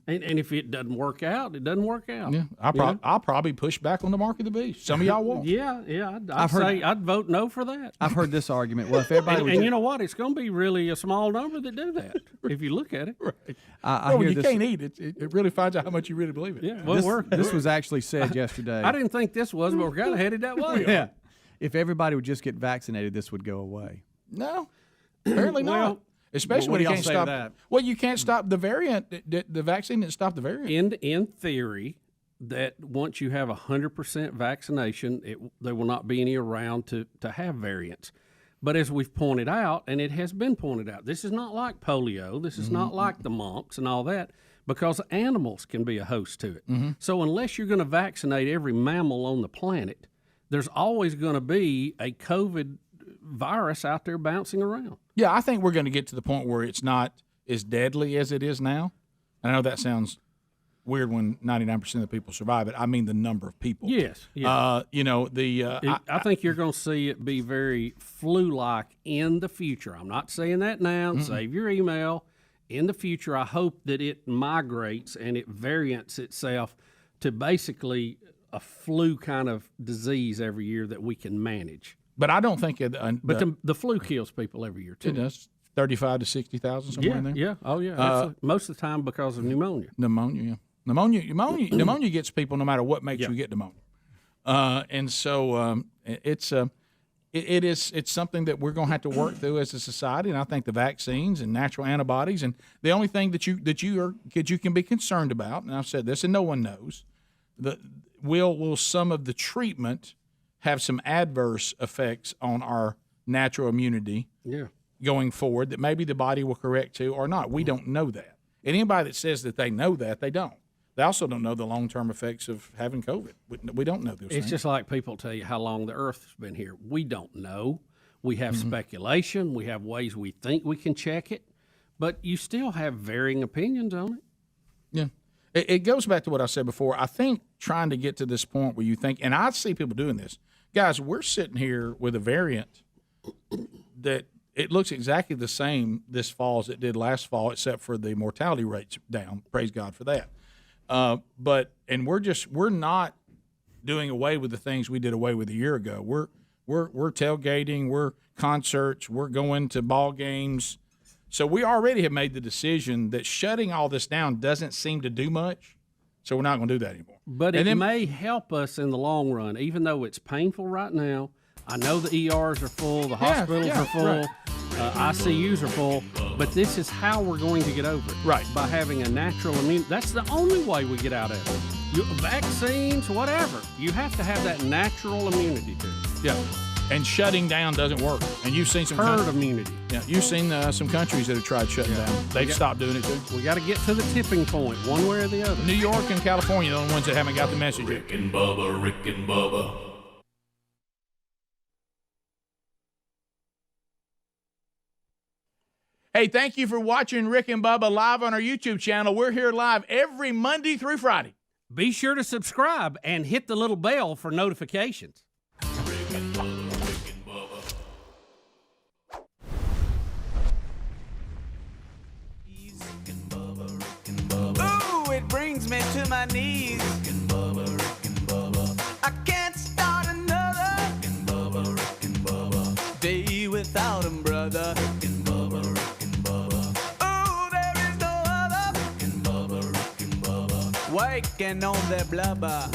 And if it doesn't work out, it doesn't work out. Yeah, I'll probably push back on the mark of the beast. Some of y'all won't. Yeah. I'd vote no for that. I've heard this argument. Well, if everybody would and you know what? It's going to be really a small number that do that if you look at it. Right. I hear you this, can't eat it. It really finds out how much you really believe it. Yeah. Well, this was actually said yesterday. I didn't think this was, but we're kind of headed that way. Yeah. If everybody would just get vaccinated, this would go away. No, apparently not. Especially when you can't stop that. Well, you can't stop the variant. The vaccine didn't stop the variant. In theory, that once you have 100% vaccination, there will not be any around to have variants. But as we've pointed out, and it has been pointed out, this is not like polio. This is not like the mumps and all that, because animals can be a host to it. So unless you're going to vaccinate every mammal on the planet, there's always going to be a COVID virus out there bouncing around. Yeah, I think we're going to get to the point where it's not as deadly as it is now. I know that sounds weird when 99% of the people survive it. I mean the number of people. Yes. Yeah. I think you're going to see it be very flu-like in the future. I'm not saying that now. Mm-mm. Save your email. In the future, I hope that it migrates and it variants itself to basically a flu kind of disease every year that we can manage. But I don't think it. But the flu kills people every year too. It does. 35 to 60,000 somewhere in there. Yeah. Oh yeah. Absolutely. Most of the time because of pneumonia. Pneumonia gets people no matter what makes you get pneumonia. It's something that we're going to have to work through as a society, and I think the vaccines and natural antibodies, and the only thing that you can be concerned about, and I've said this, and no one knows, will some of the treatment have some adverse effects on our natural immunity going forward that maybe the body will correct to or not. We don't know that. And anybody that says that they know that, they don't. They also don't know the long-term effects of having COVID. We don't know those things. It's just like people tell you how long the Earth's been here. We don't know. We have speculation. We have ways we think we can check it. But you still have varying opinions on it. Yeah. It goes back to what I said before. I think trying to get to this point where you think, and I see people doing this. Guys, we're sitting here with a variant that it looks exactly the same this fall as it did last fall, except for the mortality rate's down. Praise God for that. But we're not doing away with the things we did away with a year ago. We're tailgating, we're concerts, we're going to ball games. So we already have made the decision that shutting all this down doesn't seem to do much. So we're not going to do that anymore. But it may help us in the long run, even though it's painful right now. I know the ERs are full, the hospitals are full, right. ICUs are full, but this is how we're going to get over it. Right. By having a natural immunity. That's the only way we get out of it. Vaccines, whatever. You have to have that natural immunity to it. Yeah. And shutting down doesn't work. And you've seen some herd immunity. Yeah, you've seen some countries that have tried shutting down. They've stopped doing it too. We got to get to the tipping point, one way or the other. New York and California are the only ones that haven't got the message yet. Rick and Bubba. Hey, thank you for watching Rick and Bubba live on our YouTube channel. We're here live every Monday through Friday. Be sure to subscribe and hit the little bell for notifications. Ooh, it brings me to my knees. I can't start another day without him, brother. Ooh, there is no other waking on their blubber.